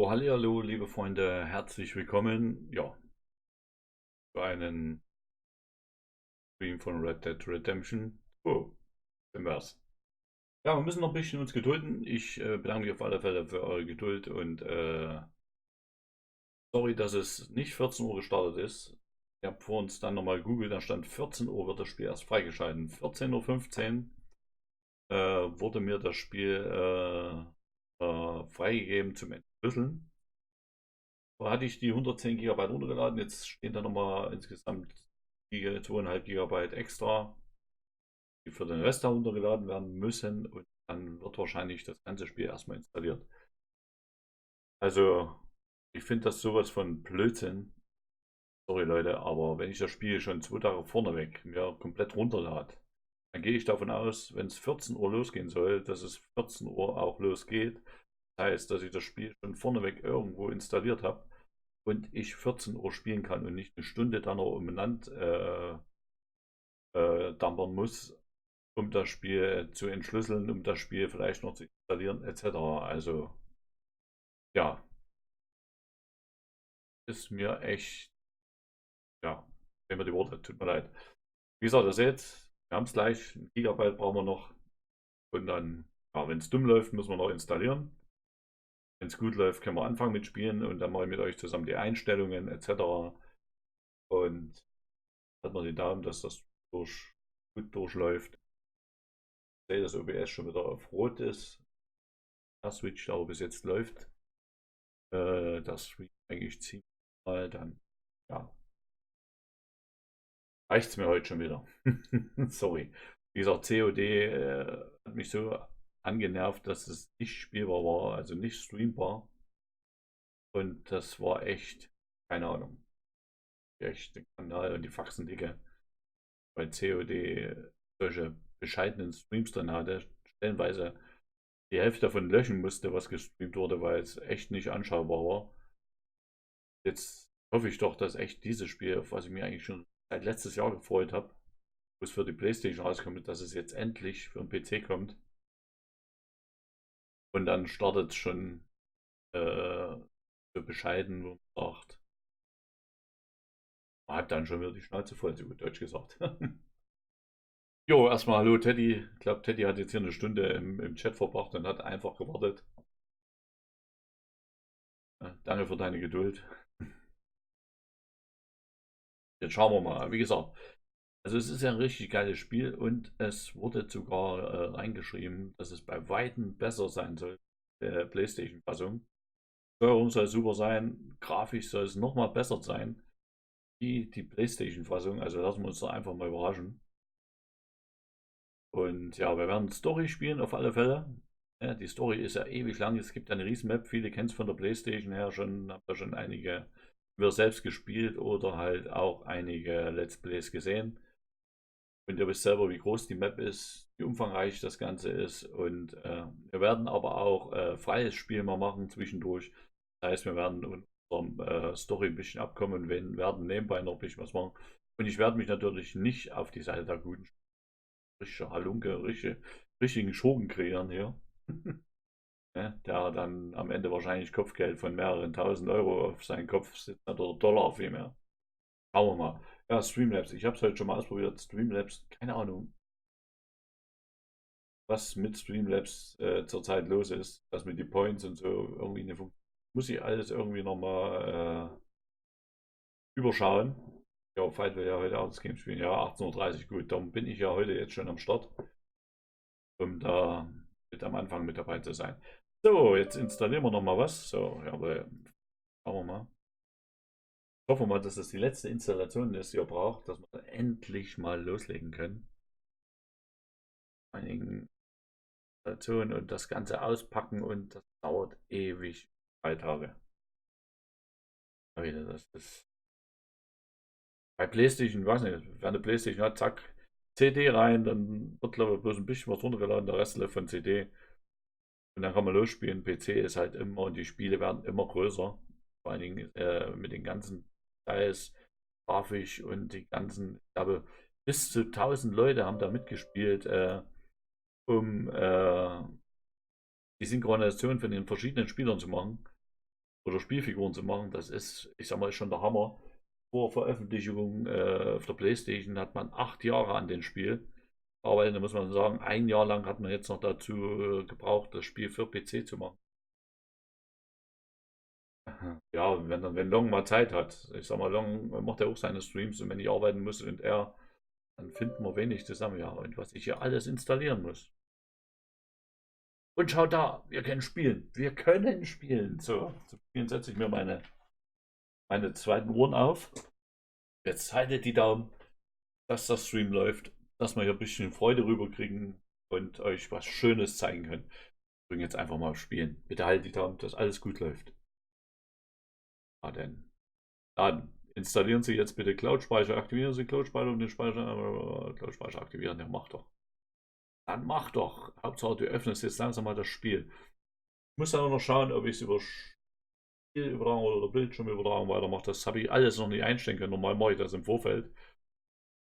So, hallo, liebe Freunde, herzlich willkommen, ja, zu einem Stream von Red Dead Redemption. Oh, sind wir's. Ja, wir müssen noch ein bisschen uns gedulden. Ich bedanke mich auf alle Fälle für eure Geduld und sorry, dass es nicht 14 Uhr gestartet ist. Ich habe vor uns dann nochmal googelt, da stand 14 Uhr wird das Spiel erst freigeschalten. 14:15 Uhr wurde mir das Spiel freigegeben zum Entschlüsseln. Da hatte ich die 110 GB runtergeladen, jetzt stehen da nochmal insgesamt 2,5 GB extra, die für den Rest heruntergeladen werden müssen und dann wird wahrscheinlich das ganze Spiel erstmal installiert. Also, ich finde das sowas von Blödsinn. Sorry Leute, aber wenn ich das Spiel schon 2 Tage vorneweg mir komplett runterlade, dann gehe ich davon aus, wenn es 14 Uhr losgehen soll, dass es 14 Uhr auch losgeht. Das heißt, dass ich das Spiel schon vorneweg irgendwo installiert habe und ich 14 Uhr spielen kann und nicht eine Stunde dann noch umeinander dampern muss, um das Spiel zu entschlüsseln, um das Spiel vielleicht noch zu installieren, etc. Also, ja, ist mir echt, ja, nehmen wir die Worte, tut mir leid. Wie gesagt, ihr seht, wir haben es gleich, 1 Gigabyte brauchen wir noch und dann, ja, wenn es dumm läuft, müssen wir noch installieren. Wenn es gut läuft, können wir anfangen mit Spielen und dann mal mit euch zusammen die Einstellungen, etc. Und hat man die Daumen, dass das gut durchläuft. Ich sehe, dass OBS schon wieder auf Rot ist. Das Switch aber bis jetzt läuft. Das Stream eigentlich ziemlich mal, dann ja, reicht es mir heute schon wieder. Sorry. Wie gesagt, COD hat mich so angenervt, dass es nicht spielbar war, also nicht streambar. Und das war echt, keine Ahnung, echt den Kanal und die Faxendicke bei COD solche bescheidenen Streams drin hatte. Stellenweise die Hälfte davon löschen musste, was gestreamt wurde, weil es echt nicht anschaubar war. Jetzt hoffe ich doch, dass echt dieses Spiel, auf was ich mich eigentlich schon seit letztes Jahr gefreut habe, wo es für die PlayStation rauskommt, dass es jetzt endlich für den PC kommt. Und dann startet es schon so bescheiden, wo man sagt, man hat dann schon wieder die Schnauze voll, so gut Deutsch gesagt. Jo, erstmal hallo Teddy. Ich glaube, Teddy hat jetzt hier eine Stunde im Chat verbracht und hat einfach gewartet. Danke für deine Geduld. Jetzt schauen wir mal. Wie gesagt, also es ist ja ein richtig geiles Spiel und es wurde sogar reingeschrieben, dass es bei Weitem besser sein soll, der PlayStation-Fassung. Steuerung soll super sein, grafisch soll es nochmal besser sein, wie die PlayStation-Fassung. Also lassen wir uns da einfach mal überraschen. Und ja, wir werden Story spielen auf alle Fälle. Ja, die Story ist ja ewig lang. Es gibt eine riesen Map. Viele kennen es von der PlayStation her schon. Habt da schon einige wir selbst gespielt oder halt auch einige Let's Plays gesehen. Und ihr wisst selber, wie groß die Map ist, wie umfangreich das Ganze ist. Und wir werden aber auch freies Spiel mal machen zwischendurch. Das heißt, wir werden unserem Story ein bisschen abkommen und werden nebenbei noch ein bisschen was machen. Und ich werde mich natürlich nicht auf die Seite der Guten richtige Halunke, richtigen Schurken kreieren hier. Ne, der dann am Ende wahrscheinlich Kopfgeld von mehreren tausend Euro auf seinen Kopf sitzt oder Dollar vielmehr. Schauen wir mal. Ja, Streamlabs. Ich habe es heute schon mal ausprobiert. Streamlabs, keine Ahnung, was mit Streamlabs zurzeit los ist. Was mit den Points und so irgendwie eine Funktion. Muss ich alles irgendwie nochmal überschauen. Ja, Fight will ja heute auch das Game spielen. Ja, 18:30 Uhr, gut. Darum bin ich ja heute jetzt schon am Start, um da mit am Anfang mit dabei zu sein. So, jetzt installieren wir nochmal was. So, ja, aber schauen wir mal. Ich hoffe mal, dass das die letzte Installation ist, die ihr braucht, dass wir dann endlich mal loslegen können. Einigen Installationen und das Ganze auspacken und das dauert ewig 3 Tage. Leute, das ist bei PlayStation, ich weiß nicht, wer eine PlayStation hat, zack, CD rein, dann wird glaube ich bloß ein bisschen was runtergeladen, der Rest läuft von CD. Und dann kann man losspielen. PC ist halt immer und die Spiele werden immer größer. Vor allen Dingen mit den ganzen Details, grafisch und die ganzen, ich glaube, bis zu 1000 Leute haben da mitgespielt, um die Synchronisation von den verschiedenen Spielern zu machen. oder Spielfiguren zu machen, das ist, ich sag mal, schon der Hammer. Vor Veröffentlichung auf der PlayStation hat man 8 Jahre an dem Spiel. Aber da muss man sagen, ein Jahr lang hat man jetzt noch dazu gebraucht, das Spiel für PC zu machen. Ja, wenn Long mal Zeit hat. Ich sag mal, Long macht ja auch seine Streams und wenn ich arbeiten muss und er, dann finden wir wenig zusammen. Ja, und was ich hier alles installieren muss. Und schau da, wir können spielen. Wir können spielen. So, zum Spielen setze ich mir meine zweiten Ohren auf. Jetzt haltet die Daumen, dass das Stream läuft, dass wir hier ein bisschen Freude rüberkriegen und euch was Schönes zeigen können. Wir bringen jetzt einfach mal spielen. Bitte haltet die Daumen, dass alles gut läuft. Na denn. Dann installieren Sie jetzt bitte Cloud-Speicher. Aktivieren Sie Cloud-Speicher und den Speicher. Cloud-Speicher aktivieren. Ja, mach doch. Dann mach doch. Hauptsache, du öffnest jetzt langsam mal das Spiel. Ich muss dann auch noch schauen, ob ich es über Spielübertragung oder Bildschirmübertragung weitermache. Das habe ich alles noch nicht einstellen können. Normal mache ich das im Vorfeld.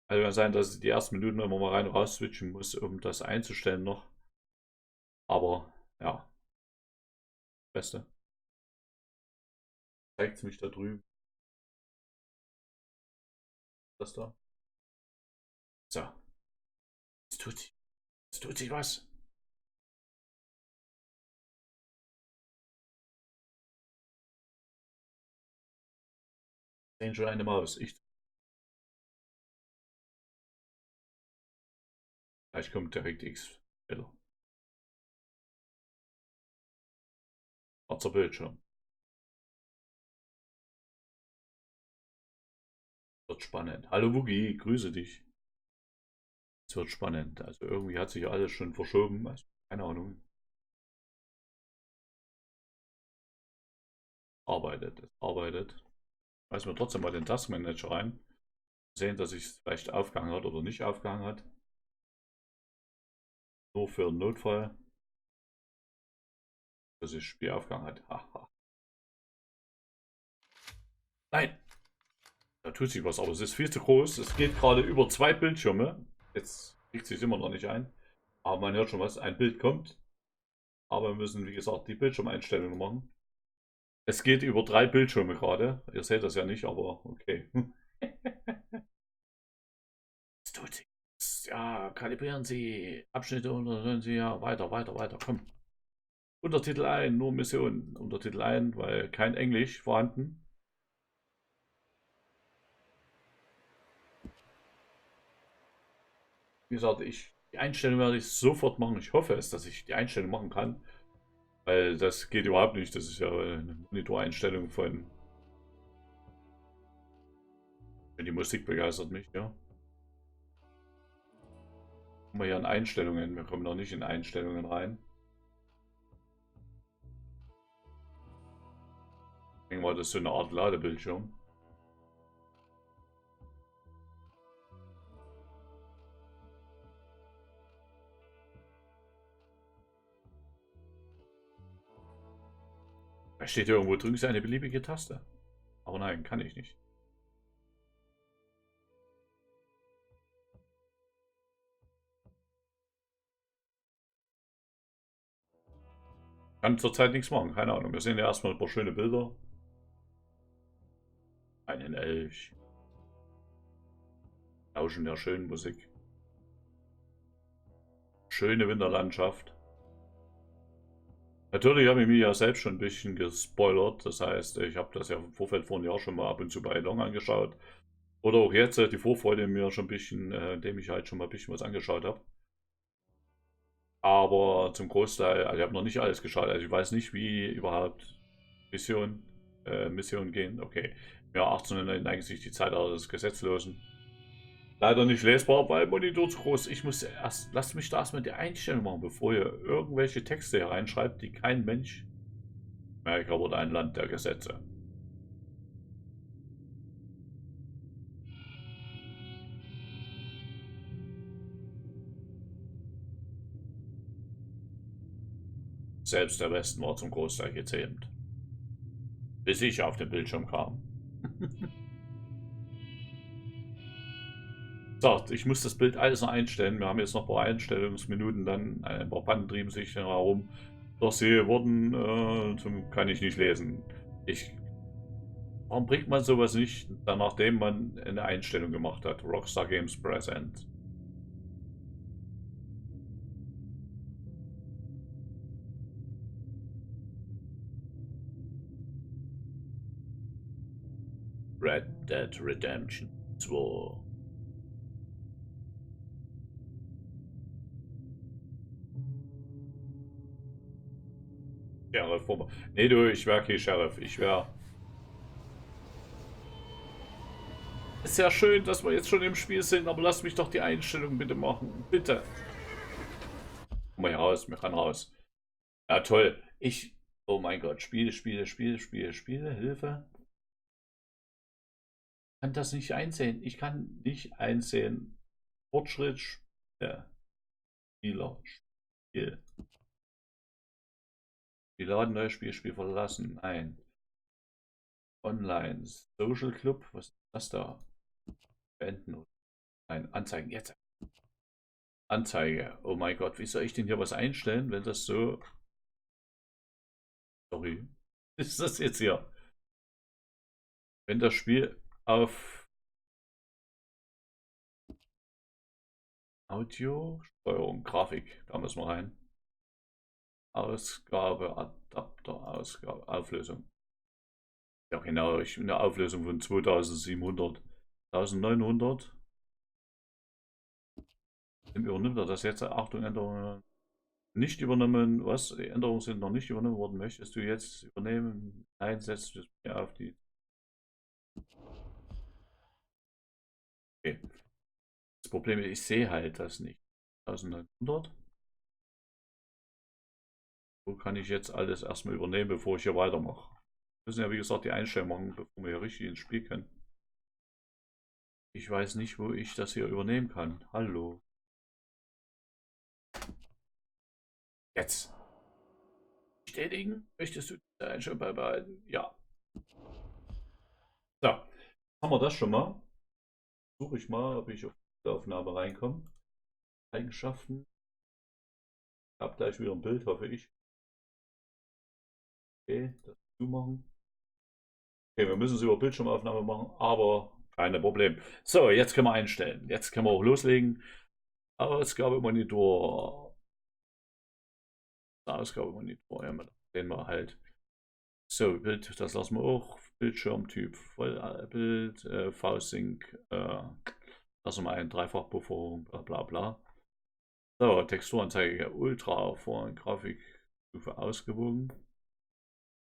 Also kann sein, dass ich die ersten Minuten immer mal rein und raus switchen muss, um das einzustellen noch. Aber ja, Beste. Zeigt es mich da drüben. Das da. So. Es tut sich was. Sehen schon eine Maus. Gleich kommt direkt X. Schwarzer Bildschirm. Wird spannend. Hallo Woogie, grüße dich. Es wird spannend. Also irgendwie hat sich alles schon verschoben. Also, keine Ahnung. Es arbeitet. Schmeißen wir trotzdem mal den Taskmanager rein. Sehen, dass sich es vielleicht aufgehangen hat oder nicht aufgehangen hat. Nur für einen Notfall. Dass sich das Spiel aufgehangen hat. Haha. Nein! Da tut sich was, aber es ist viel zu groß. Es geht gerade über 2 Bildschirme. Jetzt kriegt sich immer noch nicht ein. Aber man hört schon was. Ein Bild kommt. Aber wir müssen, wie gesagt, die Bildschirmeinstellungen machen. Es geht über 3 Bildschirme gerade. Ihr seht das ja nicht, aber okay. Es tut sich. Ja, kalibrieren Sie. Abschnitte unterteilen Sie. Ja, weiter, weiter, weiter. Komm. Untertitel ein, nur Mission. Untertitel ein, weil kein Englisch vorhanden. Wie gesagt, die Einstellung werde ich sofort machen. Ich hoffe es, dass ich die Einstellung machen kann. Weil das geht überhaupt nicht. Das ist ja eine Monitoreinstellung von. Die Musik begeistert mich, ja. Kommen wir hier in Einstellungen. Wir kommen noch nicht in Einstellungen rein. Denken wir, das ist so eine Art Ladebildschirm. Da steht ja irgendwo, drücken Sie eine beliebige Taste. Aber nein, kann ich nicht. Kann zurzeit nichts machen, keine Ahnung. Wir sehen ja erstmal ein paar schöne Bilder. Einen Elch. Lauschen der schönen Musik. Schöne Winterlandschaft. Natürlich habe ich mich ja selbst schon ein bisschen gespoilert. Das heißt, ich habe das ja im Vorfeld vor einem Jahr schon mal ab und zu bei Long angeschaut. Oder auch jetzt die Vorfreude mir schon ein bisschen, indem ich halt schon mal ein bisschen was angeschaut habe. Aber zum Großteil, also ich habe noch nicht alles geschaut. Also ich weiß nicht, wie überhaupt Missionen gehen. Okay. Ja, 1889 die Zeitalter des Gesetzlosen. Leider nicht lesbar, weil Monitor zu groß. Lasst mich da erstmal die Einstellung machen, bevor ihr irgendwelche Texte hier reinschreibt, die kein Mensch. Amerika wurde ein Land der Gesetze. Selbst der Westen war zum Großteil gezähmt. Bis ich auf den Bildschirm kam. So, ich muss das Bild alles noch einstellen. Wir haben jetzt noch ein paar Einstellungsminuten, dann ein paar Banden trieben sich herum. Doch sie wurden, kann ich nicht lesen. Warum bringt man sowas nicht, dann nachdem man eine Einstellung gemacht hat? Rockstar Games Present. Red Dead Redemption 2. Sheriff, nee du, ich wäre kein Sheriff, ich wäre... Ist ja schön, dass wir jetzt schon im Spiel sind, aber lass mich doch die Einstellung bitte machen. Bitte. Komm mal hier raus, wir können raus. Ja, toll. Oh mein Gott, Spiele, Hilfe. Ich kann das nicht einsehen. Ich kann nicht einsehen. Fortschritt, Spieler, Spiel. Die laden neues Spiel verlassen. Nein. Online. Social Club. Was ist das da? Beenden. Nein, Anzeigen. Jetzt. Anzeige. Oh mein Gott, wie soll ich denn hier was einstellen, wenn das so... Sorry. Ist das jetzt hier? Wenn das Spiel auf Audio, Steuerung, Grafik, da müssen wir rein. Ausgabe, Adapter, Ausgabe, Auflösung. Ja genau, ich eine Auflösung von 2700, 1900. Übernimmt er das jetzt? Achtung, Änderungen nicht übernommen. Was? Die Änderungen sind noch nicht übernommen worden. Möchtest du jetzt übernehmen? Nein, setzt es mir auf die... Okay. Das Problem ist, ich sehe halt das nicht. 1900. Wo kann ich jetzt alles erstmal übernehmen, bevor ich hier weitermache? Wir müssen ja, wie gesagt, die Einstellung machen, bevor wir hier richtig ins Spiel können. Ich weiß nicht, wo ich das hier übernehmen kann. Hallo. Jetzt. Bestätigen? Möchtest du die Einstellung beibehalten? Ja. So. Haben wir das schon mal? Suche ich mal, ob ich auf die Aufnahme reinkomme. Eigenschaften. Ich habe gleich wieder ein Bild, hoffe ich. Okay, das zumachen. Okay, wir müssen es über Bildschirmaufnahme machen, aber kein Problem. So, jetzt können wir einstellen. Jetzt können wir auch loslegen. Ausgabemonitor. Ausgabemonitor, ja, den wir halt. So, Bild, das lassen wir auch. Bildschirmtyp, Vollbild, V-Sync, lassen wir ein Dreifachbufferung, bla bla bla. So, Texturanzeige, Ultra, Vor- und Grafikstufe ausgewogen.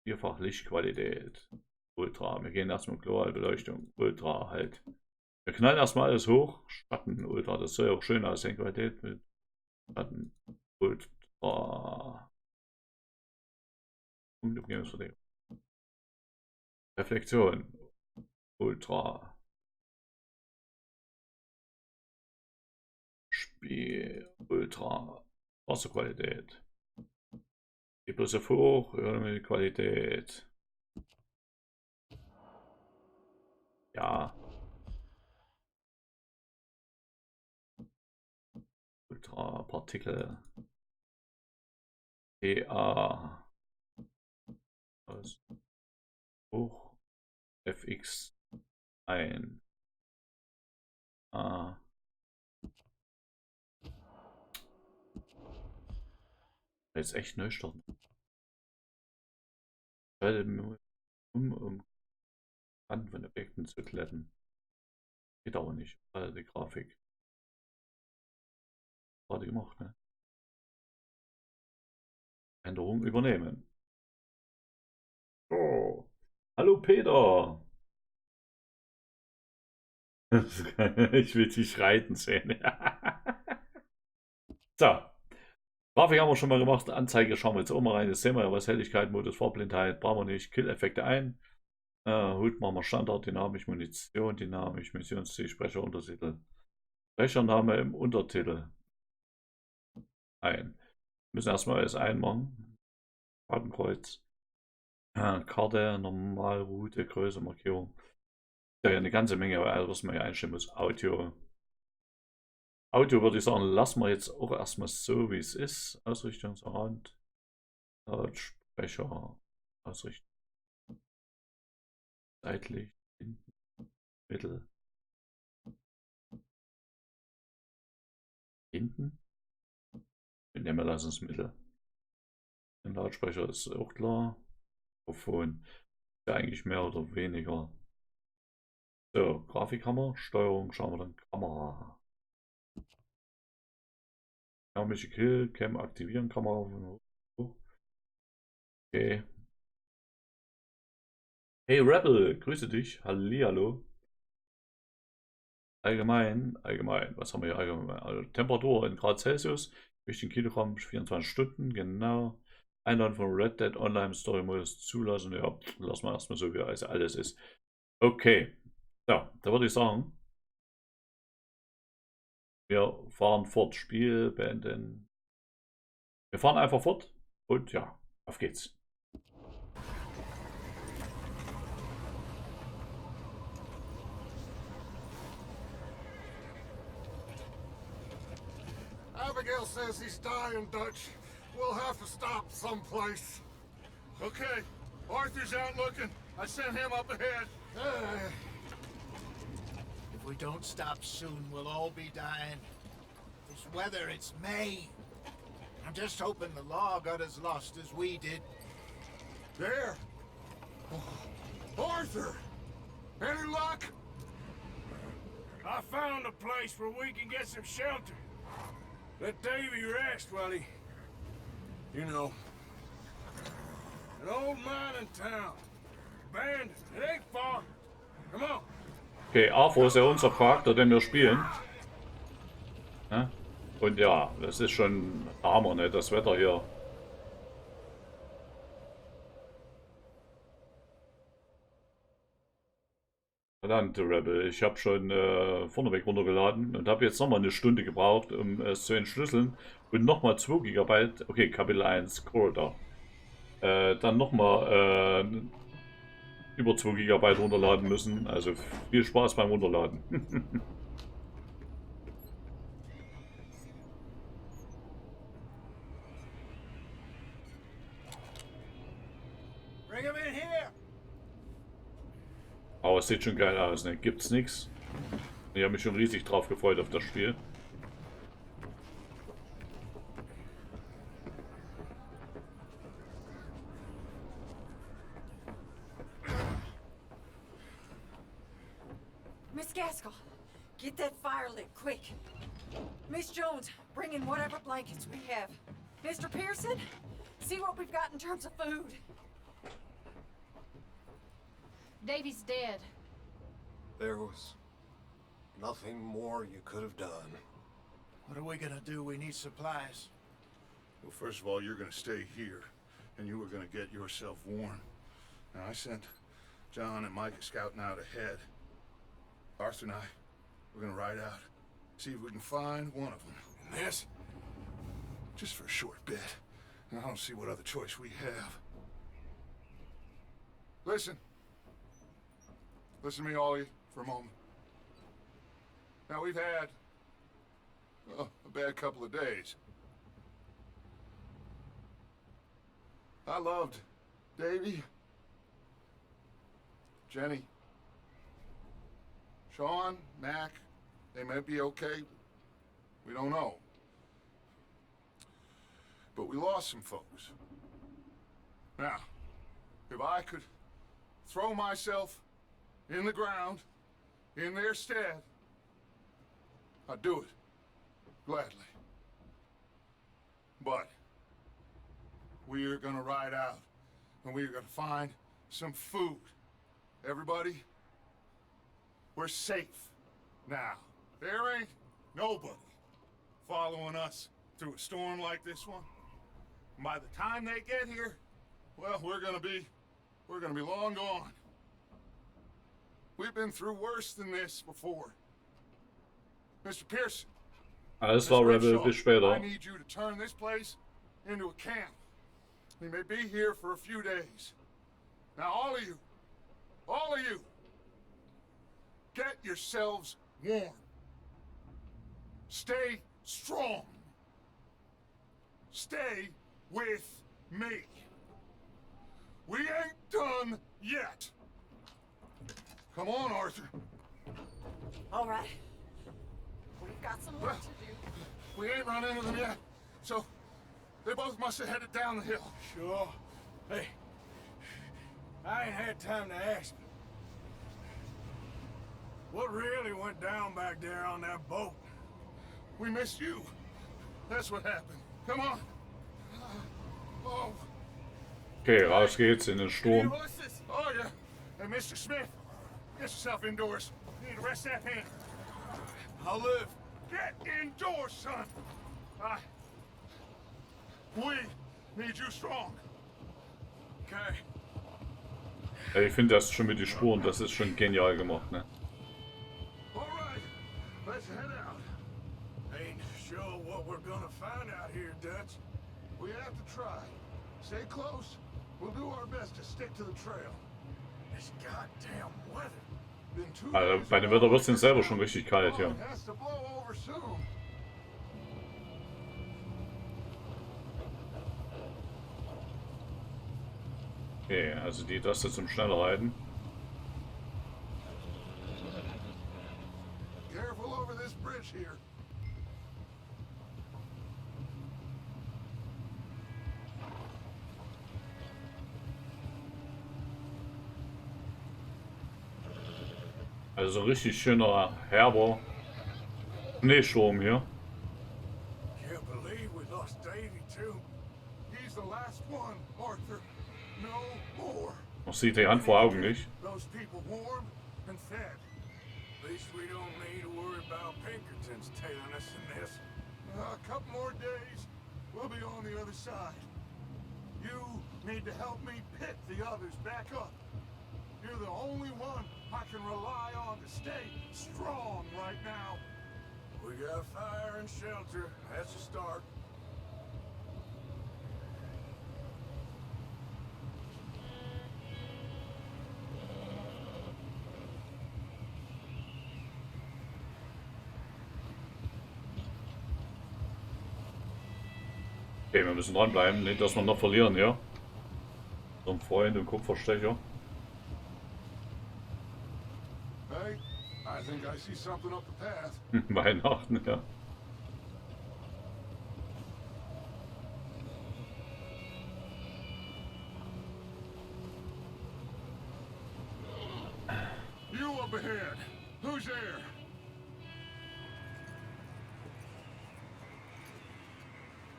Vierfach Lichtqualität, Ultra. Wir gehen erstmal Beleuchtung, Ultra halt. Wir knallen erstmal alles hoch. Schatten, Ultra, das soll ja auch schön aussehen. Qualität mit Schatten, Ultra. Reflexion, Ultra. Spiel, Ultra. Wasserqualität. Die bloß auf hoch, Qualität. Ja. Ultra, Partikel. PA. Aus. Hoch. FX. Ein. A. Jetzt echt neu starten. Um Kanten von Objekten zu glätten. Geht aber nicht. Die Grafik. Gerade gemacht, ne? Änderung übernehmen. Oh. Hallo Peter. Ich will dich reiten sehen. So. Grafik haben wir schon mal gemacht. Anzeige schauen wir jetzt auch mal rein. Jetzt sehen wir ja, was Helligkeit, Modus, Vorblindheit. Brauchen wir nicht. Kill-Effekte ein. Hut machen wir Standard, dynamisch Munition, dynamisch Missionsziel, Sprecher, Untertitel. Sprechername im Untertitel ein. Wir müssen erstmal alles einmachen. Fadenkreuz. Karte, Normalroute, Größe, Markierung. Ja, eine ganze Menge, was man hier einstellen muss. Audio. Audio würde ich sagen, lassen wir jetzt auch erstmal so, wie es ist. Ausrichtungsrand. Lautsprecher. Ausrichtung. Seitlich, hinten, Mittel, hinten. Wir nehmen wir das Mittel. Ein Lautsprecher ist auch klar. Mikrofon ist ja eigentlich mehr oder weniger. So, Grafikhammer, Steuerung, schauen wir dann Kamera. Ja, mich Kill, Cam aktivieren, Kamera. Okay. Hey Rebel, grüße dich. Hallihallo. Allgemein. Was haben wir hier allgemein? Also Temperatur in Grad Celsius, Gewicht Kilogramm, 24 Stunden, genau. Einladung von Red Dead Online Story Modus zulassen. Ja, lassen wir erstmal so, wie also alles ist. Okay. Ja, da würde ich sagen, wir fahren fort. Spiel beenden. Wir fahren einfach fort und ja, auf geht's. Abigail says he's dying, Dutch. We'll have to stop someplace. Okay, Arthur's out looking. I sent him up ahead. If we don't stop soon, we'll all be dying. This weather, it's May. I'm just hoping the law got as lost as we did. There. Oh, Arthur! Any luck? I found a place where we can get some shelter. Let Davy rest while he... You know. An old mining town. Abandoned. It ain't far. Come on. Okay, Arthur ist ja unser Charakter, den wir spielen. Ja? Und ja, das ist schon Hammer, ne? Das Wetter hier. Verdammte Rebel, ich habe schon vorneweg runtergeladen und habe jetzt nochmal eine Stunde gebraucht, um es zu entschlüsseln. Und nochmal 2 GB, okay, Kapitel 1, Corridor. Dann nochmal über 2 GB runterladen müssen. Also viel Spaß beim Runterladen. Bring him in here! Aber es sieht schon geil aus, ne? Gibt's nix. Ich habe mich schon riesig drauf gefreut auf das Spiel. Miss Gaskell, get that fire lit, quick. Miss Jones, bring in whatever blankets we have. Mr. Pearson, see what we've got in terms of food. Davy's dead. There was nothing more you could have done. What are we gonna do? We need supplies. Well, first of all, you're gonna stay here, and you were gonna get yourself warm. Now, I sent John and Micah scouting out ahead. Arthur and I, we're gonna ride out, see if we can find one of them. And this, just for a short bit. And I don't see what other choice we have. Listen. Listen to me, all of you, for a moment. Now, we've had a bad couple of days. I loved Davy, Jenny, Sean, Mac. They may be okay. We don't know. But we lost some folks. Now, if I could throw myself in the ground, in their stead, I'd do it, gladly. But we are gonna ride out, and we are gonna find some food. Everybody, we're safe now. There ain't nobody following us through a storm like this one. And by the time they get here, well, we're gonna be long gone. We've been through worse than this before. Mr. Pearson. Alles klar, Rebel, bis I später. need you to turn this place into a camp. We may be here for a few days. Now, all of you, get yourselves warm. Stay strong. Stay with me. We ain't done yet. Come on, Arthur. All right. We've got some work to do. We ain't run into them yet, so they both must have headed down the hill. Sure. Hey, I ain't had time to ask. What really went down back there on that boat? We missed you. That's what happened. Come on. Oh, Okay, raus geht's in den Sturm. oh yeah. Hey, Mr. Smith, get yourself indoors. You need to rest that hand. I'll live. Get indoors, son. We need you strong. Okay. Ja, ich finde das schon mit den Spuren, das ist schon genial gemacht, ne? All right, let's head out. Ain't sure what we're gonna find out here, Dutch. We have to try. Stay close. We'll do our best to stick to the trail. This goddamn weather. Been 2 Also days bei dem Wetter wird es jetzt selber schon richtig kalt hier. It has to blow over soon. Okay, also die Taste zum schneller reiten. Careful over this bridge here. Also so ein richtig schöner, herber Schneesturm hier. Can't believe we lost Davy too. He's the last one, Arthur. No more. Man sieht die Hand vor Augen nicht. Those people warm and fed. At least we don't need to worry about Pinkertons tailing us in this. A couple more days, we'll be on the other side. You need to help me pick the others back up. You're the only one I can rely on to stay strong right now. We got fire and shelter. That's a start. Okay, wir müssen dranbleiben, nicht dass wir noch verlieren hier. So ein Freund und Kupferstecher. Hey, I think I see something up the path. Weihnachten, ja. You up ahead. Who's there?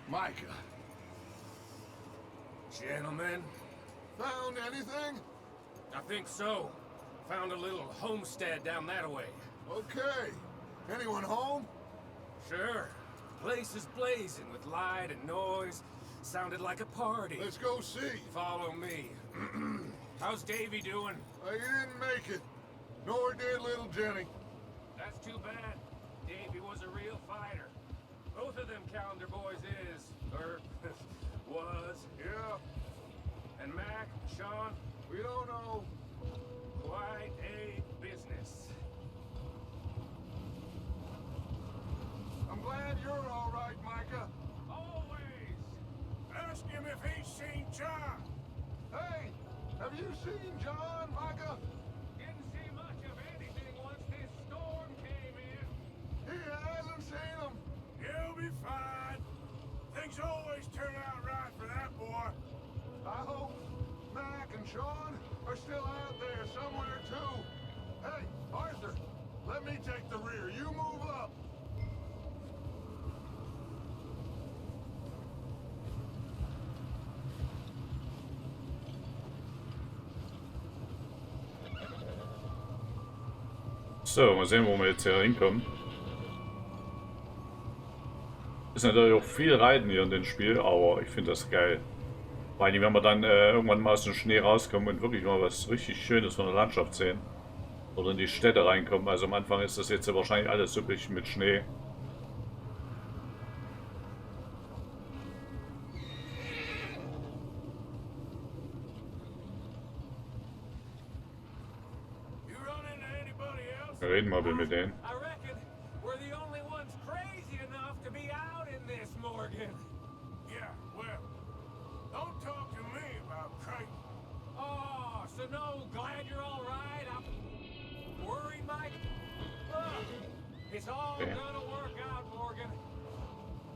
Micah. Gentlemen, Found anything? I think so. Found a little homestead down that way. Okay. Anyone home? Sure. Place is blazing with light and noise. Sounded like a party. Let's go see. Follow me. How's Davy doing? He didn't make it. Nor did little Jenny. That's too bad. Davy was a real fighter. Both of them calendar boys is, or was. Yeah, And Mac, Sean, we don't know. quite a business. I'm glad you're all right, Micah. Always. Ask him if he's seen John. Hey, have you seen John, Micah? Didn't see much of anything once this storm came in. He hasn't seen him. He'll be fine. Things always turn out right for that boy. I hope Mac and Sean are still out there somewhere, too. Hey, Arthur, let me take the rear. You move up. So, mal sehen, wo wir jetzt hier hinkommen. Ist natürlich auch viel Reiten hier in dem Spiel, aber ich finde das geil. Vor allem, wenn wir dann irgendwann mal aus dem Schnee rauskommen und wirklich mal was richtig Schönes von der Landschaft sehen. Oder in die Städte reinkommen. Also am Anfang ist das jetzt ja wahrscheinlich alles wirklich mit Schnee. You run into anybody else? Wir reden mal mit denen. I reckon we're the only ones crazy enough to be out in this, Morgan. Yeah, well, don't talk to me about crazy. Oh, so no, glad you're all right. all gonna work out, Morgan.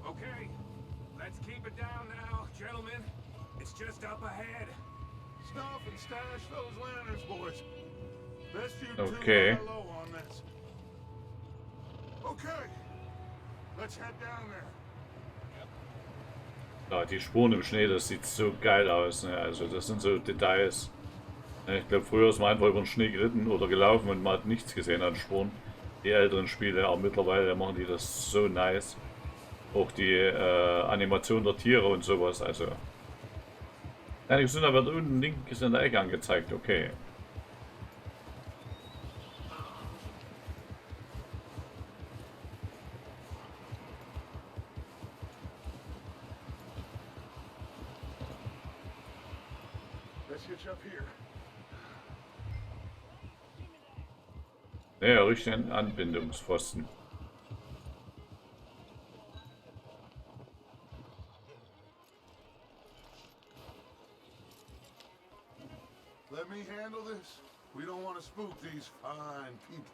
Okay, let's keep it down now, gentlemen. It's just up ahead. Stuff and stash those lanterns, boys. Best you Okay. two lie low on this. Okay, let's head down there. Ja, die Spuren im Schnee, das sieht so geil aus. Ne? Also das sind so Details. Ich glaube, früher ist man einfach über den Schnee geritten oder gelaufen und man hat nichts gesehen an Spuren. Die älteren Spiele, aber mittlerweile machen die das so nice. Auch die Animation der Tiere und sowas. Also. Ja, die sind aber unten links in der Ecke angezeigt. Okay. Let's hitch up here. Ja, richtig ein Anbindungspfosten. Let me handle this. We don't want to spook these fine people.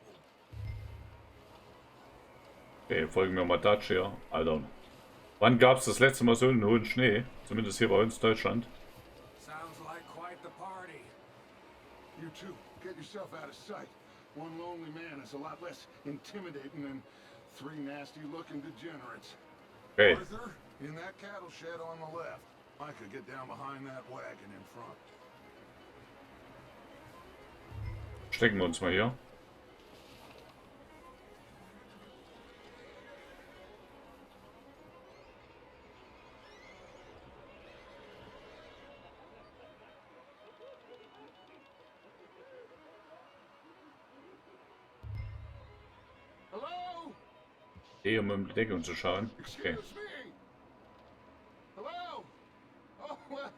Okay, folgen wir mal Dutch hier. Alter. Wann gab es das letzte Mal so einen hohen Schnee? Zumindest hier bei uns in Deutschland. Sounds like quite the party. You two, get yourself out of sight. One lonely man is a lot less intimidating than three nasty-looking degenerates. Okay. Arthur, in that cattle shed on the left. I could get down behind that wagon in front. Stecken wir uns mal hier. Hello? Hier, um in die Deckung zu schauen. Okay. Excuse me. Hello? Oh, well,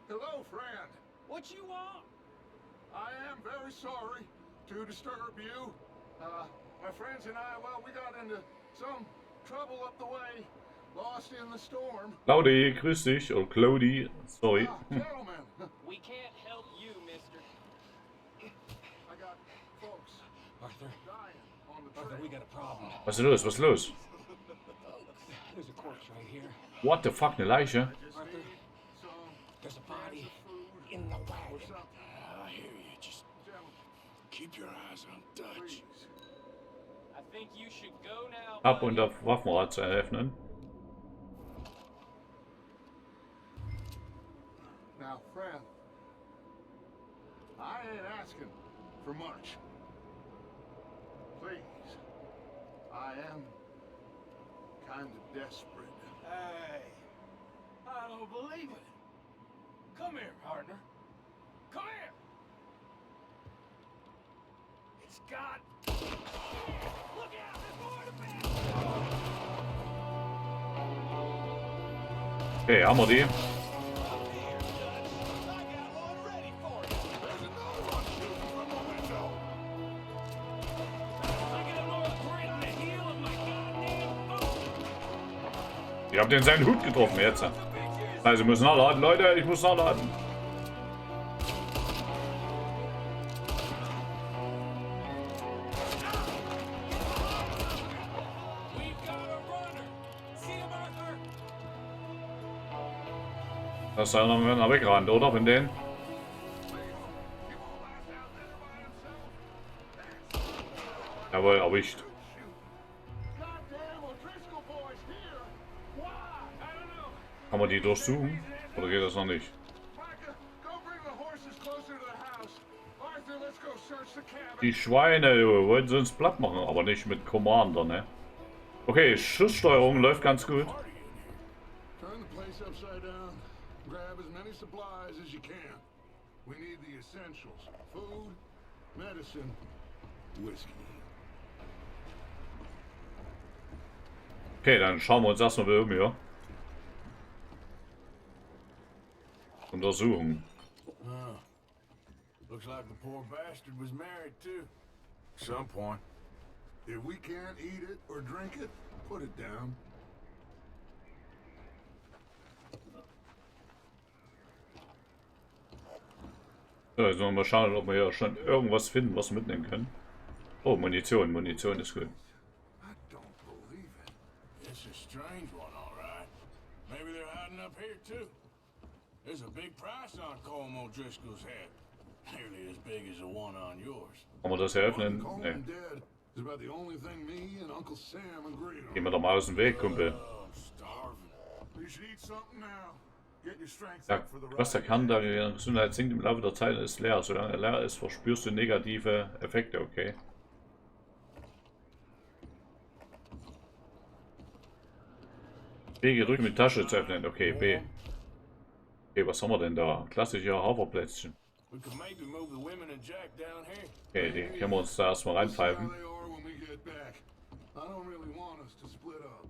hello, friend. What you want? I am very sorry to disturb you. My friends and I, well, we got into some trouble up the way. Lost in the storm. Claudi, grüß dich. Oder Claudi, sorry. Gentlemen, We can't help you, mister. I got folks Arthur, dying on the Arthur, we trail. got a problem. Was ist los? Was ist los? There's a corpse right here. What the fuck, eine Leiche? Just Arthur. need some There's a body food in the or wagon. something. I hear you. Just Gentlemen, keep your eyes on Dutch. please. I think you should go now. Ab und auf Waffenrad zu eröffnen. Now, friend, I ain't asking for much. Please, I am kind of desperate. Hey, I don't believe it. Come here, partner. Come here. It's got. Look out! There's more to be. Okay, haben wir die. Up here, Dutch. I got one ready for you. There's another one shooting from the window. I got another right on the heel of my goddamn boot. Ich hab den seinen Hut getroffen jetzt. Also, ich muss nachladen, Leute. Ich muss nachladen. We've got a runner. See him, Arthur? Das ist einer wenn er weggerannt, oder? Von denen? Jawohl, erwischt. Goddamn O'Driscoll boys here! Why? I don't know. Kann man die durchsuchen? Oder geht das noch nicht? Micah, go bring the horses closer to the house. Arthur, let's go search the cabin. Die Schweine, du, wollen sie uns platt machen, aber nicht mit Commander, ne? Okay, Schusssteuerung läuft ganz gut. Turn the place upside down. Grab as many supplies as you can. We need the essentials. Food, medicine, whiskey. Okay, dann schauen wir uns erstmal wieder um hier. Untersuchen. Oh. Looks like the poor bastard was married too. Some point. If we can't eat it or drink it, put it down. So, jetzt wollen wir mal schauen, ob wir hier schon irgendwas finden, was wir mitnehmen können. Oh, Munition. Munition ist gut. up here too. There's a big price on Colm O'Driscoll's head. Nearly as big as the one on yours. Kann man das eröffnen? Colm Nee. dead is about the only thing me and Uncle Sam agree on. Geh mir doch mal aus dem Weg, Kumpel. Oh, I'm starving. You should eat something now. Get your strength Ja, up for the was der ride. Kern der Gesundheit sinkt im Laufe der Zeit, ist leer. Solange er leer ist, verspürst du negative Effekte, okay? B gedrückt mit Tasche zu öffnen, okay, B. Okay, was haben wir denn da? Klassische Haferplätzchen. We could maybe move the women and Jack down here. Okay, die können wir uns da erstmal We'll see how reinpfeifen. they are when we get back. I don't really want us to split up.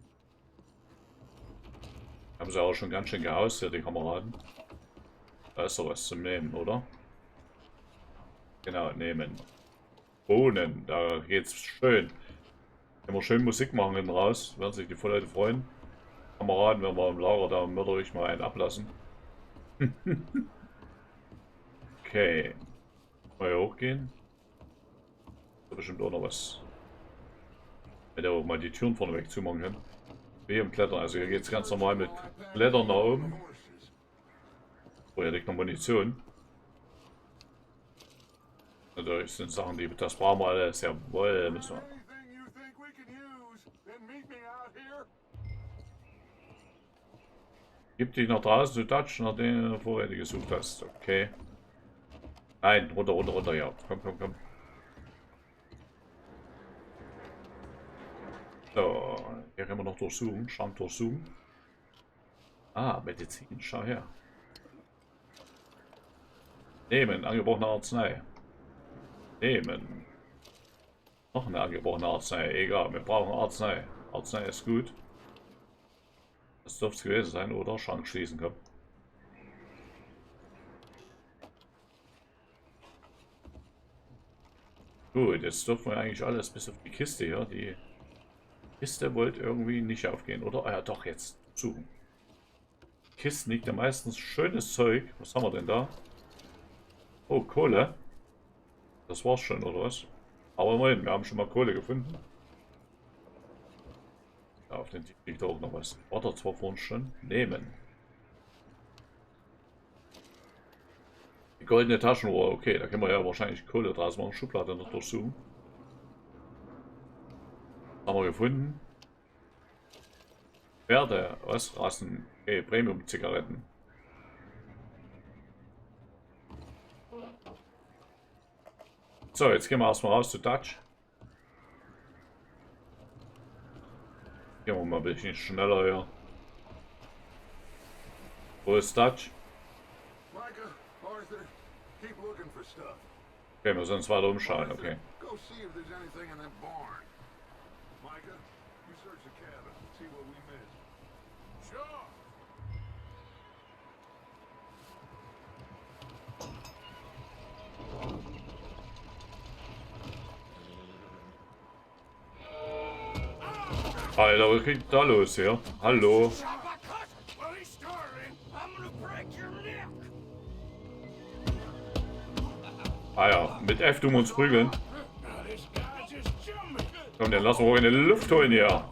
Haben sie auch schon ganz schön gehaust hier, die Kameraden. Da ist doch was zum Nehmen, oder? Genau, nehmen. Bohnen, da geht's schön. Können wir schön Musik machen hinten raus, werden sich die Leute freuen. Kameraden, wenn wir im Lager da mörderisch mal einen ablassen. Okay. Mal hier hochgehen. Da bestimmt auch noch was. Wenn der auch mal die Türen vorne weg zumachen können. Wie im Klettern, also hier geht es ganz normal mit Klettern nach oben. Oh, hier liegt noch Munition. Natürlich sind Sachen, die das brauchen wir alles. Jawohl, müssen wir. Anything you think we can use, then meet me out here. Gib dich nach draußen zu Dutch, nachdem du Vorräte gesucht hast. Okay. Nein, runter, runter, runter, ja. Komm, komm, komm. So, hier können wir noch durchsuchen. Schrank durchsuchen. Ah, Medizin, schau her. Nehmen, angebrochene Arznei. Nehmen. Noch eine angebrochene Arznei. Egal, wir brauchen Arznei. Arznei ist gut. Das dürfte es gewesen sein, oder? Schrank schließen, komm. Gut, jetzt dürfen wir eigentlich alles bis auf die Kiste hier. Die Kiste wollte irgendwie nicht aufgehen, oder? Ah ja, doch, jetzt suchen. Kisten liegt ja meistens schönes Zeug. Was haben wir denn da? Oh, Kohle. Das war's schon, oder was? Aber immerhin, wir haben schon mal Kohle gefunden. Ja, auf den Tisch liegt auch noch was. War da zwar vor uns schon. Nehmen. Die goldene Taschenuhr. Okay, da können wir ja wahrscheinlich Kohle draus machen. Schublade noch durchsuchen. Haben wir gefunden. Pferde, was? Rassen. Okay, Premium-Zigaretten. So, jetzt gehen wir erstmal raus zu Dutch. Gehen wir mal ein bisschen schneller hier. Wo ist Dutch? Micah, Arthur, keep looking for stuff. Okay, wir müssen uns weiter umschauen, okay. Go see if there's anything in that barn. Micah, you search the cabin, see what we missed. Sure. Alter, was geht da los hier? Hallo? Well, he's starving. I'm gonna break your neck. Ah ja, mit F tun wir uns prügeln. Now this guy just jumping. Komm, dann lassen wir auch in die Luft holen hier.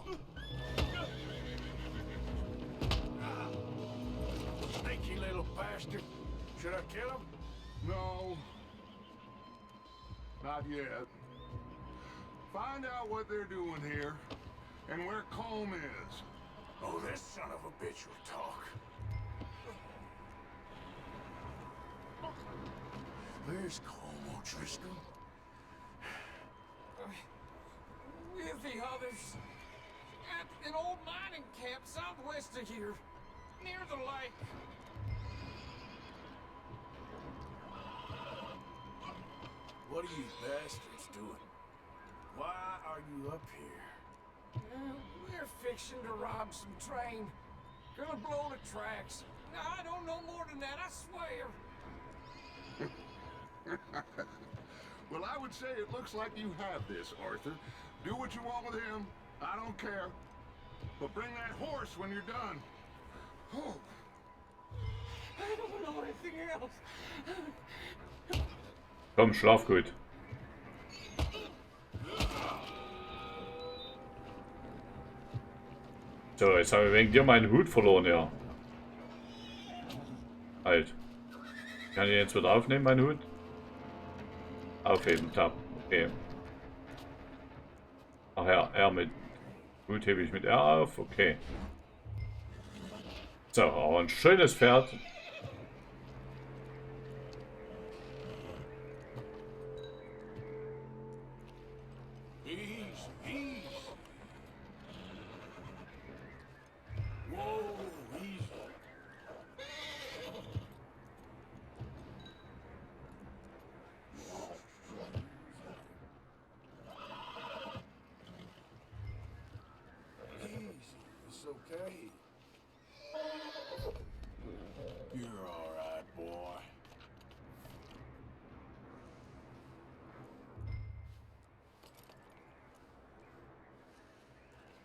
Sneaky little bastard. Should I kill him? No. Not yet. Find out what they're doing here and where Colm is. Oh, this son of a bitch will talk. Where's Colm O'Driscoll? With the others. At an old mining camp southwest of here. Near the lake. What are you bastards doing? Why are you up here? We're fixing to rob some train. Gonna blow the tracks. Now, I don't know more than that, I swear. Well, I would say it looks like you have this, Arthur. Do what you want with him. I don't care. But bring that horse when you're done. Oh. I don't know anything else. Komm, schlaf gut. So, jetzt haben wir wegen dir meinen Hut verloren, ja. Halt. Kann ich jetzt wieder aufnehmen, mein Hut? Aufheben, Tab. Okay. Ach ja, R mit Hut hebe ich mit R auf. Okay. So, aber ein schönes Pferd. Easy, easy. Whoa, easy. Easy, it's okay. You're all right, boy.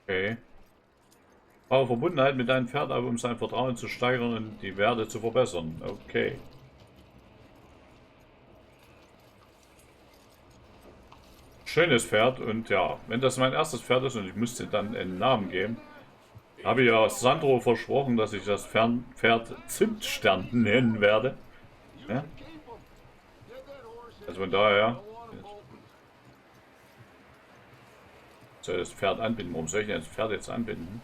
Okay. Baue Verbundenheit mit deinem Pferd auf, um sein Vertrauen zu steigern und die Werte zu verbessern. Okay. Schönes Pferd und ja, wenn das mein erstes Pferd ist und ich müsste dann einen Namen geben, habe ich ja Sandro versprochen, dass ich das Pferd Zimtstern nennen werde. Ja? Also von daher soll das Pferd anbinden. Warum soll ich denn das Pferd jetzt anbinden?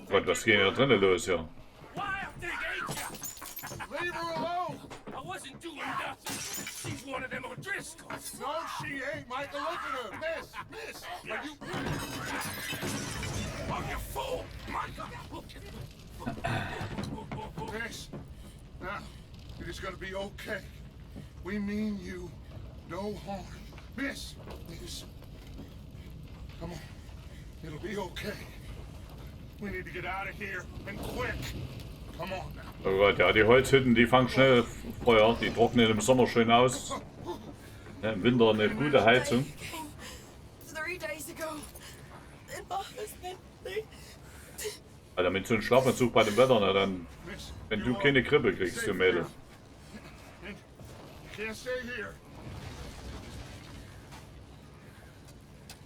Gott, was geht da drinnen los hier? Leave her alone! I wasn't doing nothing. She's one of them O'Driscolls. No, she ain't, Michael. Look at her. Miss, are you... Oh, you fool! Michael! Miss, now, it is gonna be okay. We mean you no harm. Miss, come on. It'll be okay. We need to get out of here, and quick. Come on now. Oh Gott, ja, die Holzhütten, die fangen schnell Feuer. Die trocknen im Sommer schön aus. Ja, im Winter eine gute Heizung. 3 days ago. And my husband, Alter, mit so einem Schlafanzug bei dem Wetter, na dann, wenn du keine Grippe kriegst, du Mädel. You can't stay here.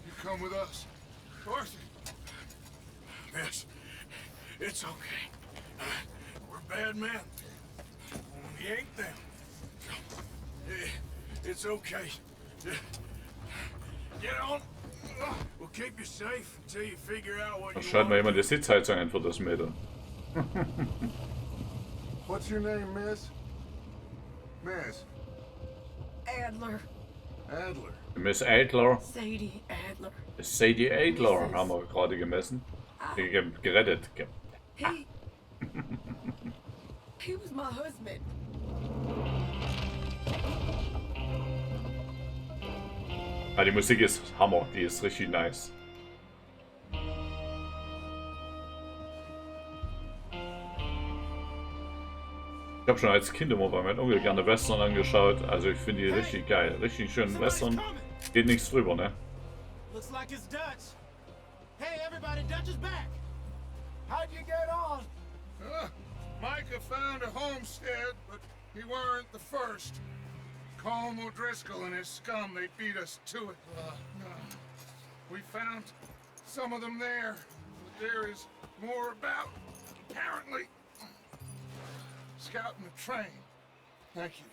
You come with us. Dorothy. Miss, it's okay. We're bad men. We ain't them. It's okay. Get on. We'll keep you safe until you figure out what Da you schalten wir want. jemand die Sitzheizung ein für das Mädel. What's your name, miss? Miss Adler. Adler. Miss Adler, Sadie Adler. Sadie Adler haben wir gerade gemessen. Gerettet. He was my husband. Ja, die Musik ist Hammer, die ist richtig nice. Ich habe schon als Kind immer bei meinem Onkel gerne Western angeschaut, also ich finde die richtig geil, richtig schön Western. Geht nichts drüber, ne? Looks like it's Dutch. Hey, everybody, Dutch is back. How'd you get on? Micah found a homestead, but he weren't the first. Colm O'Driscoll and his scum, they beat us to it. We found some of them there, but there is more about, apparently. Scouting the train. Thank you.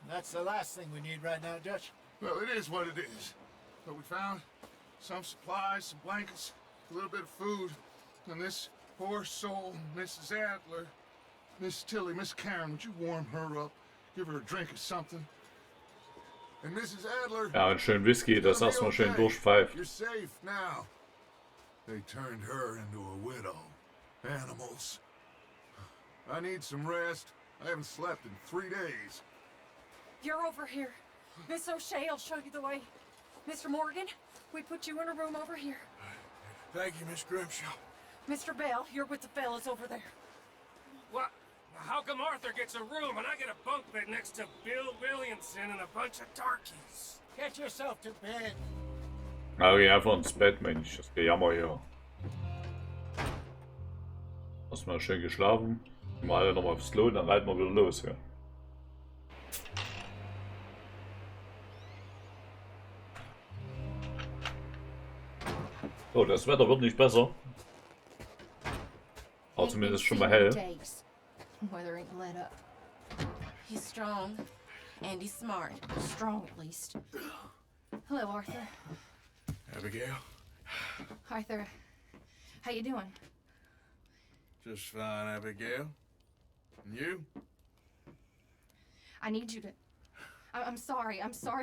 That's the last thing we need right now, Dutch. Well, it is what it is. But we found some supplies, some blankets, a little bit of food, and this poor soul, Mrs. Adler, Miss Tilly, Miss Karen, would you warm her up? Give her a drink or something? And Mrs. Adler... Ja, und schön Whisky, das erstmal schön durchpfeift. You're safe now. They turned her into a widow. Animals. I need some rest. I haven't slept in 3 days. You're over here. Miss O'Shea will show you the way. Mr. Morgan, we put you in a room over here. Thank you, Miss Grimshaw. Mr. Bell, you're with the fellas over there. What? How come Arthur gets a room and I get a bunk bed next to Bill Williamson and a bunch of darkies? Get yourself to bed. Na, geh einfach ins Bett, Mensch, das Gejammer hier. Erstmal schön geschlafen. Mal alle nochmal aufs Klo, dann reiten wir wieder los, ja. Oh, das Wetter wird nicht besser. Aber zumindest schon mal hell. Weather ain't let up. He's strong, and he's smart. Strong, at least. Hello, Arthur. Abigail? Arthur, how you doing? Just fine, Abigail. And you? I need you to... I'm sorry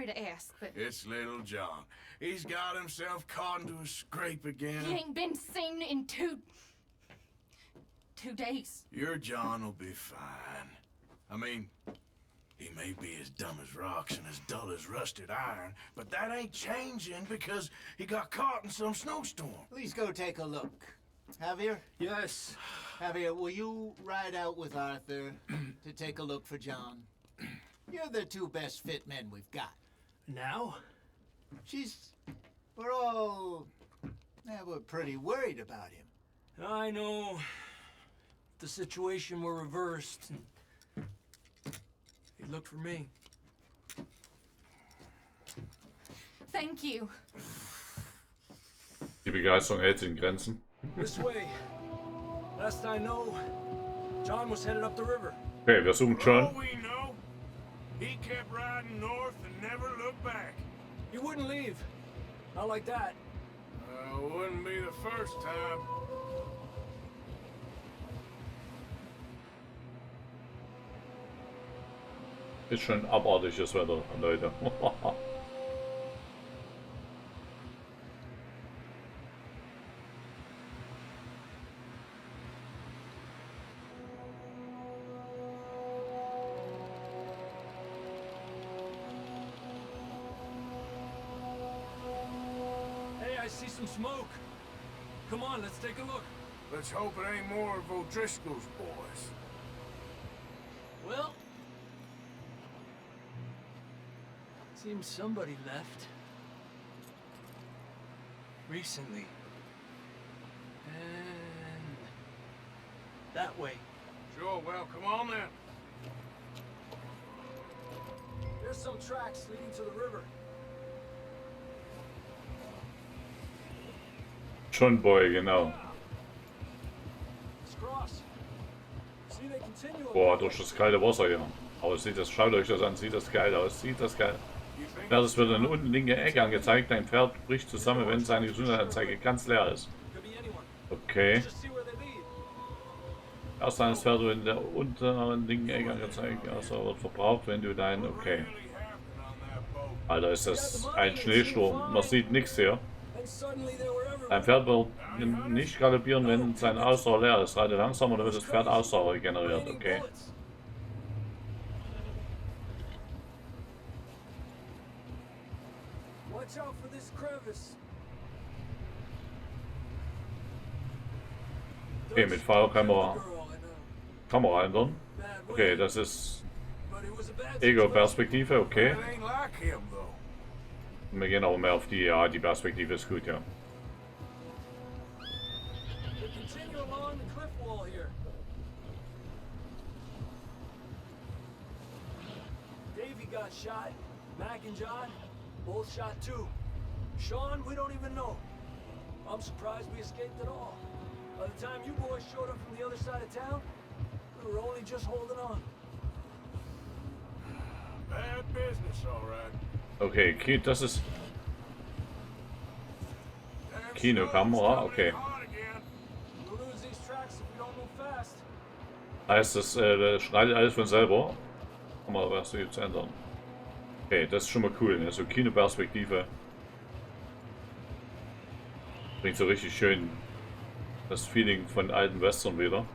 to ask, but... It's little John. He's got himself caught into a scrape again. He ain't been seen in two days. Your John will be fine. I mean, he may be as dumb as rocks and as dull as rusted iron, but that ain't changing because he got caught in some snowstorm. Please go take a look. Javier? Yes. Javier, will you ride out with Arthur to take a look for John? You're the two best fit men we've got. Now? We're pretty worried about him. I know. If the situation were reversed, he'd look for me. Thank you. Die Begeisterung hält sich in Grenzen. This way. Last I know, John was headed up the river. Okay, wir suchen For all John. we know, he kept riding north and never looked back. He wouldn't leave. Not like that. Wouldn't be the first time. Ist schon abartiges Wetter, Leute. Hey, I see some smoke. Come on, let's take a look. Let's hope it ain't more of O'Driscoll's boys. Well, seems somebody left recently. And that way. Sure, well, come on then. There's some tracks leading to the river. John Boy, genau. Let's cross. See, they continue. Boah, durch das kalte Wasser hier. Aber sieht das, schaut euch das an, sieht das geil aus, sieht das geil. Ja, das wird in der unten linken Ecke angezeigt. Dein Pferd bricht zusammen, wenn seine Gesundheitsanzeige ganz leer ist. Okay. Erst eines Pferd in der unteren linken Ecke angezeigt. Also wird verbraucht, wenn du dein... Okay. Alter, ist das ein Schneesturm. Man sieht nichts hier. Dein Pferd wird nicht galoppieren, wenn sein Ausdauer leer ist. Reite langsamer, dann wird das Pferd Ausdauer regeneriert. Okay. Watch out for this crevice. Okay, mit Feuerkamera Kamera ändern. Okay, das ist Ego-Perspektive, okay. It ain't like him, though. Wir gehen aber mehr auf die, ja, die Perspektive ist gut, ja. They continue along the cliff wall here. Davey got shot. Mac and John both shot too. Sean, we don't even know. I'm surprised we escaped at all. By the time you boys showed up from the other side of town, we were only just holding on. Bad business, all right. Okay, das ist Kinokamera, okay. We'll lose these tracks if we don't move fast. Heißt, das schneidet alles von selber. Kann man was jetzt ändern. Okay, das ist schon mal cool, ne? So Kinoperspektive. Bringt so richtig schön das Feeling von alten Western wieder.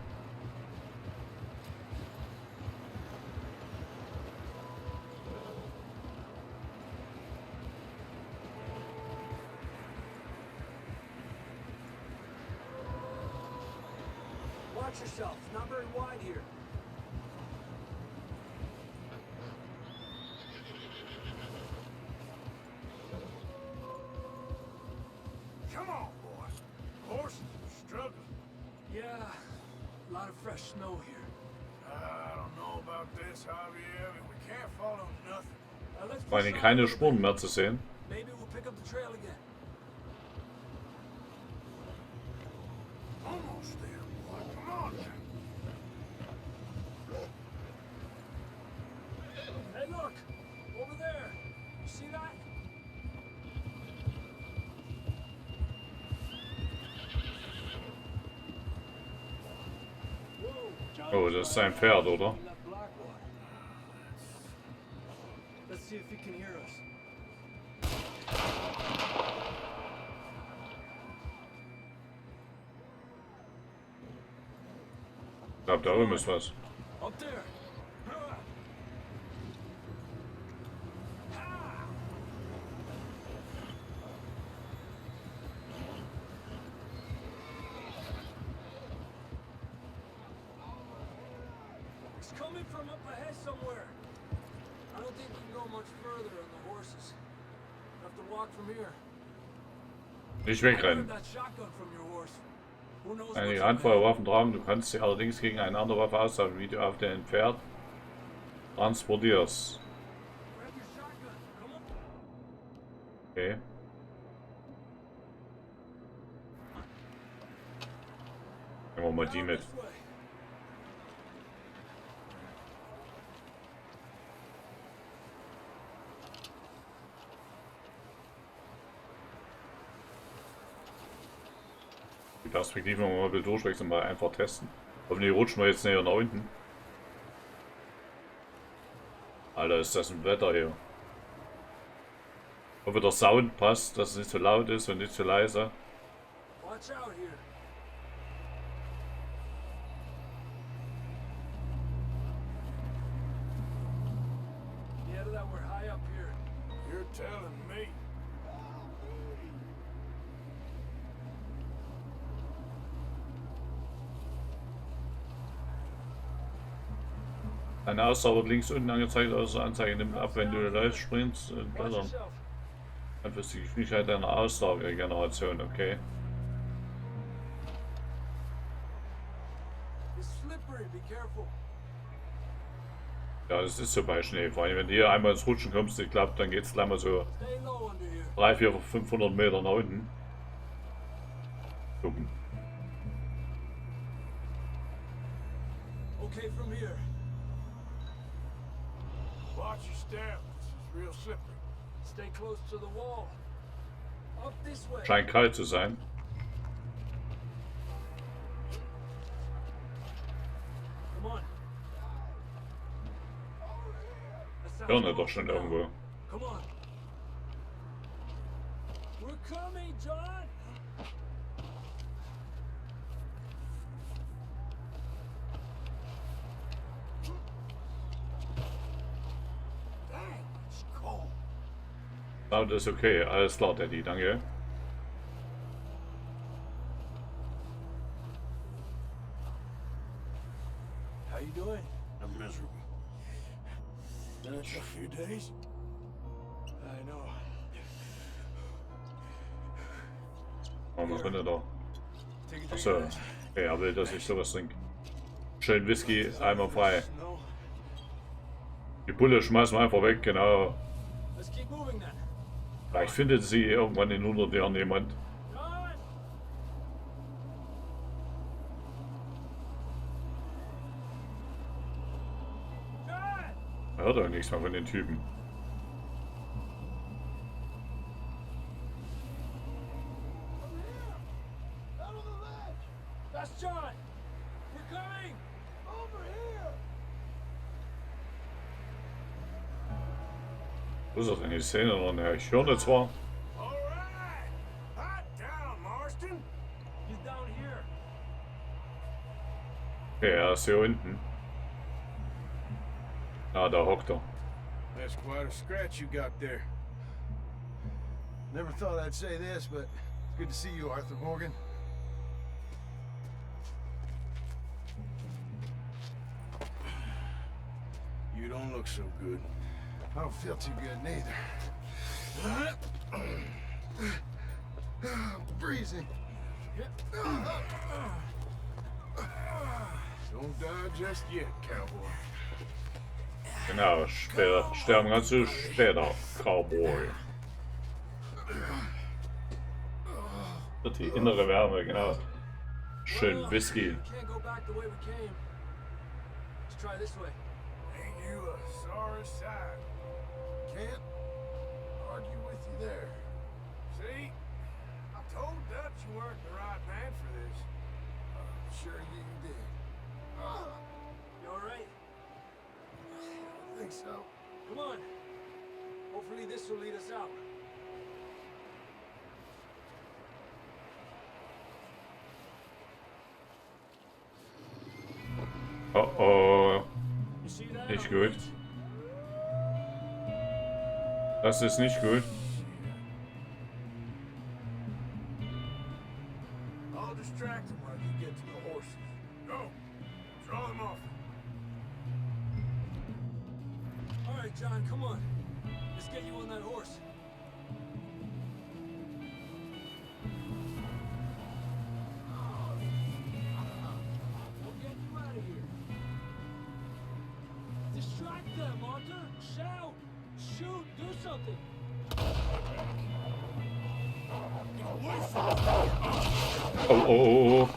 Watch yourself. It's not very wide here. Come on, boys. Horses are struggling. Yeah, a lot of fresh snow here. I don't know about this, Javier. I mean, we can't follow nothing. Let's Vor allem keine Spuren mehr zu sehen. Maybe we'll pick up the trail again. Almost there, boy. Come on. Hey, look! Over there! You see that? Oh, das ist sein Pferd, oder? Let's see if he can hear us. Ich glaube, da oben ist was. Up there. It's coming from up ahead somewhere. I don't think we can go much further on the horses. We'll have to walk from here. Nicht I heard wegrennen. that shotgun from your horse. Who knows Einige what's Handvoll ahead? Waffen tragen, du kannst sie allerdings gegen eine andere Waffe austauschen, wie du auf dein Pferd transportierst. Grab your shotgun. Come on. Okay. Nehmen wir mal die Down mit. this way. Die Perspektive mal durchwechseln, mal einfach testen. Hoffentlich rutschen wir jetzt näher nach unten. Alter, ist das ein Wetter hier. Ich hoffe, der Sound passt, dass es nicht zu laut ist und nicht zu leise. Watch out here. Yeah, that we're high up here. You're telling me. Eine Aussage wird links unten angezeigt, also Anzeige nimmt ab, wenn du läufst, springst und Watch blättern. yourself. Dann ist die Geschwindigkeit deiner Aussagegeneration, okay. It's slippery, be careful. Ja, das ist so bei Schnee. Vor allem, wenn du hier einmal ins Rutschen kommst, ich glaube, dann geht es gleich mal so Stay low under here. 300, 400, 500 Meter nach unten. Gucken. Okay, from here. Watch your step. This is real slippery. Stay close to the wall. Up this way. Scheint kalt zu sein. Come on. That sounds Hören wir awful doch schon now. irgendwo. Come on. We're coming, John. Dang, it's cold. Sound ist okay, alles klar, Daddy, danke. How you doing? I'm miserable. Been a few days. I know. Machen wir drin da. Take a drink Achso, of this. okay, er will, dass ich sowas trinke. Schön Whisky, einmal frei. No. Die Pulle schmeißen wir einfach weg, genau. Let's keep moving then. Vielleicht findet sie irgendwann in 100 Jahren jemand. John! John! Man hört doch nichts mehr von den Typen. Out on the ledge! That's John! We're coming! Over here! Wo ist er denn? Ich sehe ihn noch nicht. Ich höre ihn zwar. All right. Hot down, Marston. He's down here. Okay, er ist hier unten. Ah, da hockt er. That's quite a scratch you got there. Never thought I'd say this, but it's good to see you, Arthur Morgan. You don't look so good. I don't feel too good neither. I'm freezing. Don't die just yet, cowboy. Genau, später, sterben kannst du später, Cowboy. Die innere Wärme, genau. Schön Whisky. Can't go back the way we came. Let's try this way. Ain't you a sorry sight? Can't argue with you there. See? I told Dutch you weren't the right man for this. I'm sure you did. You alright? I think so. Come on. Hopefully this will lead us out. Oh oh. You see that? Nicht gut. Das ist nicht gut. I'll distract him while you get to the horses. Go. Draw them off. Alright, John, come on. Let's get you on that horse. We'll get you out of here. Distract them, Arthur. Shout. Shoot. Do something. Oh oh oh.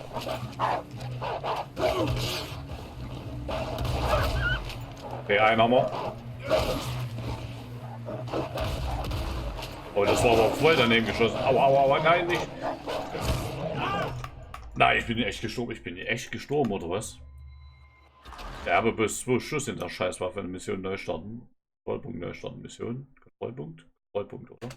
Okay, einen haben wir. Oh, das war aber voll daneben geschossen. Aua, aua, aua, nein, nicht. Nein, ich bin echt gestorben. Ich bin echt gestorben, oder was? Ja, aber bis 2 Schuss in der Scheißwaffe. Eine Mission neu starten. Kontrollpunkt neu starten. Mission. Kontrollpunkt. Kontrollpunkt, oder?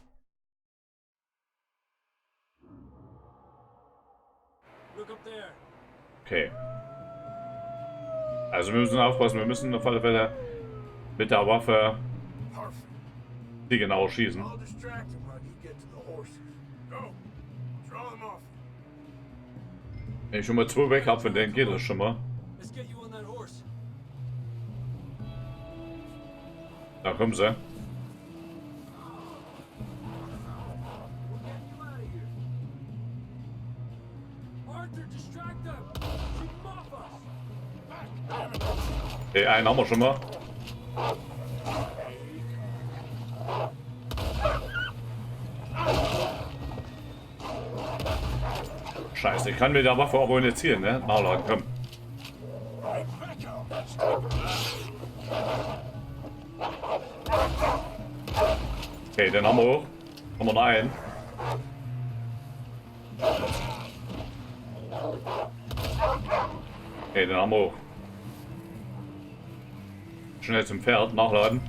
Okay. Also wir müssen aufpassen. Wir müssen auf alle Fälle mit der Waffe die genau schießen. Wenn ich schon mal 2 weg habe, von denen geht das schon mal. Da kommen sie. Okay, einen haben wir schon mal. Scheiße, ich kann mit der Waffe aber nicht zielen, ne? Nachladen, komm. Okay, den haben wir hoch. Haben wir noch einen. Okay, den haben wir hoch. Schnell zum Pferd, nachladen.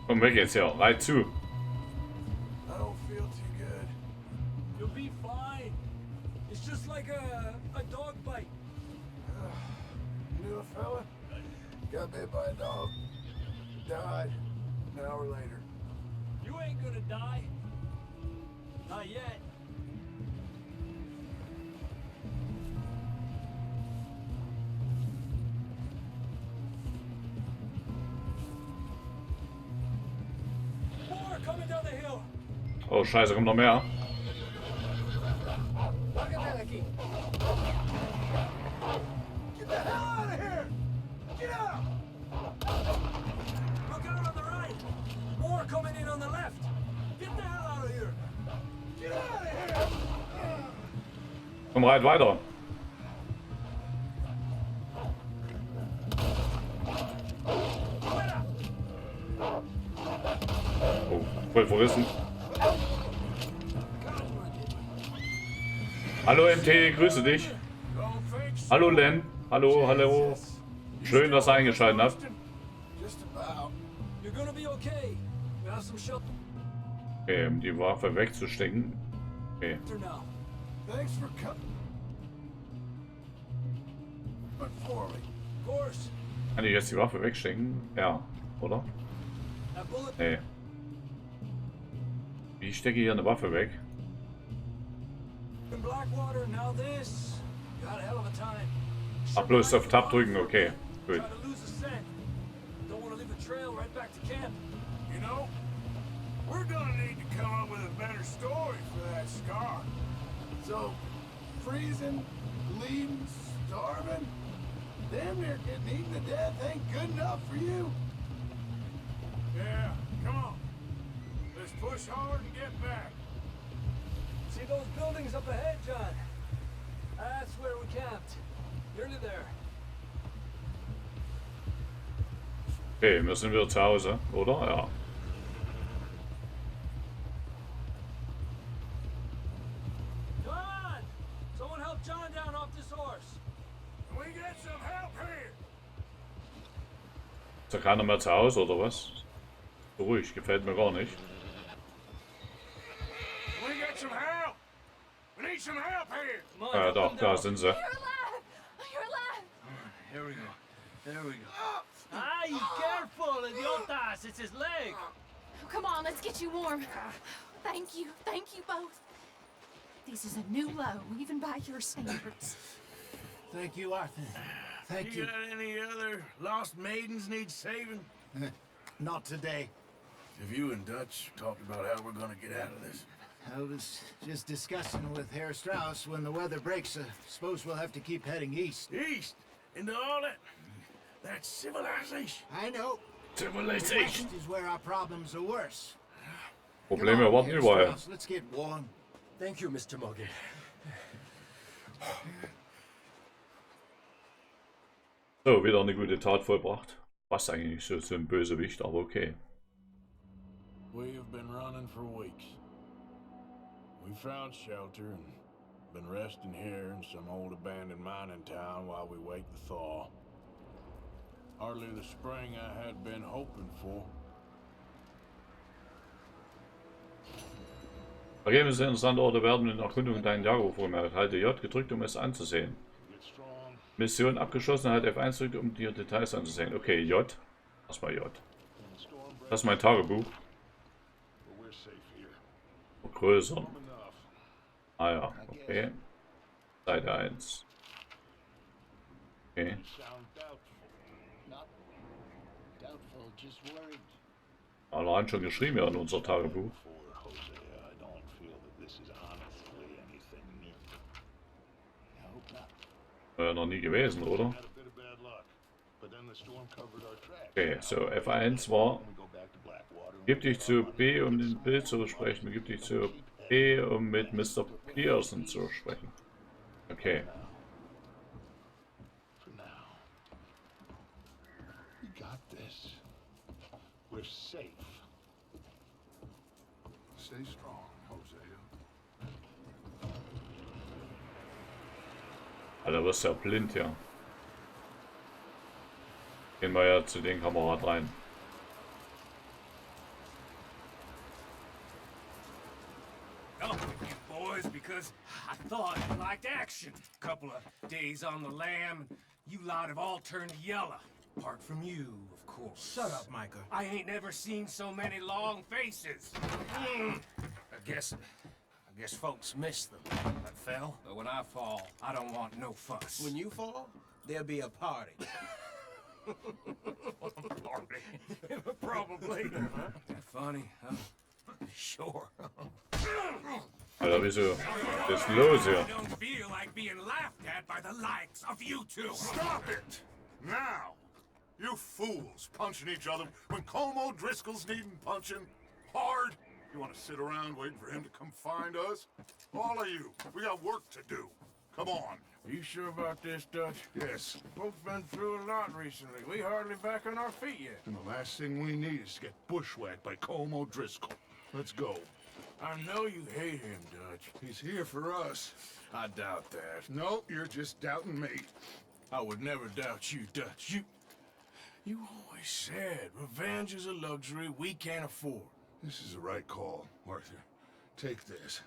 Komm weg jetzt hier, reit zu. I don't feel too good. You'll be fine. It's just like a dog bite. Knew a fella? Got bit by a dog. Died an hour later. You ain't gonna die. Not yet. More coming down the hill. Oh Scheiße, kommt noch mehr. Get the hell out of here! Get out! Look out on the right. More coming in on the left. Get the hell out of here. Get out of here! Komm, reit weiter. Oh, voll verrissen. Hallo MT, grüße dich. Hallo Len. Hallo, hallo. Schön, dass ihr eingeschaltet habt. Okay, um die Waffe wegzustecken. Okay. Kann ich jetzt die Waffe wegstecken? Ja, oder? Nee. Wie stecke ich hier eine Waffe weg? Ach, bloß auf Tab drücken, okay. Gut. You know, we're gonna need to come up with a better story for that scar. So, freezing, bleeding, starving, damn near getting eaten to death ain't good enough for you. Yeah, come on. Let's push hard and get back. See those buildings up ahead, John? That's where we camped. Nearly there. Okay, wir sind wieder zu Hause, oder? Ja. John! Someone help John down off this horse. Can we get some help here? Ist da keiner mehr zu Hause, oder was? So ruhig, gefällt mir gar nicht. Can we get some help? We need some help here. Come on, help Doch, him da down. sind sie. You're alive! You're alive! Here we go. There we go. Ay, careful, idiotas! It's his leg. Oh, come on, let's get you warm. Thank you both. This is a new low, even by your standards. Thank you, Arthur. Thank You you. got any other lost maidens need saving? Not today. Have you and Dutch talked about how we're gonna get out of this? I was just discussing with Herr Strauss when the weather breaks. Suppose we'll have to keep heading east. East? Into all that's civilization. I know. Civilization. West is where our problems are worse. Probleme Come on, warten Herr überall. Strauss, let's get warm. Thank you, Mr. Morgan. So, wieder eine gute Tat vollbracht. Was eigentlich so ein Bösewicht, aber okay. We have been running for weeks. We found shelter and been resting here in some old abandoned mining town while we wait the thaw. Hardly the spring I had been hoping for. Ergebnisse interessanter Orte werden in Erkundung deinen Jagerruf vorgemerkt. Halte J gedrückt, um es anzusehen. Mission abgeschlossen, halt F1 drückt, um dir Details anzusehen. Okay, J. Erstmal J. Das ist mein Tagebuch. Vergrößern. Ah ja, okay. Seite 1. Okay. Allein schon geschrieben ja in unser Tagebuch. Noch nie gewesen, oder? Okay, so F1 war, gib dich zu B, um den Bild zu besprechen, gib dich zu B, um mit Mr. Pearson zu sprechen. Okay. Stay strong, Hosea. Alter, wirst ja blind hier. Gehen wir ja zu den Kamerad rein. Come with you boys because I thought you liked action. Couple of days on the lam, and you lot have all turned yellow. Apart from you, of course. Shut up, Micah. I ain't never seen so many long faces. I guess folks miss them. I fell, but when I fall, I don't want no fuss. When you fall, there'll be a party. Party? Probably. Funny, huh? Sure. Alter, wieso? Was ist denn los hier? I don't feel like being laughed at by the likes of you two. Stop it! Now! You fools punching each other when Como Driscoll's needing punching hard. You want to sit around waiting for him to come find us? All of you, we got work to do. Come on. Are you sure about this, Dutch? Yes. Both been through a lot recently. We hardly back on our feet yet. And the last thing we need is to get bushwhacked by Como Driscoll. Let's go. I know you hate him, Dutch. He's here for us. I doubt that. No, you're just doubting me. I would never doubt you, Dutch. You always said revenge is a luxury we can't afford. This is the right call, Arthur. Take this.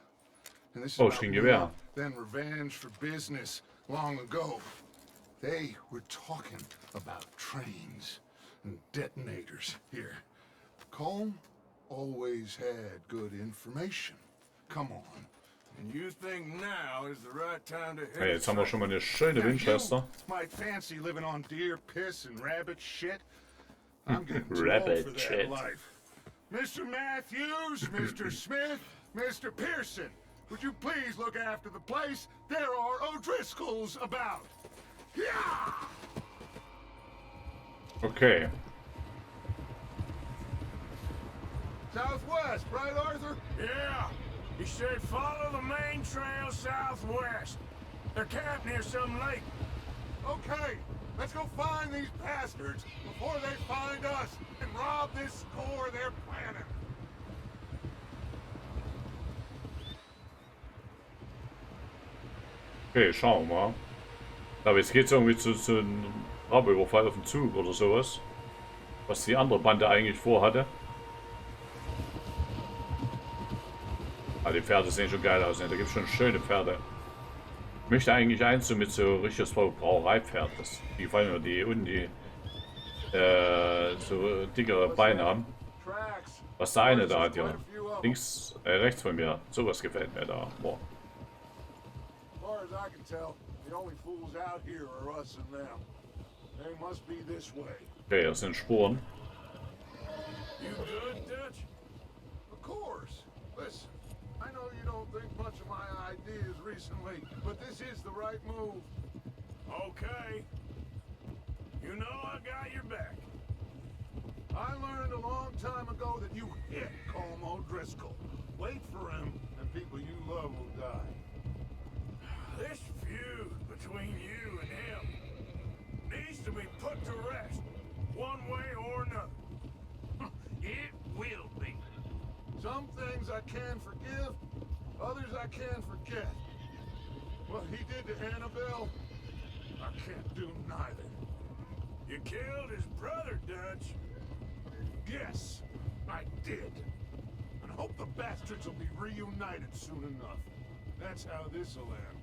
And this is Oh, about geen geweer. more than revenge for business long ago. They were talking about trains and detonators here. Colm always had good information. Come on. And you think now is the right time to Hey, hit jetzt haben wir schon mal eine schöne Winchester. Might fancy living on deer piss and rabbit shit. I'm getting too old Rabbit for that shit. life. Mr. Matthews, Mr. Smith, Mr. Pearson, would you please look after the place? There are O'Driscolls about. Yeah! Okay. Southwest, right, Arthur? Yeah. He said follow the main trail southwest. They're camped near some lake. Okay, let's go find these bastards before they find us and rob this score they're planning. Okay, schauen wir mal. Aber jetzt geht es irgendwie zu einem Raubüberfall auf den Zug oder sowas. Was die andere Bande eigentlich vorhatte. Ah, die Pferde sehen schon geil aus. Ne? Da gibt es schon schöne Pferde. Ich möchte eigentlich eins so mit so richtiges Brauereipferd. Die gefallen mir, die unten die so dickere Beine haben. Was der eine da hat, ja. Links, rechts von mir. Sowas gefällt mir da. Boah. As far as I can tell, the only fools out here are us and them. They must be this way. Okay, das sind Spuren. You good, Dutch? Of course. Listen, I know you don't think much of my ideas recently, but this is the right move. Okay. You know I got your back. I learned a long time ago that you hit Colm O'Driscoll. Wait for him, and people you love will die. This feud between you and him needs to be put to rest, one way or another. It will be. Some things I can forgive, others I can't forget. What he did to Annabelle, I can't do neither. You killed his brother, Dutch. Yes, I did. And I hope the bastards will be reunited soon enough. That's how this'll end.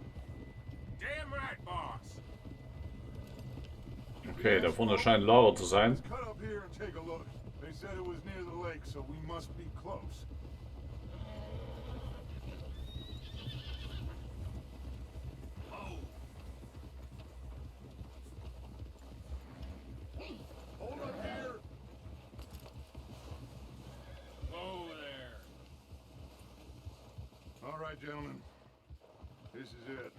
Damn right, boss. Okay, da vorne scheint Lager zu sein. Let's cut up here and take a look. They said it was near the lake, so we must be close. Oh, Hold up here. whoa there. All right, gentlemen. This is it.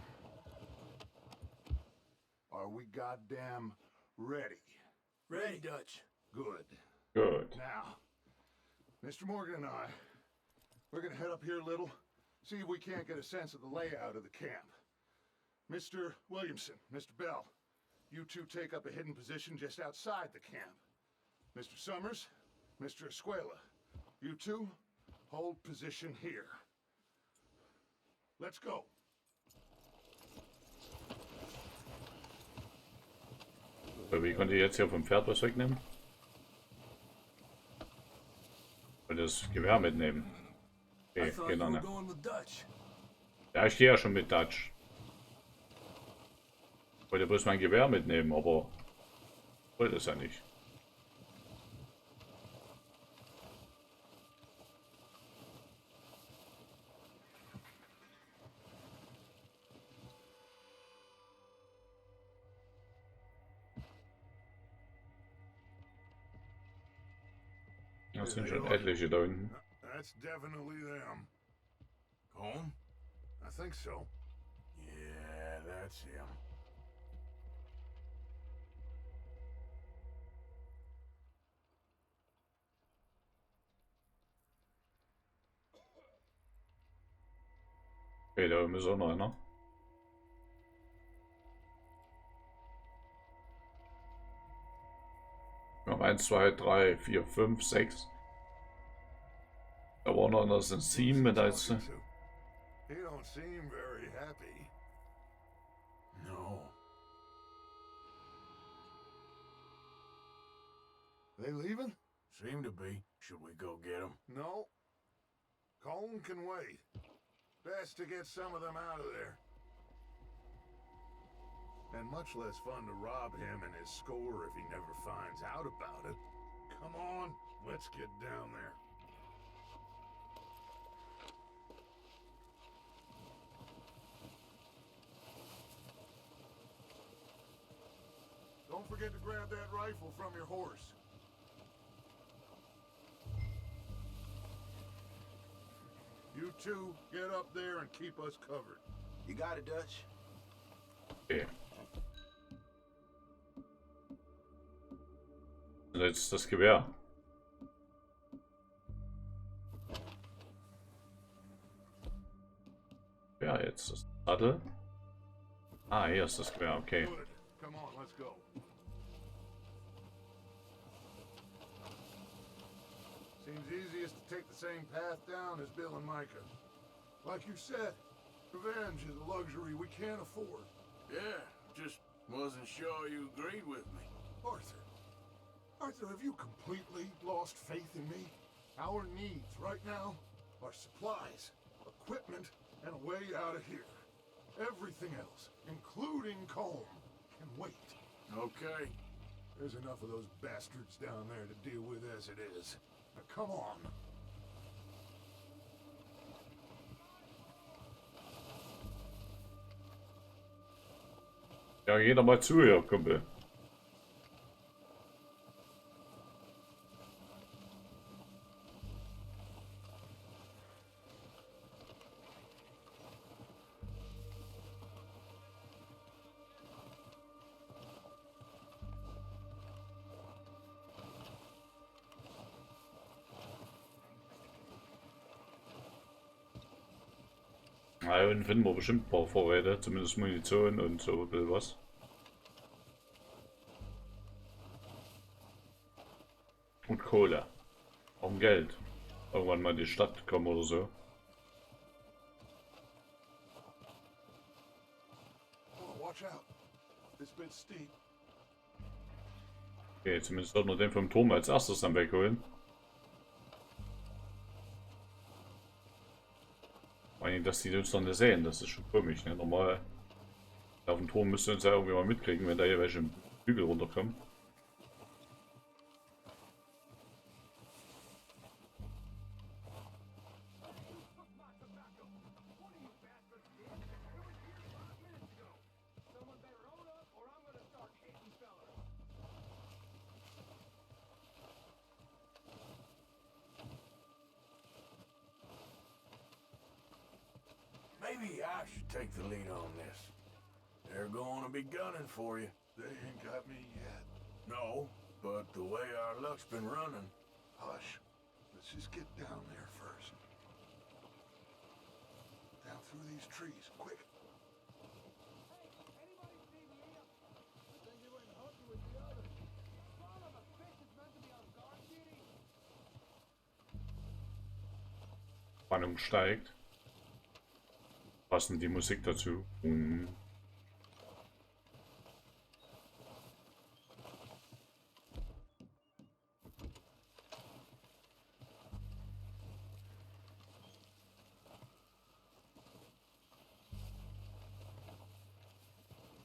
Are we goddamn ready? Ready, Dutch. Good. Good. Now, Mr. Morgan and I, we're gonna head up here a little, see if we can't get a sense of the layout of the camp. Mr. Williamson, Mr. Bell, you two take up a hidden position just outside the camp. Mr. Summers, Mr. Escuela, you two hold position here. Let's go. Wie konnte ich jetzt hier vom Pferd was wegnehmen? Und das Gewehr mitnehmen. Okay, geht noch nicht. Ja, ich stehe ja schon mit Dutch. Ich wollte bloß mein Gewehr mitnehmen, aber wollte es ja nicht. Das sind schon etliche da unten. That's definitely them. Home? I think so. Yeah, that's him. Okay, da oben ist auch noch einer. Wir haben 1, 2, 3, 4, 5, 6. Da war noch einer, das sind 7 mit als. You don't seem very happy. No. They leaving? Seem to be. Should we go get him? No. Colm can wait. Best to get some of them out of there. And much less fun to rob him and his score if he never finds out about it. Come on, let's get down there. Don't forget to grab that rifle from your horse. You You two get up there and keep us covered. You got it, Dutch. Okay. Und jetzt das Gewehr. Ja, jetzt das Sattel. Ah, hier ist das Gewehr, okay. Good. Come on, let's go. Seems easiest to take the same path down as Bill and Micah. Like you said, revenge is a luxury we can't afford. Yeah, just wasn't sure you agreed with me. Arthur. Arthur, have you completely lost faith in me? Our needs right now are supplies, equipment, and a way out of here. Everything else, including Combe, can wait. Okay. There's enough of those bastards down there to deal with as it is. Now come on. Ja, geh doch mal zu hier, Kumpel. Ja, und finden wir bestimmt ein paar Vorräte, zumindest Munition und so ein bisschen was. Und Kohle. Auch Geld. Irgendwann mal in die Stadt kommen oder so. Oh, watch out. This bit's steep. Okay, zumindest sollten wir den vom Turm als erstes dann wegholen. Vor allem, dass die uns dann nicht sehen, das ist schon komisch, ne? Normal auf dem Turm müsste uns ja irgendwie mal mitkriegen, wenn da hier welche im Hügel runterkommen. Maybe I should take the lead on this. They're going to be gunning for you. They ain't got me yet. No, but the way our luck's been running. Hush. Let's just get down there first. Down through these trees, quick. Spannung steigt. Passend die Musik dazu.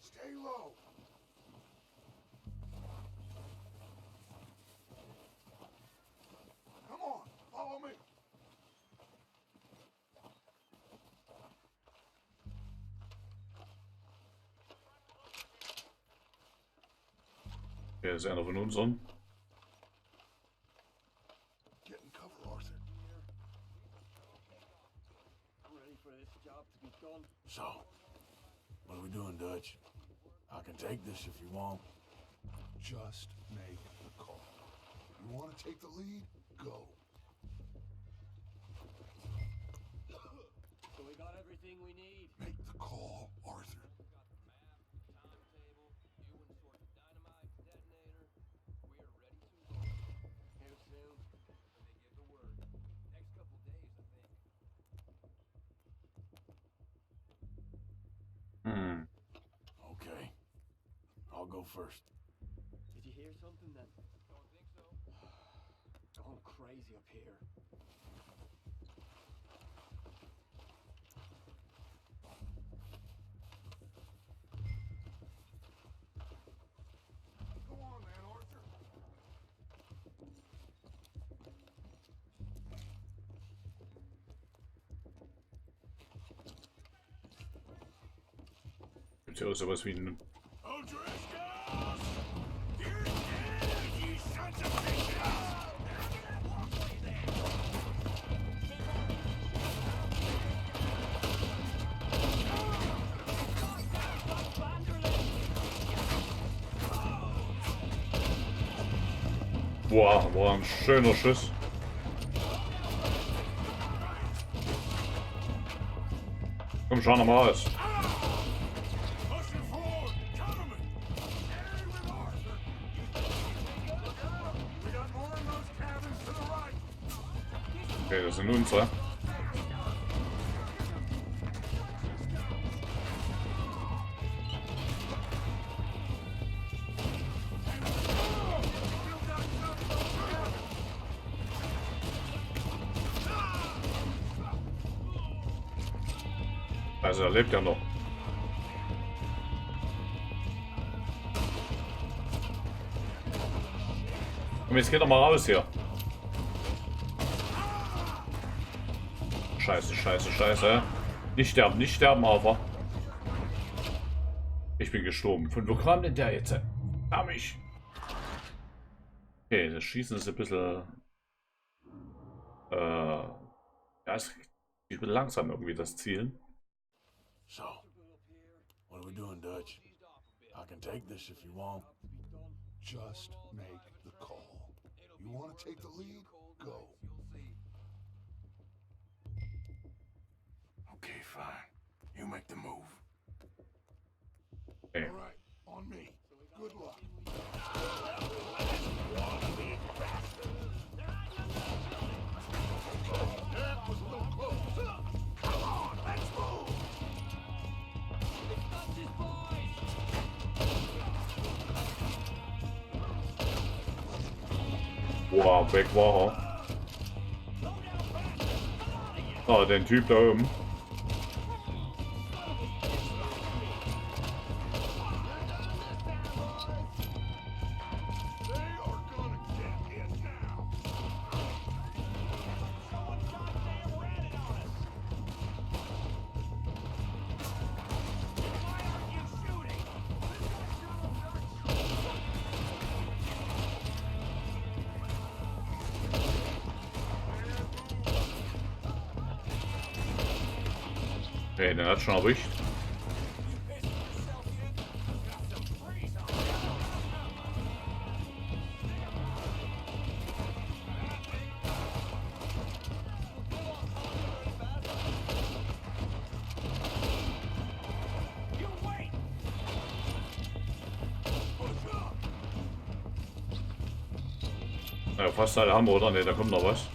Stay low. Come on, follow me. Hier ist einer von unseren. Get in cover, Arthur. So, what are we doing, Dutch? I can take this if you want. Just make the call. You want to take the lead? Go. So we got everything we need. Make the call, Arthur. Okay. I'll go first. Did you hear something then? Don't think so. Going crazy up here. Go on, man, Arthur. Gibt ja auch sowas wie ein Boah, war ein schöner Schuss. Komm, schau nochmal aus. Okay, das sind unsere. Also, er lebt ja noch. Komm, jetzt geht doch mal raus hier. Scheiße, scheiße, scheiße. Nicht sterben, aber. Ich bin gestorben. Von wo kam denn der jetzt? Darf ich. Okay, das Schießen ist ein bisschen. Ja, ist ein bisschen langsam irgendwie das Zielen. So, what are we doing, Dutch? I can take this if you want. Just make the call. You want to take the lead? Go. Okay, fine. You make the move. Okay. All right, on me. Good luck. That was a little close. Come on, let's move. Wow, weg war er. Ah, den Typ da oben. Okay, den hat schon erwischt. Ja, fast alle haben wir, oder? Ne, da kommt noch was.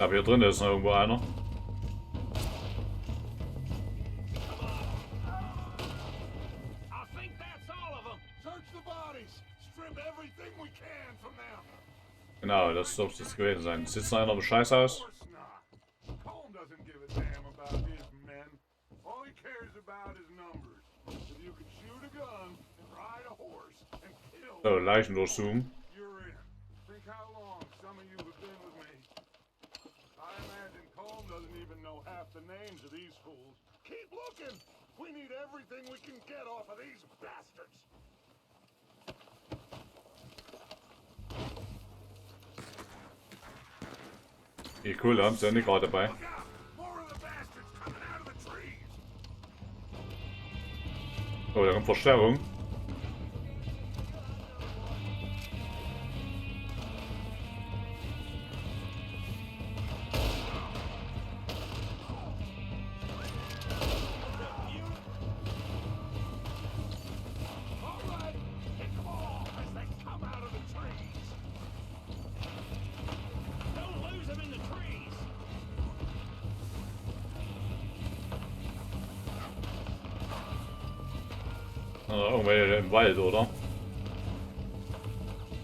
Aber hier drin ist noch irgendwo einer. Genau, das dürfte es gewesen sein. Sitzt noch einer im Scheißhaus? So, Leichen durchsuchen. Die Kohle haben sie ja nicht gerade dabei. Oh, da kommt Verstärkung. Irgendwelche im Wald, oder?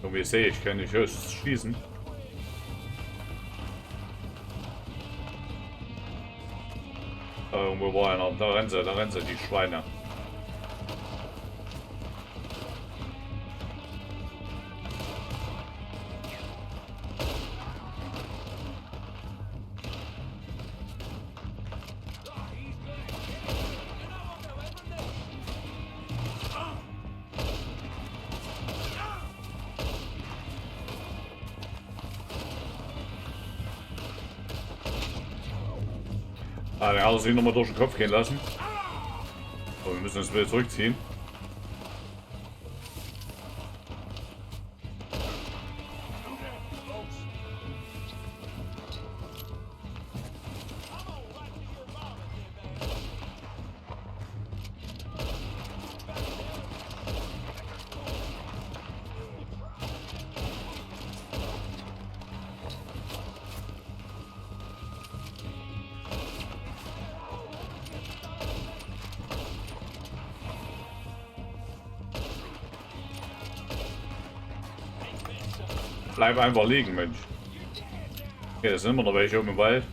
Irgendwie sehe ich, kann ich höchstens schießen. Irgendwo war einer, da rennen sie, die Schweine. Ah, der hat er sich nochmal durch den Kopf gehen lassen. Aber wir müssen uns wieder zurückziehen. Bleib einfach liegen, Mensch. Okay, da sind immer noch welche oben im Wald.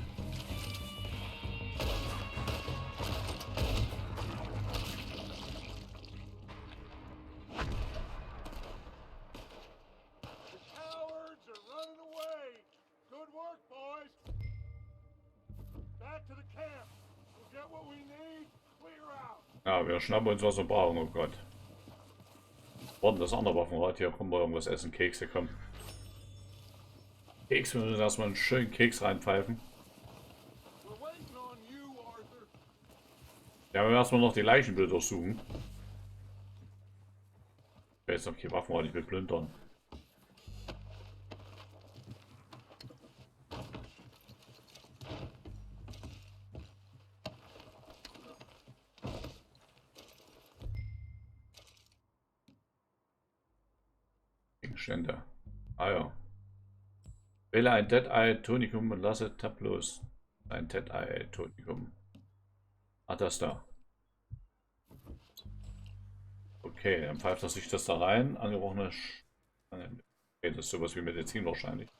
Ja, wir schnappen uns, was wir brauchen, oh Gott. Worden das andere Waffenrad, hier kommen wir irgendwas essen, Kekse, kommen. Keks, wir müssen erstmal einen schönen Keks reinpfeifen. Ja, wir müssen erstmal noch die Leichenbilder suchen. Ich weiß noch keine Waffen, ich will plündern. Gegenstände. Ah ja. Wähle ein Dead-Eye-Tonikum und lasse Tab los. Ein Dead-Eye-Tonikum. Ah, das da. Okay, dann pfeift er sich das da rein. Angebrochene okay, das ist sowas wie Medizin wahrscheinlich.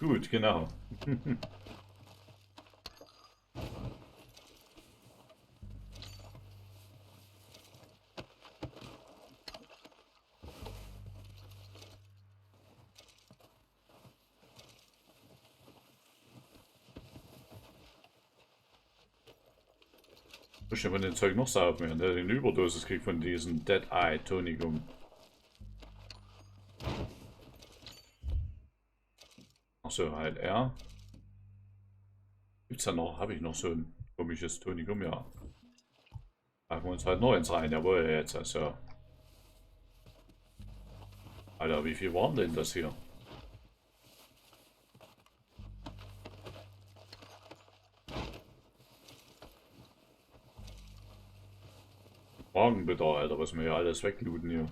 Gut, genau. Ich habe den Zeug noch saufen, wenn der eine Überdosis kriegt von diesem Dead-Eye-Tonikum. Achso, halt er. Gibt's da noch? Habe ich noch so ein komisches Tonikum? Ja. Packen wir uns halt noch ins rein. Jawohl, jetzt also. Alter, wie viel waren denn das hier? Fragen bitte, Alter, was wir hier alles weglooten hier.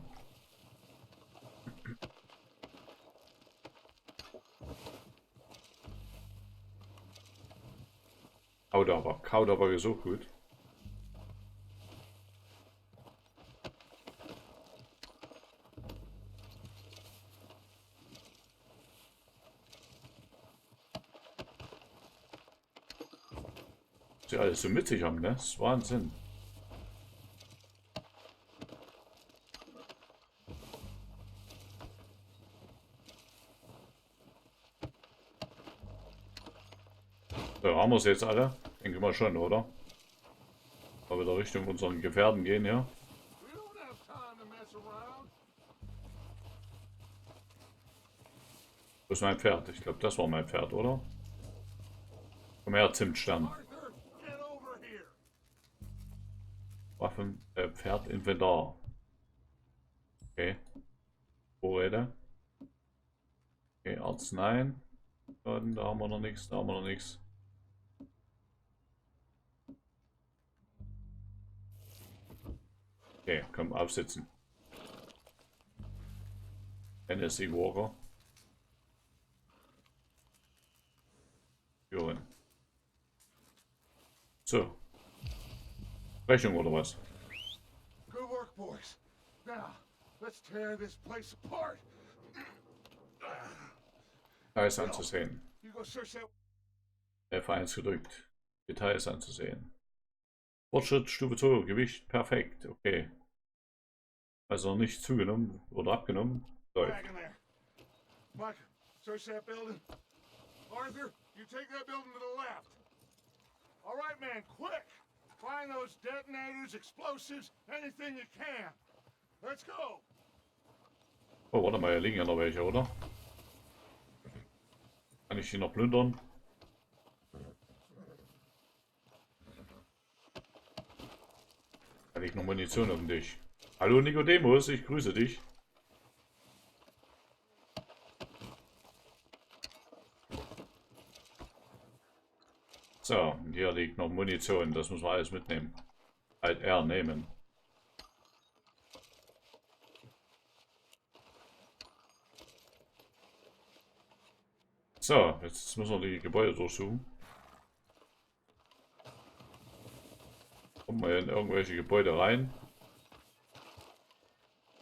Kaut aber so gut. Was sie alles so mit sich haben, ne? Das ist Wahnsinn. So, haben wir es jetzt alle? Denke mal schon, oder? Weil wir da Richtung unseren Gefährten gehen, ja? Wo ist mein Pferd? Ich glaube, das war mein Pferd, oder? Komm her, Zimtstern. Waffen, Pferd, Inventar. Okay. Vorräte. Okay, Arzneien. Da haben wir noch nichts, da haben wir noch nichts. Okay, komm, aufsitzen. NSC Walker. Führen. So. Rechnung oder was? Good work, boys. Now, let's tear this place apart. Details anzusehen. You go search that. F1 gedrückt. Details anzusehen. Fortschritt Stufe 2. Gewicht perfekt. Okay. Also nicht zugenommen oder abgenommen. Läuft. Back in there. Mike, search that building. Arthur, you take that building to the left. All right, man, quick. Find those detonators, explosives, anything you can. Let's go. Oh, warte mal, hier liegen ja noch welche, oder? Kann ich die noch plündern? Da liegt noch Munition auf dem Tisch. Hallo Nikodemus, ich grüße dich. So, hier liegt noch Munition, das müssen wir alles mitnehmen. Halt R nehmen. So, jetzt müssen wir die Gebäude durchsuchen. Kommen wir in irgendwelche Gebäude rein.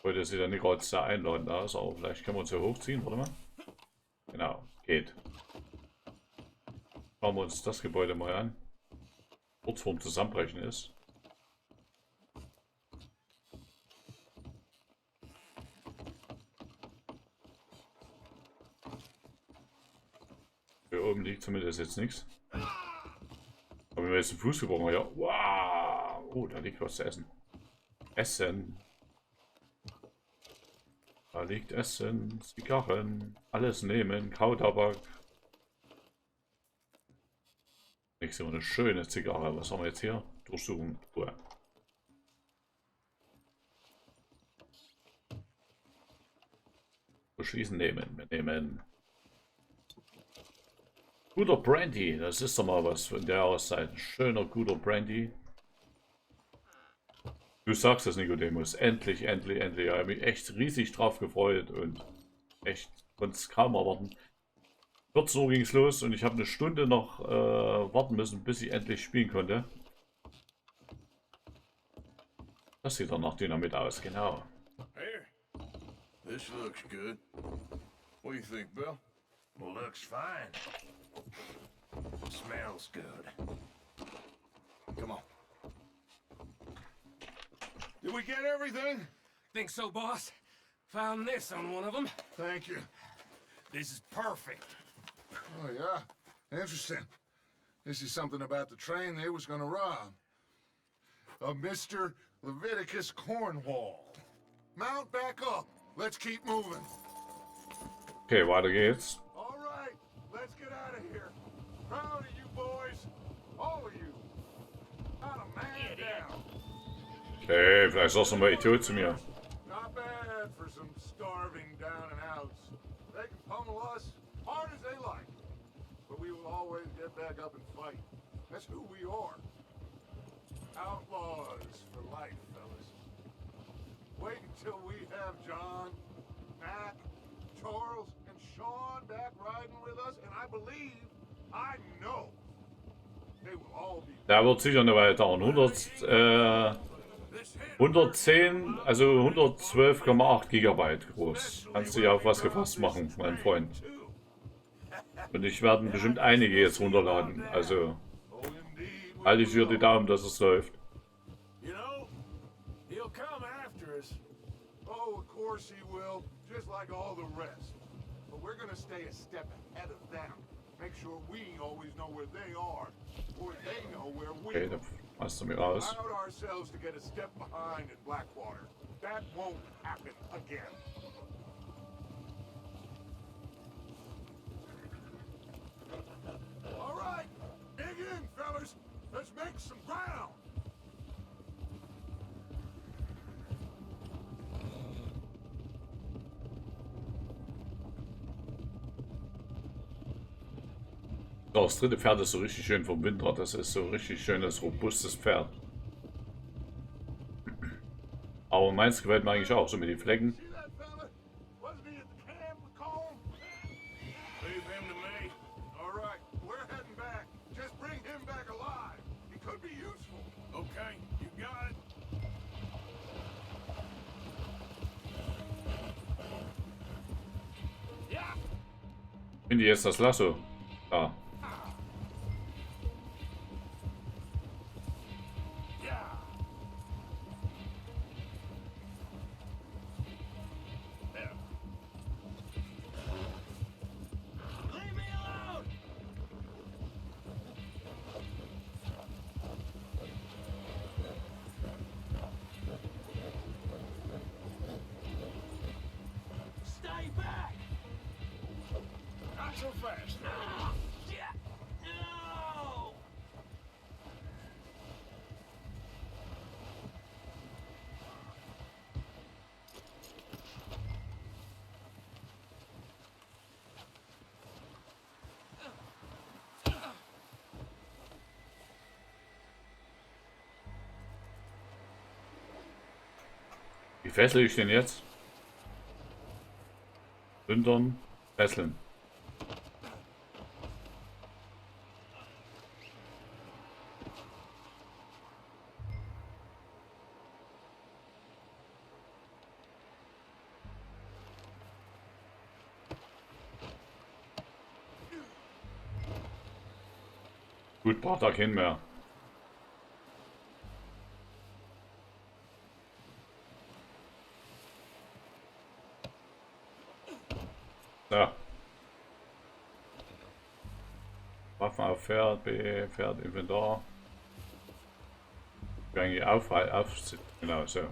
Heute sieht ja nicht gerade sehr einladend aus, aber vielleicht können wir uns hier hochziehen, warte mal. Genau, geht. Schauen wir uns das Gebäude mal an. Kurz vorm Zusammenbrechen ist. Hier oben liegt zumindest jetzt nichts. Haben wir jetzt den Fuß gebrochen? Ja. Wow! Oh, da liegt was zu essen. Essen. Da liegt Essen, Zigarren, alles nehmen, Kautabak. Nächste Mal eine schöne Zigarre. Was haben wir jetzt hier? Durchsuchen. Ruhe. Beschließen nehmen. Wir nehmen. Guter Brandy. Das ist doch mal was von der Jahreszeit. Schöner, guter Brandy. Du sagst es, Nikodemus. Endlich, endlich, endlich. Ich habe mich echt riesig drauf gefreut und echt konnte es kaum erwarten. 14 Uhr ging es los und ich habe eine Stunde noch warten müssen, bis ich endlich spielen konnte. Das sieht doch nach Dynamit aus, genau. Here. This looks good. What do you think, Bill? Well, looks fine. Smells good. Come on. Did we get everything? Think so, boss? Found this on one of them. Thank you. This is perfect. Oh, yeah? Interesting. This is something about the train they was gonna rob. A Mr. Leviticus Cornwall. Mount back up. Let's keep moving. Okay, weiter geht's. All right, let's get out of here. Proud of you boys. All of you. Not a man down. Okay, vielleicht sagst du mal Idiot zu mir. Not bad for some starving down and outs. They can pummel us hard as they like. But we will always get back up and fight. That's who we are. Outlaws for life, fellas. Wait until we have John, Mac, Charles, and Sean back riding with us, and I believe, I know, they will all be... Da wird sicher eine Weile dauern. 110, also 112,8 Gigabyte groß. Kannst du ja auf was gefasst machen, mein Freund. Und ich werde bestimmt einige jetzt runterladen. Also halte ich für die Daumen, dass es läuft. You know, he'll come after us. Oh, of course he will, just like all the rest. But we're gonna stay a step ahead of them. Make sure we always know where they are, or they know where we Okay, da are. machst du mir raus. Allowed ourselves to get a step behind in Blackwater. That won't happen again. All right, dig in, fellas. Let's make some ground. Das dritte Pferd ist so richtig schön vom Winter. Das ist so ein richtig schönes, robustes Pferd. Aber meins gefällt mir eigentlich auch, so mit den Flecken. See that fella? Wasn't he at the camp with Colm? Leave him to me. All right, we're heading back. Just bring him back alive. He could be useful. Okay, you got it. Finde ich jetzt das Lasso? Da. Wie fessel ich den jetzt? Bündern, fesseln. Gut, braucht da keinen mehr. Ja. Waffen auf Pferd, B, Pferd, Inventar. Eigentlich aufsitzen, genau so.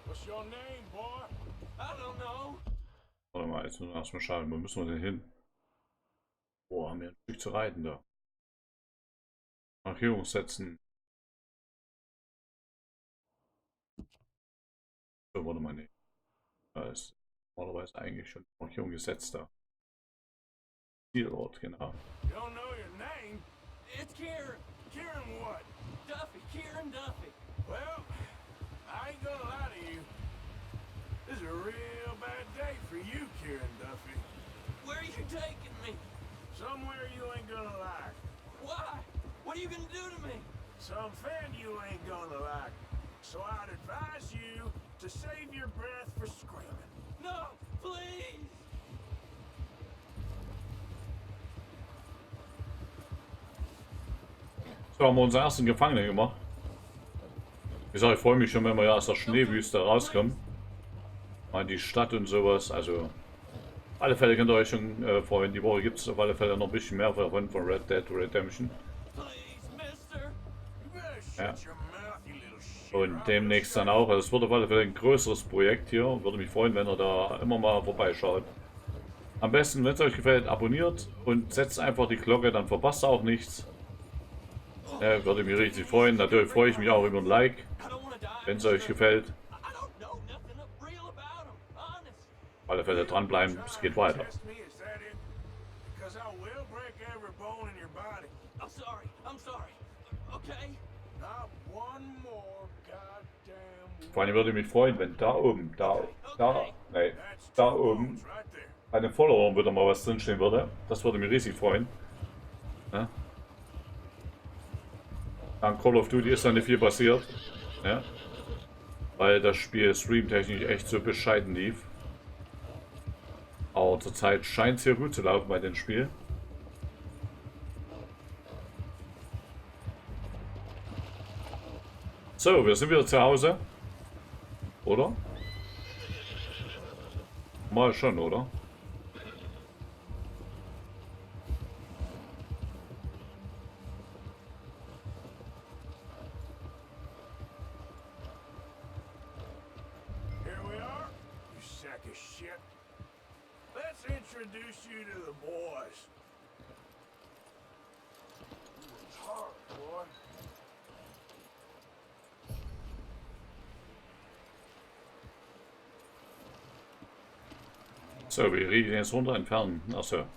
What's your name, boy? I don't know. Warte mal, jetzt müssen wir erstmal schauen, wo müssen wir denn hin? Boah, haben wir ein Stück zu reiten da. Markierung setzen. So, warte mal, nee. Da ist normalerweise eigentlich schon Markierung gesetzt da. Zielort, genau. You don't know your name? It's Kieran. Kieran what? Duffy. Kieran Duffy. Well, I ain't gonna lie to you. This is a real bad day for you, Kieran Duffy. Where are you taking me? Somewhere you ain't gonna like. Why? What are you gonna do to me? Something you ain't gonna like. So I'd advise you to save your breath for screaming. No, please. So haben wir unseren ersten Gefangenen gemacht. Wie gesagt, ich freue mich schon, wenn wir ja aus der Schneewüste rauskommen. Mal die Stadt und sowas. Also, auf alle Fälle könnt ihr euch schon freuen. Die Woche gibt es auf alle Fälle noch ein bisschen mehr von Red Dead Redemption. Ja. Und demnächst dann auch. Also es wird auf alle Fälle ein größeres Projekt hier. Würde mich freuen, wenn ihr da immer mal vorbeischaut. Am besten, wenn es euch gefällt, abonniert und setzt einfach die Glocke, dann verpasst ihr auch nichts. Ja, würde mich richtig freuen. Natürlich freue ich mich auch über ein Like, wenn es euch gefällt. Auf alle Fälle dranbleiben, es geht weiter. Vor allem würde ich mich freuen, wenn da oben, da oben bei den Followern wieder mal was drinstehen würde. Das würde mich riesig freuen. Ja? An Call of Duty ist da nicht viel passiert, ja? Weil das Spiel streamtechnisch echt so bescheiden lief. Aber zurzeit scheint es hier gut zu laufen bei dem Spiel. So, wir sind wieder zu Hause. Oder? Mal schon, oder? Here we are, you sack of shit. Let's introduce you to the boys. You work hard, boy. So, wir riechen jetzt runter, entfernen. Achso.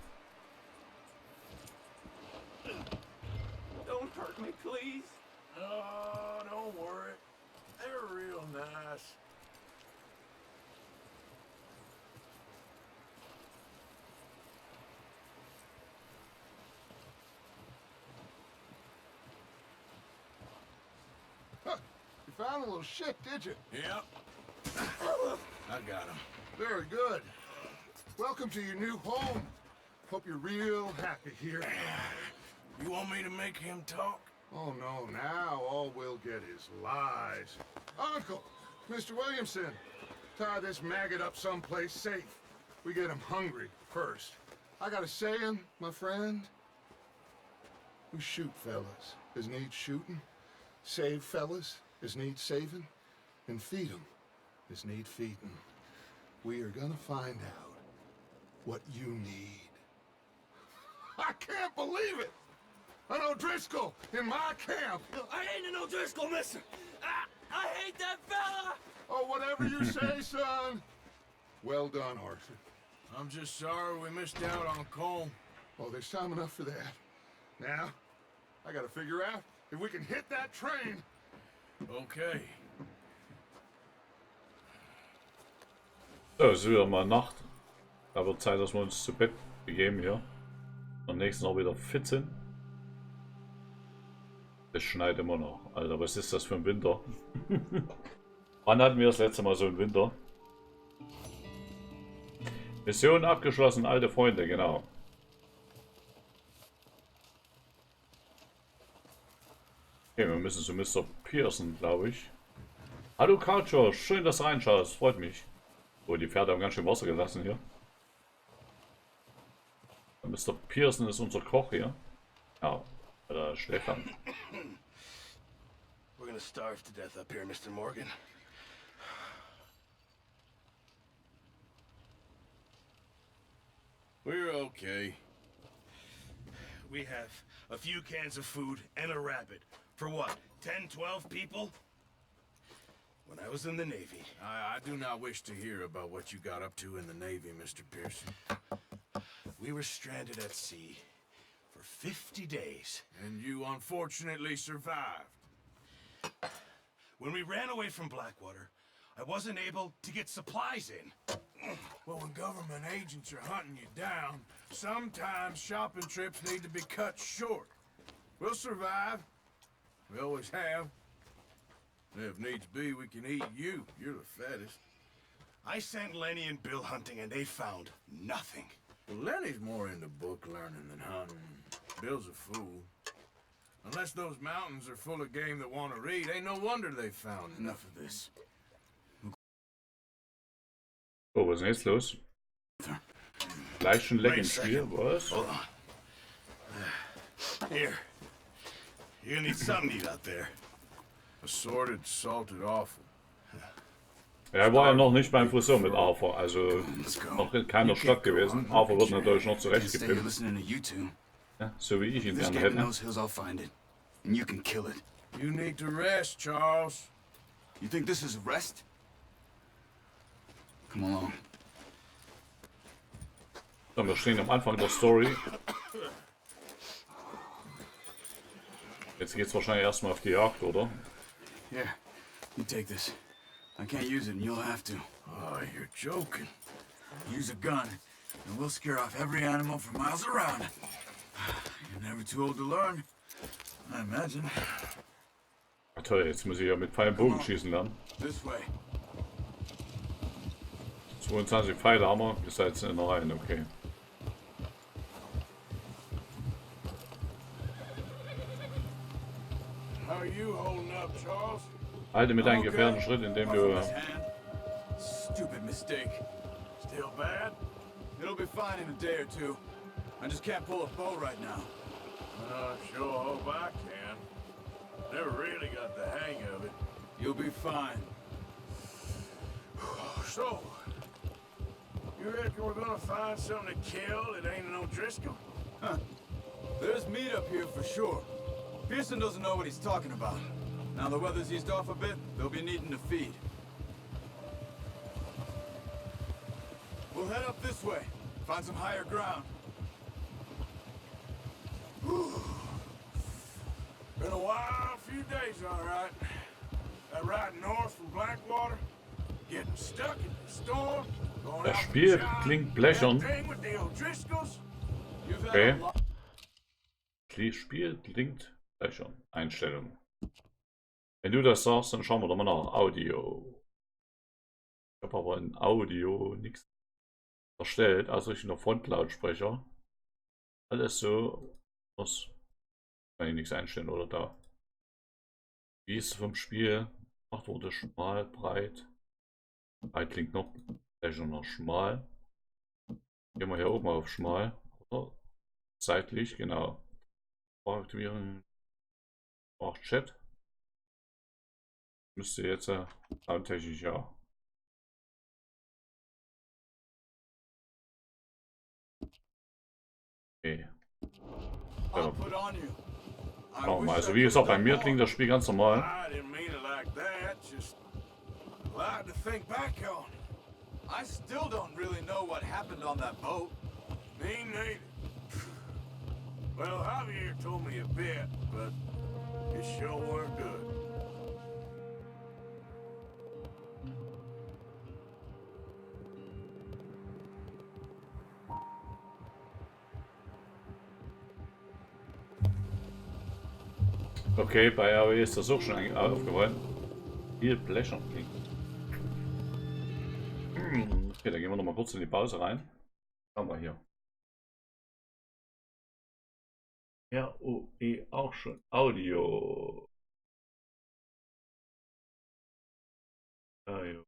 Don't hurt me, please. Oh, don't worry. They're real nice. Huh, you found a little shit, did you? Yep. I got him. Very good. Welcome to your new home. Hope you're real happy here. You want me to make him talk? Oh, no, now all we'll get is lies. Uncle, Mr. Williamson, tie this maggot up someplace safe. We get him hungry first. I got a saying, my friend. We shoot fellas as need shooting, save fellas as need saving, and feed them as need feeding. We are gonna find out what you need. I can't believe it! An O'Driscoll in my camp! I ain't an O'Driscoll, mister. I hate that fella. Oh, whatever you say, son. Well done, Arthur. I'm just sorry we missed out on Cole. Oh, there's time enough for that. Now, I gotta figure out if we can hit that train. Okay. So, es ist wieder mal Nacht. Da wird Zeit, dass wir uns zu Bett begeben hier. Am nächsten auch wieder fit sind. Es schneit immer noch. Alter, was ist das für ein Winter? Wann hatten wir das letzte Mal so einen Winter? Mission abgeschlossen, alte Freunde, genau. Okay, wir müssen zu Mr. Pearson, glaube ich. Hallo Culture, schön, dass du reinschaust, freut mich. Oh, die Pferde haben ganz schön Wasser gelassen hier. Mr. Pearson ist unser Koch hier. Ja, der schläft dann. We're gonna starve to death up here, Mr. Morgan. We're okay. We have a few cans of food and a rabbit. For what, 10, 12 people? When I was in the Navy. I do not wish to hear about what you got up to in the Navy, Mr. Pearson. We were stranded at sea for 50 days. And you unfortunately survived. When we ran away from Blackwater, I wasn't able to get supplies in. Well, when government agents are hunting you down, sometimes shopping trips need to be cut short. We'll survive. We always have. If needs be, we can eat you. You're the fattest. I sent Lenny and Bill hunting and they found nothing. Well, Lenny's more into book learning than hunting. Bill's a fool. Unless those mountains are full of game that want to read, ain't no wonder they found Enough of this. Oh, was ist denn jetzt los? Gleich schon Leck ins Spiel, was? Hold on. Here. You're gonna need something to eat out there. Assorted, salted offal. Er war ja noch nicht beim Friseur mit Arthur, also noch in keiner Stadt gewesen. Arthur wird natürlich noch zurechtgepimpt. Ja, so wie ich ihn gerne hätte. You need to rest, Charles. You think this is rest? Come along. So, wir stehen am Anfang der Story. Jetzt geht's wahrscheinlich erstmal auf die Jagd, oder? Here, you take this. I can't use it and you'll have to. Oh, you're joking. Use a gun and we'll scare off every animal for miles around. You're never too old to learn, I imagine. Ja, toll, jetzt muss ich ja mit Pfeil und Bogen schießen lernen. This way. 22 Pfeile haben wir, bis jetzt in der Reihe, okay. How are you holding up, Charles? Halte mit deinen Gefährten Schritt, indem du... Stupid mistake. Still bad? It'll be fine in a day or two. I just can't pull a bow right now. Sure hope I can. Never really got the hang of it. You'll be fine. So, you reckon we're gonna find something to kill that ain't no Driscoll? Huh. There's meat up here for sure. Pearson doesn't know what he's talking about. Now the weather's eased off a bit, they'll be needing to feed. We'll head up this way, find some higher ground. Been a wild few days, all right. That ride north from Blackwater, getting stuck in the storm, going Das out Spiel for job, klingt blechern. that thing with the O'Driscolls. You've had Okay. a lot. Das Spiel klingt blechern. Einstellung. Wenn du das sagst, dann schauen wir doch mal nach Audio. Ich habe aber in Audio nichts erstellt, also ich noch Frontlautsprecher. Alles so, das kann ich nichts einstellen, oder da. Wie ist es vom Spiel? Macht wurde schmal, breit. Breit klingt noch, Blechern noch schmal. Gehen wir hier oben auf schmal, oder? Seitlich, genau. Aktivieren. Auch Chat. Müsste jetzt soundtechnisch ja. Okay. Ja. Schauen wir mal. Also wie gesagt, bei mir klingt das Spiel ganz normal. I didn't mean it like that, just a lot to think back on. I still don't really know what happened on that boat. Me neither. Well, Javier told me a bit, but it sure weren't good. Okay, bei RW ist das auch schon aufgefallen. Viel Blechern klingt. Okay, dann gehen wir noch mal kurz in die Pause rein. Schauen wir hier. ROE auch schon. Audio. Ja.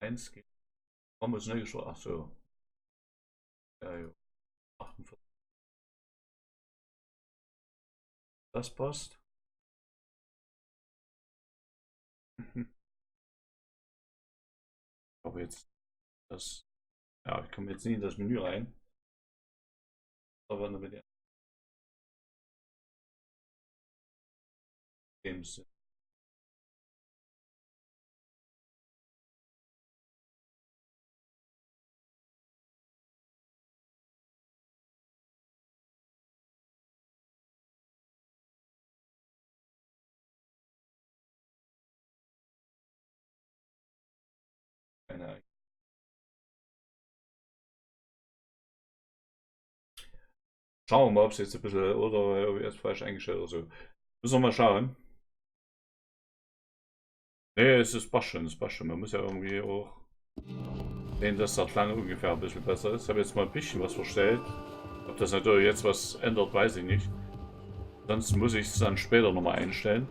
Eins geht. Warum ist schnell geschaut? Achso. Ja. 48. Das passt. Aber jetzt das. Ja, ich komme jetzt nicht in das Menü rein. Aber nur mit dem Sinn. Keine. Schauen wir mal, ob es jetzt ein bisschen oder ob ich erst falsch eingestellt oder so. Müssen wir mal schauen. Nee, es passt schon, es passt schon. Man muss ja irgendwie auch sehen, dass der Klang ungefähr ein bisschen besser ist. Ich habe jetzt mal ein bisschen was verstellt. Ob das natürlich jetzt was ändert, weiß ich nicht. Sonst muss ich es dann später nochmal einstellen.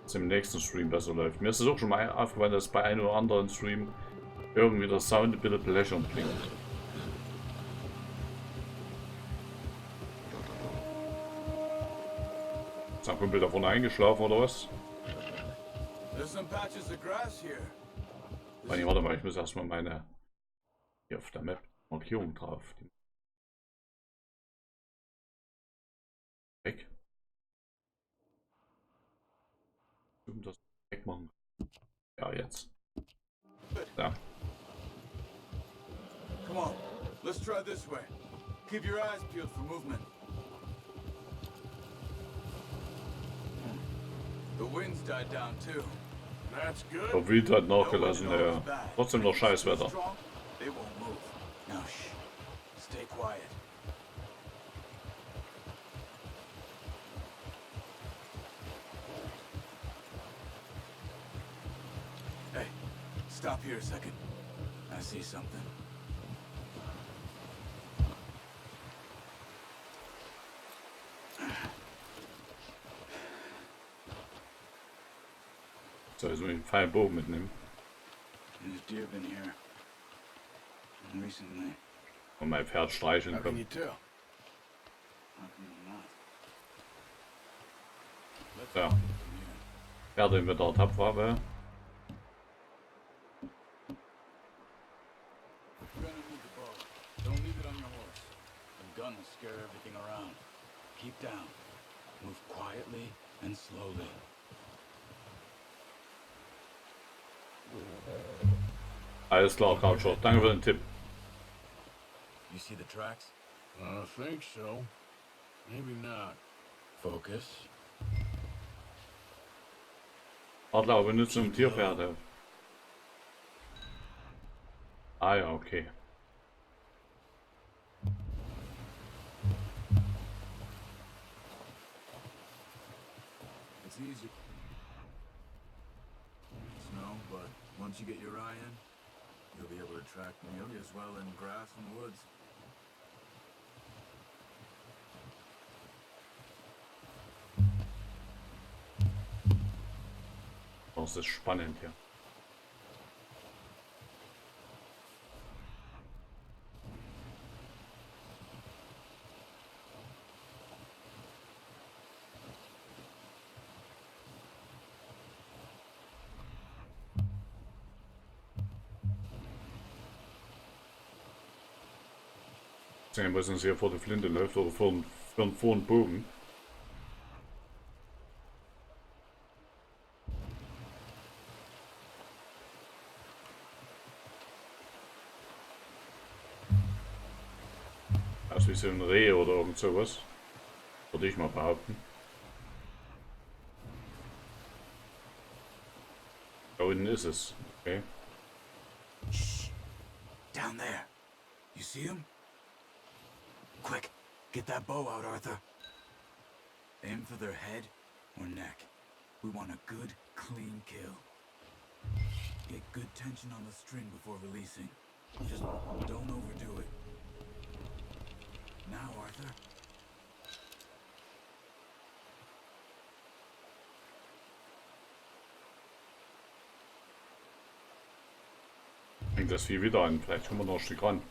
Dass es im nächsten Stream besser läuft. Mir ist es auch schon mal aufgefallen, dass bei einem oder anderen Stream irgendwie der Sound ein bisschen belächelnd klingt. Ist ein Kumpel davon eingeschlafen oder was? Warte mal, ich muss erstmal meine hier auf der Map Markierung drauf. Weg. Das wegmachen. Ja, jetzt. Ja. Come on, let's try this way. Keep your eyes peeled for movement. The wind's died down too. That's good. Der Wind hat nachgelassen, ja. Trotzdem noch Scheißwetter. They won't move. Now shh. Stay quiet. Hey, stop here a second. I see something. So, jetzt muss ich einen feinen Bogen mitnehmen. There's deer been here recently. Und mein Pferd streicheln können. Ja. Pferdeinventar Tapwaffe. Don't leave it on your horse. The gun will scare everything around. Keep down. Move quietly and slowly. Alles klar, Couchshot. Danke für den Tipp. You see the tracks? I think so. Maybe not. Focus. Adler benutzen um Tierpferde. Ah ja, okay. It's easy. Snow, but once you get your eye in, you'll be able to track meal as well in grass and woods. Das ist spannend hier. Sehen, was uns hier vor der Flinte läuft oder vor den Bogen. Das ist wie so ein Reh oder irgend sowas. Würde ich mal behaupten. Da unten ist es. Okay. Down there. You see him? Quick, get that bow out, Arthur. Aim for their head or neck. We want a good, clean kill. Get good tension on the string before releasing. Just don't overdo it. Now, Arthur. Fängt das Vieh wieder an. Vielleicht kommen wir noch ein Stück ran.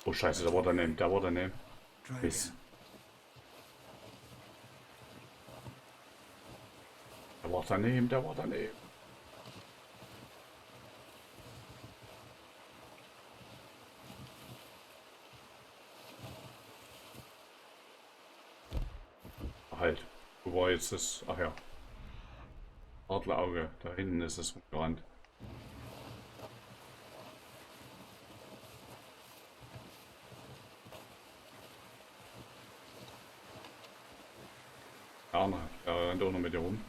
Oh Scheiße, der war daneben, Bis. Der war daneben. Halt. Wo war jetzt das? Ach ja. Adlerauge. Da hinten ist es rumgerannt. Der rennt auch noch mit dir rum.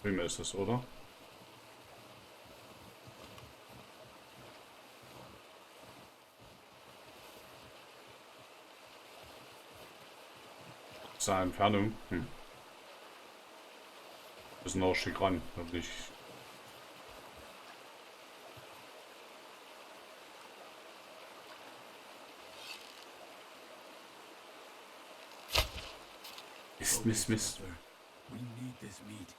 Drüben ist es, oder? Seine Entfernung. Müssen noch ein Stück ran. Hoffentlich. Mist. We need this meat.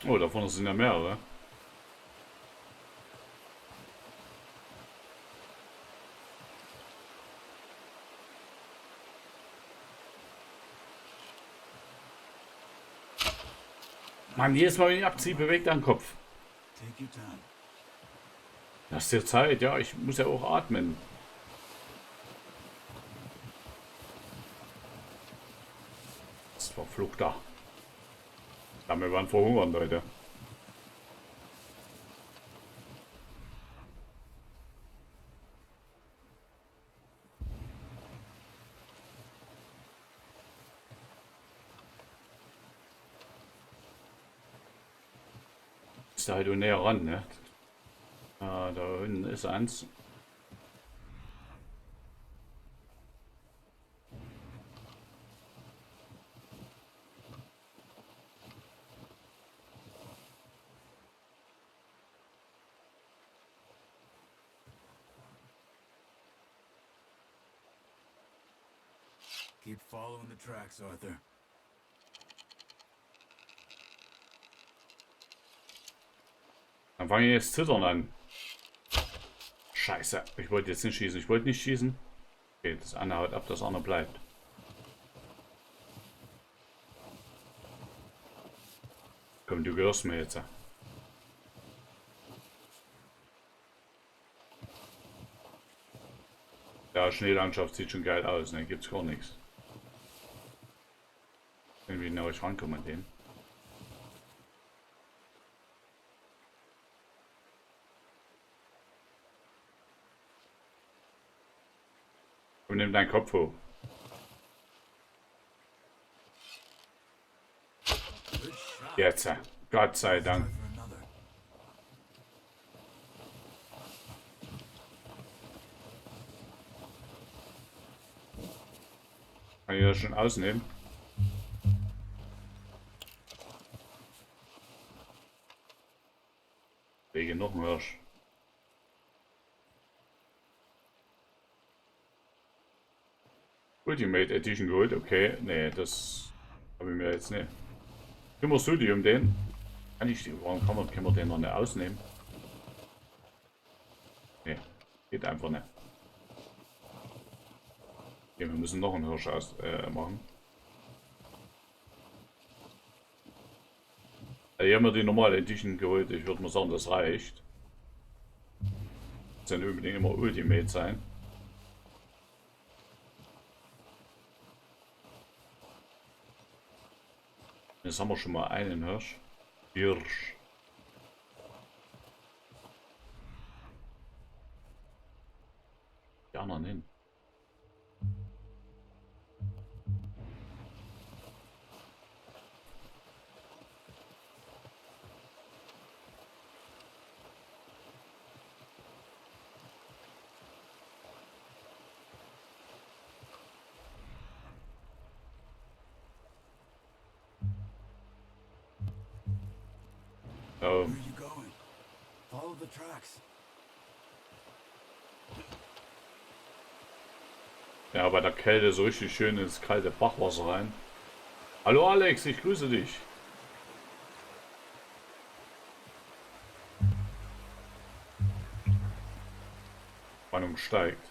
Oh, da vorne sind ja mehrere. Mann, jedes Mal, wenn ich abziehe, bewegt er den Kopf. Lass dir Zeit, ja, ich muss ja auch atmen. Das war Flucht da. Ja, wir waren verhungern, Leute. Ist da halt näher ran, ne? Ah, da unten ist eins. Keep following the tracks, Arthur. Dann fange ich jetzt zittern an. Scheiße, ich wollte jetzt nicht schießen. Okay, das eine haut ab, das andere bleibt. Komm, du gehörst mir jetzt. Ja, Schneelandschaft sieht schon geil aus, ne? Gibt's gar nichts. Irgendwie nah ich rankomme an den. Und nimm deinen Kopf hoch. Jetzt, Gott sei Dank. Kann ich das schon ausnehmen? Wegen noch ein Hirsch. Ultimate Edition geholt, okay. Nee, das habe ich mir jetzt nicht. Kümmerst du dich um den? Kann man den noch nicht ausnehmen? Geht einfach nicht. Okay, wir müssen noch einen Hirsch machen. Hier haben wir die normale Edition geholt. Ich würde mal sagen, das reicht. Das soll unbedingt immer Ultimate sein. Jetzt haben wir schon mal einen Hirsch. Hirsch. Die anderen hin. Where are you going? Follow the tracks. Ja, bei der Kälte so richtig schön ins kalte Bachwasser rein. Hallo Alex, ich grüße dich. Spannung steigt.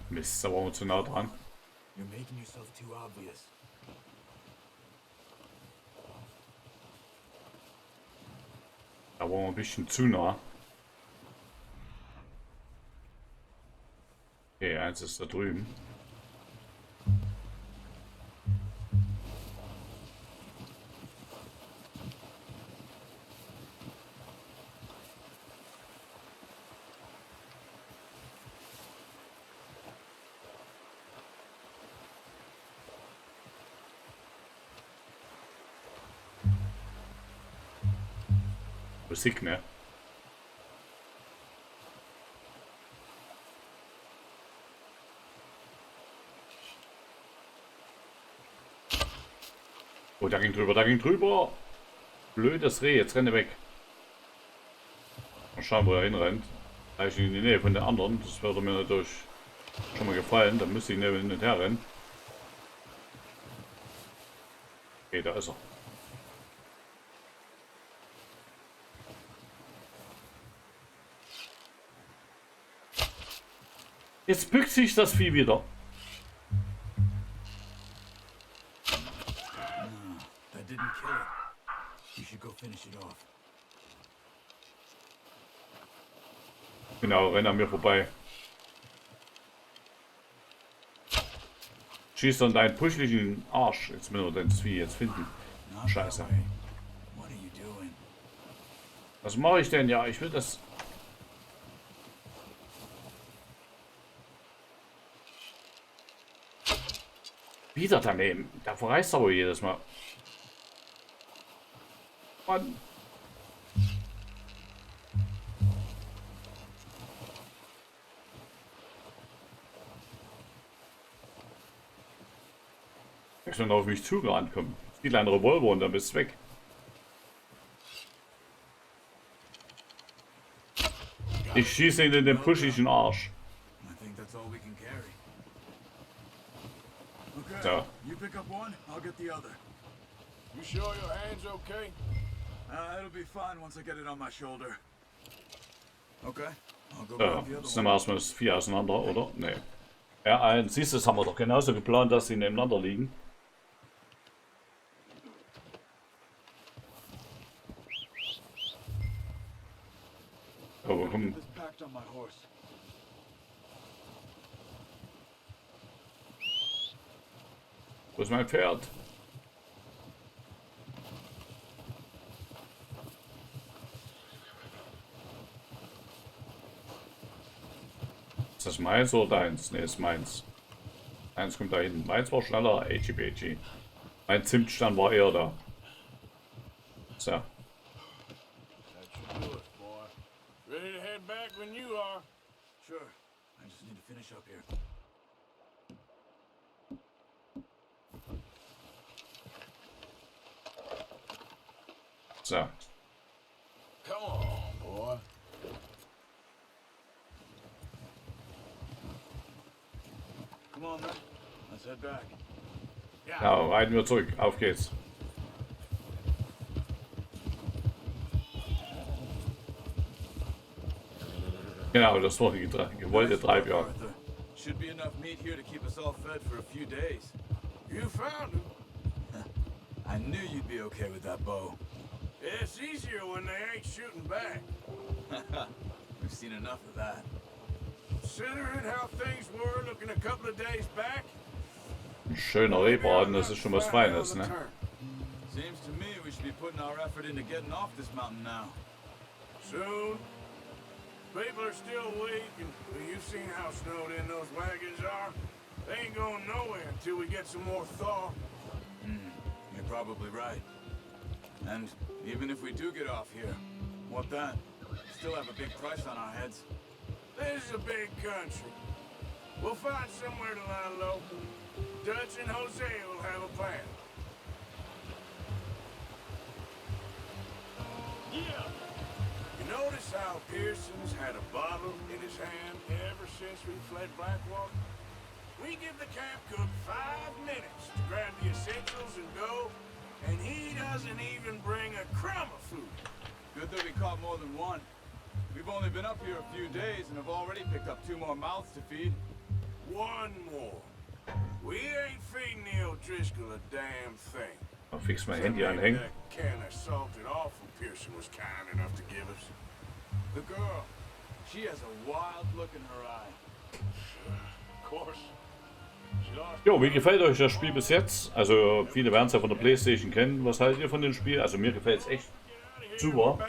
Mist, da waren wir zu nah dran. You're making yourself too obvious. Da waren wir ein bisschen zu nah. Okay, eins ist da drüben. Musik, ne? Oh, da ging drüber, da ging drüber. Blödes Reh, jetzt renne weg. Mal schauen, wo er hinrennt. Gleich in die Nähe von den anderen. Das würde mir natürlich schon mal gefallen. Da müsste ich nicht herrennen. Okay, da ist er. Jetzt bückt sich das Vieh wieder. That didn't kill it. You should go finish it off. Genau, rennt an mir vorbei. Schießt an deinen puschlichen Arsch. Jetzt müssen wir das Vieh jetzt finden. Scheiße. What are you doing? Was mache ich denn? Ja, ich will das... Wieder daneben. Da verreißt aber jedes Mal. Mann. Ich soll auf mich zugerannt kommen. Die kleine Revolver und dann bist du weg. Ich schieße ihn in den puschigen Arsch. I think that's all we can carry. Okay. So. You pick up one, I'll get the other. You sure your hand's okay? It'll be fine once I get it on my shoulder. Okay, I'll go So, grab the other jetzt one. nehmen wir erstmal das Vieh auseinander, oder? Nee. R1, siehst du, das haben wir doch genauso geplant, dass sie nebeneinander liegen. Aber komm. This packed on my horse. Wo ist mein Pferd? Ist das meins oder deins? Ne, ist meins. Eins kommt da hinten. Meins war schneller. HG. Mein Zimtstand war eher da. So. That should do it, boy. Ready to head back when you are. Sure. I just need to finish up here. So. Come on, boy. Come on, then. Let's head back. Ja, reiten wir zurück. Auf geht's. Genau, das war die gewollte Treibjagd. Should be enough meat here to keep us all fed for a few days. You found him. I knew you'd be okay with that bow. It's easier when they ain't shooting back. We've seen enough of that. Considering how things were looking a couple of days back. Ein schöner Rehbraten, das ist schon was Feines, ne? Seems to me we should be putting our effort into getting off this mountain now. Soon. People are still weak, and you've seen how snowed in those wagons are. They ain't going nowhere until we get some more thaw. You're probably right. And even if we do get off here, what then? Still have a big price on our heads. This is a big country. We'll find somewhere to lie low. Dutch and Jose will have a plan. Yeah. You notice how Pearson's had a bottle in his hand ever since we fled Blackwater? We give the camp cook 5 minutes to grab the essentials and go, and he doesn't even bring a crumb of food. Good that we caught more than one. We've only been up here a few days and have already picked up 2 more mouths to feed. One more. We ain't feeding the O'Driscoll a damn thing. I'll fix my Handy anhängen. That can of salted offal Pearson was kind enough to give us. The girl, she has a wild look in her eye. Of course. Jo, wie gefällt euch das Spiel bis jetzt? Also viele werden es ja von der Playstation kennen. Was haltet ihr von dem Spiel? Also mir gefällt es echt super.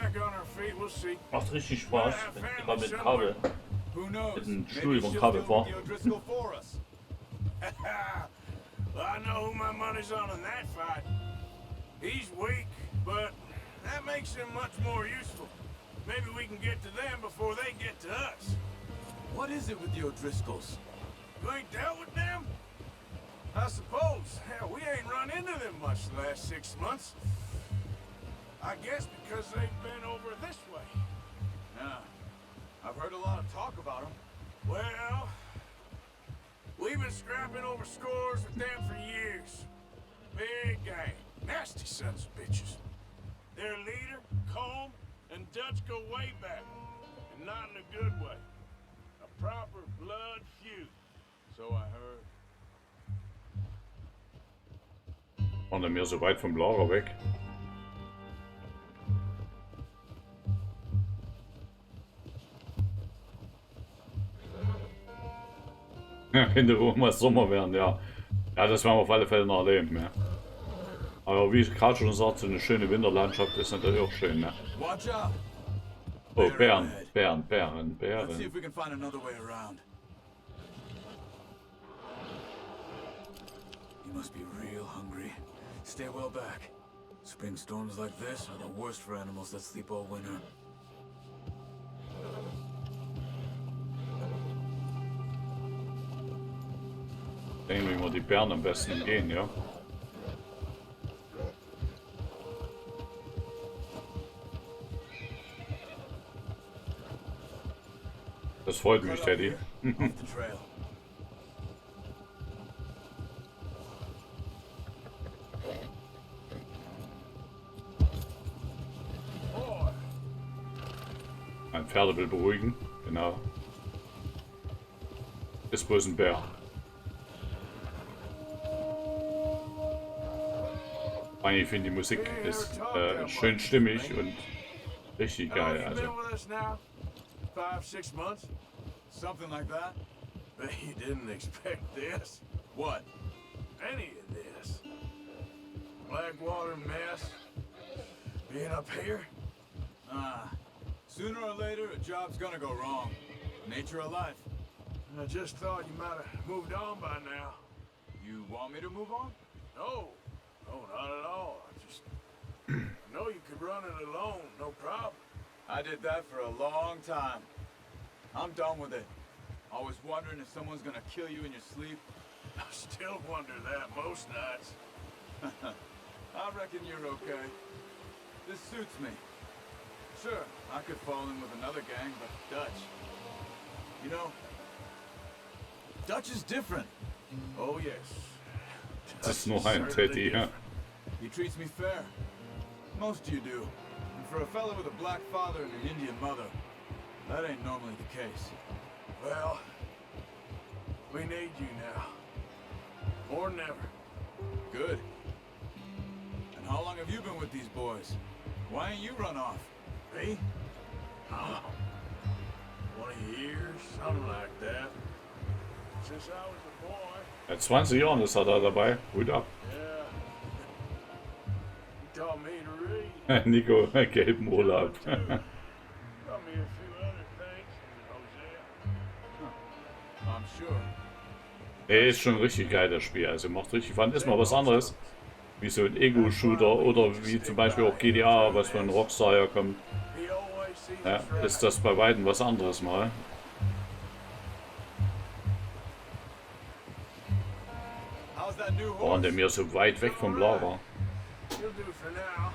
Macht richtig Spaß. Ich war mit dem Kabel, mit dem Stuhl vom Kabel vor. Well, I know who my money's on in that fight. He's weak, but that makes him much more useful. Maybe we can get to them before they get to us. What is it with the O'Driscolls? You ain't dealt with them? I suppose. Hell, we ain't run into them much the last 6 months. I guess because they've been over this way. Yeah. I've heard a lot of talk about them. Well, we've been scrapping over scores with them for years. Big gang. Nasty sons of bitches. Their leader, Combe, and Dutch go way back. And not in a good way. A proper blood feud. So I heard. Waren wir mehr so weit vom Lager weg? Ja, könnte wohl mal Sommer werden, ja. Ja, das werden wir auf alle Fälle noch erleben, ja. Aber wie ich gerade schon sagte, so eine schöne Winterlandschaft ist natürlich auch schön, ne? Oh, Bären, Bären, Bären, Bären. Let's see if we can find another way around. You must be real hungry. Stay well back. Spring storms like this are the worst for animals that sleep all winter. Sehen, wie wir die Bären am besten gehen, ja. Das freut mich, Teddy. Ein Pferd will beruhigen, genau. Ist bloß ein Bär. Ich finde die Musik ist schön stimmig und richtig geil. Also. 5, 6 months? Something like that? Bet you didn't expect this. What? Any of this. Blackwater mess. Being up here? Sooner or later, a job's gonna go wrong. Nature of life. I just thought you might have moved on by now. You want me to move on? No. No, not at all. I know you could run it alone, no problem. I did that for a long time. I'm done with it. Always wondering if someone's gonna kill you in your sleep. I still wonder that most nights. I reckon you're okay. This suits me. Sure, I could fall in with another gang, but Dutch. You know, Dutch is different. Oh yes. Das ist nur ein Teddy, ja. He treats me fair. Most of you do. And for a fella with a black father and an Indian mother, that ain't normally the case. Well, we need you now. More than ever. Good. And how long have you been with these boys? Why ain't you run off? Me? Oh, 20 years, something like that. Since I was a boy. Seit 20 Jahren ist er da dabei. Hut ab. Yeah. He taught me to read. Nico, gelben Urlaub. Taught me a few other things, Hosea. I'm sure. Ist schon richtig geil, das Spiel. Also macht richtig Fun. Ist mal was anderes. Wie so ein Ego-Shooter oder wie zum Beispiel auch GTA, was von Rockstar herkommt. Ja, ist das bei beiden was anderes mal. Waren der mir so weit weg vom Lager. You'll do for now.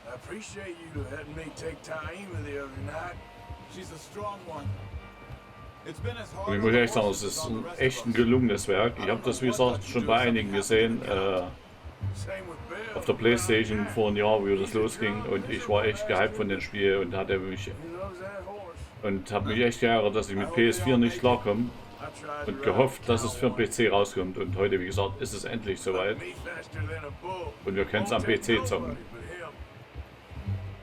I appreciate you letting me take Taima the other night. She's a strong one. It's been as hard. Und ich muss echt sagen, es ist echt ein gelungenes Werk. Ich habe das, wie gesagt, schon bei einigen gesehen. Auf der Playstation vor einem Jahr, wie das losging. Und ich war echt gehypt von dem Spiel und habe mich echt geärgert, dass ich mit PS4 nicht klarkomme. Und gehofft, dass es für den PC rauskommt. Und heute, wie gesagt, ist es endlich soweit. Und wir können es am PC zocken.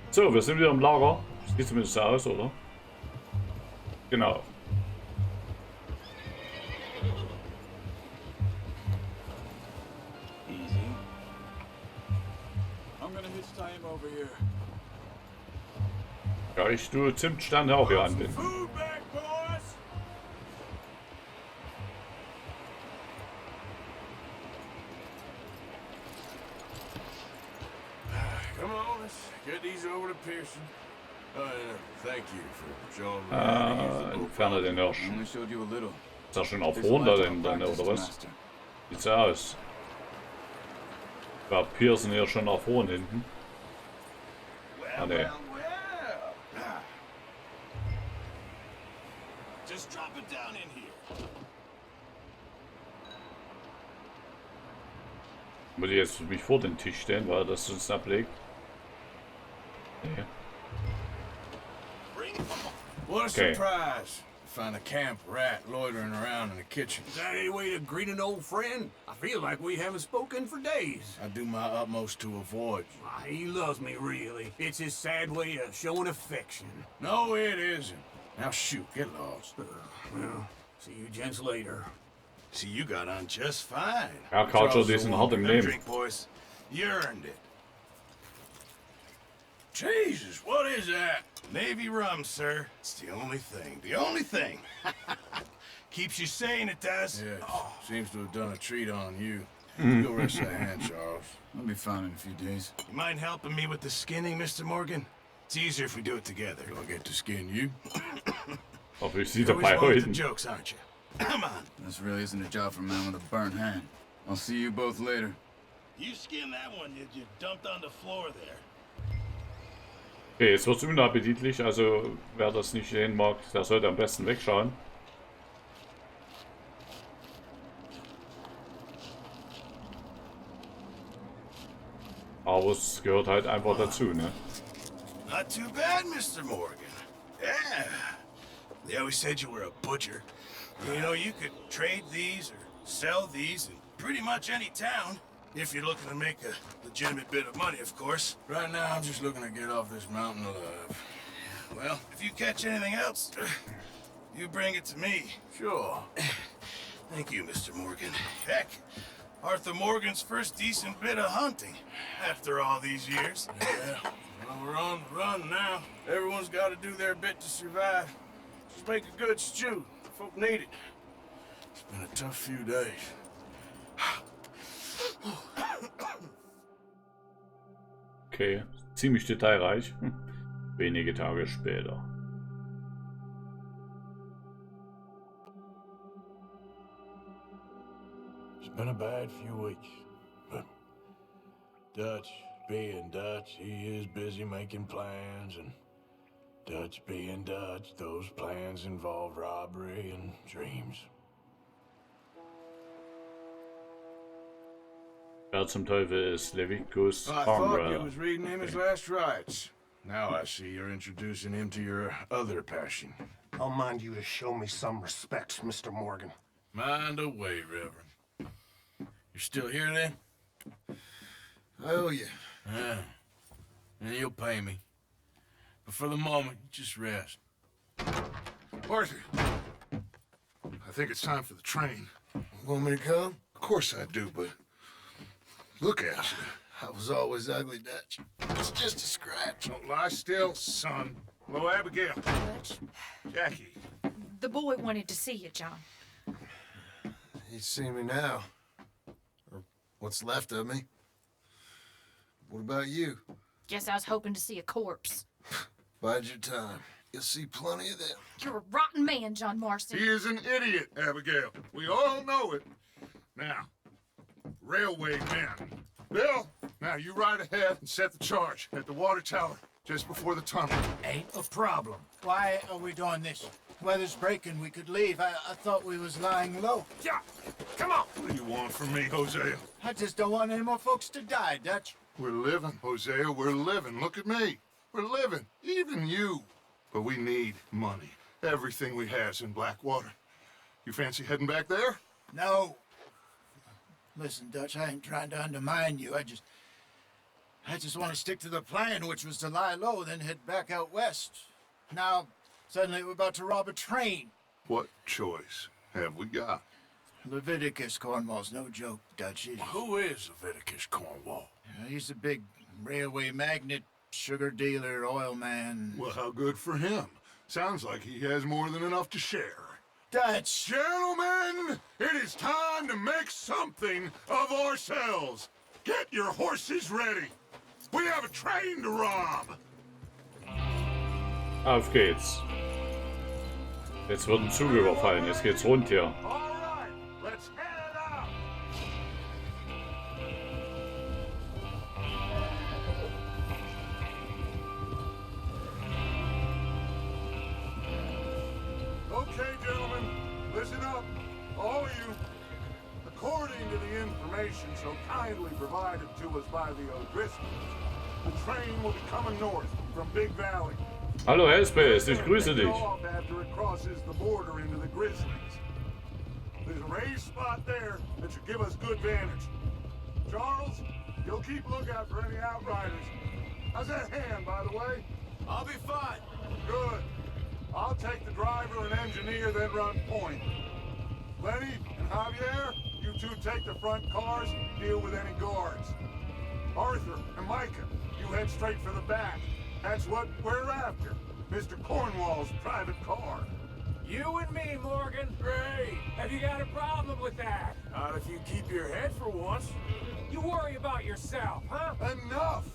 So, wir sind wieder im Lager. Sieht zumindest so aus, oder? Genau. Ja, ich tue Zimtsterne auch hier anbinden. Come on, let's get these over to Pearson. Thank you for showing me how to use the boat. Entferne den Hirsch. Only showed you a little. Ist das schon erfroren da denn, oder was? Sieht's so aus. War Pearson hier schon erfroren hinten? Ah, ne. Just drop it down in here. Muss ich jetzt mich vor den Tisch stellen, weil das sonst ablegt? Nee. What a Okay. surprise. Find a camp rat loitering around in the kitchen. Is that any way to greet an old friend? I feel like we haven't spoken for days. I do my utmost to avoid you. He loves me, really. It's his sad way of showing affection. No, it isn't. Now shoot, get lost. Well, see you gents later. See, you got on just fine. Ja, Coucher, die sind hart im Now Leben. drink, boys. You earned it. Jesus, what is that? Navy rum, sir. It's the only thing. The only thing. Keeps you sane, it does. Yeah, seems to have done a treat on you. Go rest that hand, Charles. I'll be fine in a few days. You mind helping me with the skinning, Mr. Morgan? It's easier if we do it together. Do I get to skin you? Ob ich sie You're always dabei one with the halten. jokes, aren't you? Come on. This really isn't a job for a man with a burnt hand. I'll see you both later. You skinned that one, did you? Dumped on the floor there. Okay, jetzt wird es unappetitlich, also wer das nicht sehen mag, der sollte am besten wegschauen. Aber es gehört halt einfach dazu, ne? Not too bad, Mr. Morgan. Yeah. They always said you were a butcher. You know, you could trade these or sell these in pretty much any town. If you're looking to make a legitimate bit of money, of course. Right now, I'm just looking to get off this mountain alive. Well, if you catch anything else, you bring it to me. Sure. Thank you, Mr. Morgan. Heck, Arthur Morgan's first decent bit of hunting after all these years. Yeah. Well, we're on the run now. Everyone's got to do their bit to survive. Just make a good stew. Folk need it. It's been a tough few days. Okay, ziemlich detailreich. Wenige Tage später. It's been a bad few weeks, but Dutch being Dutch, he is busy making plans, and Dutch being Dutch, those plans involve robbery and dreams. Wer zum Teufel ist Leviticus I thought you Farnborough? was reading him his last rites. Now I see you're introducing him to your other passion. I'll mind you to show me some respect, Mr. Morgan. Mind away, Reverend. You're still here then? I owe you. Yeah. And you'll pay me. But for the moment, just rest. Arthur, I think it's time for the train. Want me to come? Of course I do, but look at you. I was always ugly, Dutch. It's just a scratch. Don't lie still, son. Hello, Abigail. Dutch, Jackie. the boy wanted to see you, John. He's seen me now. Or what's left of me. What about you? Guess I was hoping to see a corpse. Bide your time. You'll see plenty of them. You're a rotten man, John Marston. He is an idiot, Abigail. We all know it. Now, railway men. Bill, now you ride ahead and set the charge at the water tower just before the tunnel. Ain't a problem. Why are we doing this? Weather's breaking, we could leave. I thought we was lying low. Yeah, come on. What do you want from me, Hosea? I just don't want any more folks to die, Dutch. We're living, Hosea, we're living. Look at me. We're living, even you. But we need money. Everything we has in Blackwater. You fancy heading back there? No. Listen, Dutch, I ain't trying to undermine you. I just want to stick to the plan, which was to lie low, then head back out west. Now, suddenly we're about to rob a train. What choice have we got? Leviticus Cornwall's no joke, Dutch. Who is Leviticus Cornwall? He's a big railway magnate, sugar dealer, oil man. Well, how good for him. Sounds like he has more than enough to share. Dutch! Gentlemen, it is time to make something of ourselves. Get your horses ready. We have a train to rob. Auf geht's. Jetzt wird ein Zug überfallen. Jetzt geht's rund hier. All right, let's head out. Okay, gentlemen, listen up, all of you. According to the information so kindly provided to us by the O'Driscolls, the train will be coming north from Big Valley. Hallo Hellspace, ich grüße dich. After it crosses the border into the Grizzlies. There's a raised spot there that should give us good vantage. Charles, you'll keep lookout for any outriders. How's that hand, by the way? I'll be fine. Good. I'll take the driver and engineer, then run point. Lenny and Javier, you two take the front cars, deal with any guards. Arthur and Micah, you head straight for the back. That's what we're after. Mr. Cornwall's private car. You and me, Morgan. Great. Have you got a problem with that? Not if you keep your head for once. You worry about yourself, huh? Enough!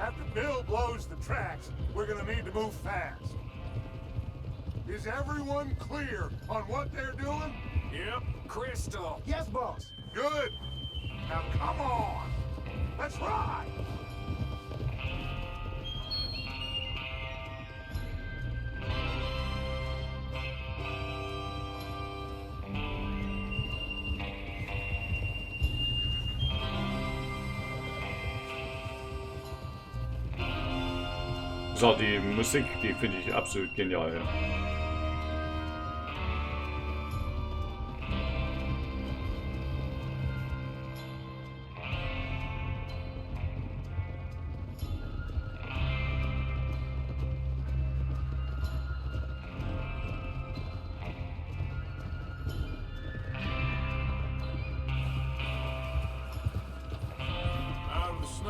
After Bill blows the tracks, we're gonna need to move fast. Is everyone clear on what they're doing? Yep. Crystal. Yes, boss. Good. Now come on. Let's ride. So, die Musik, die finde ich absolut genial.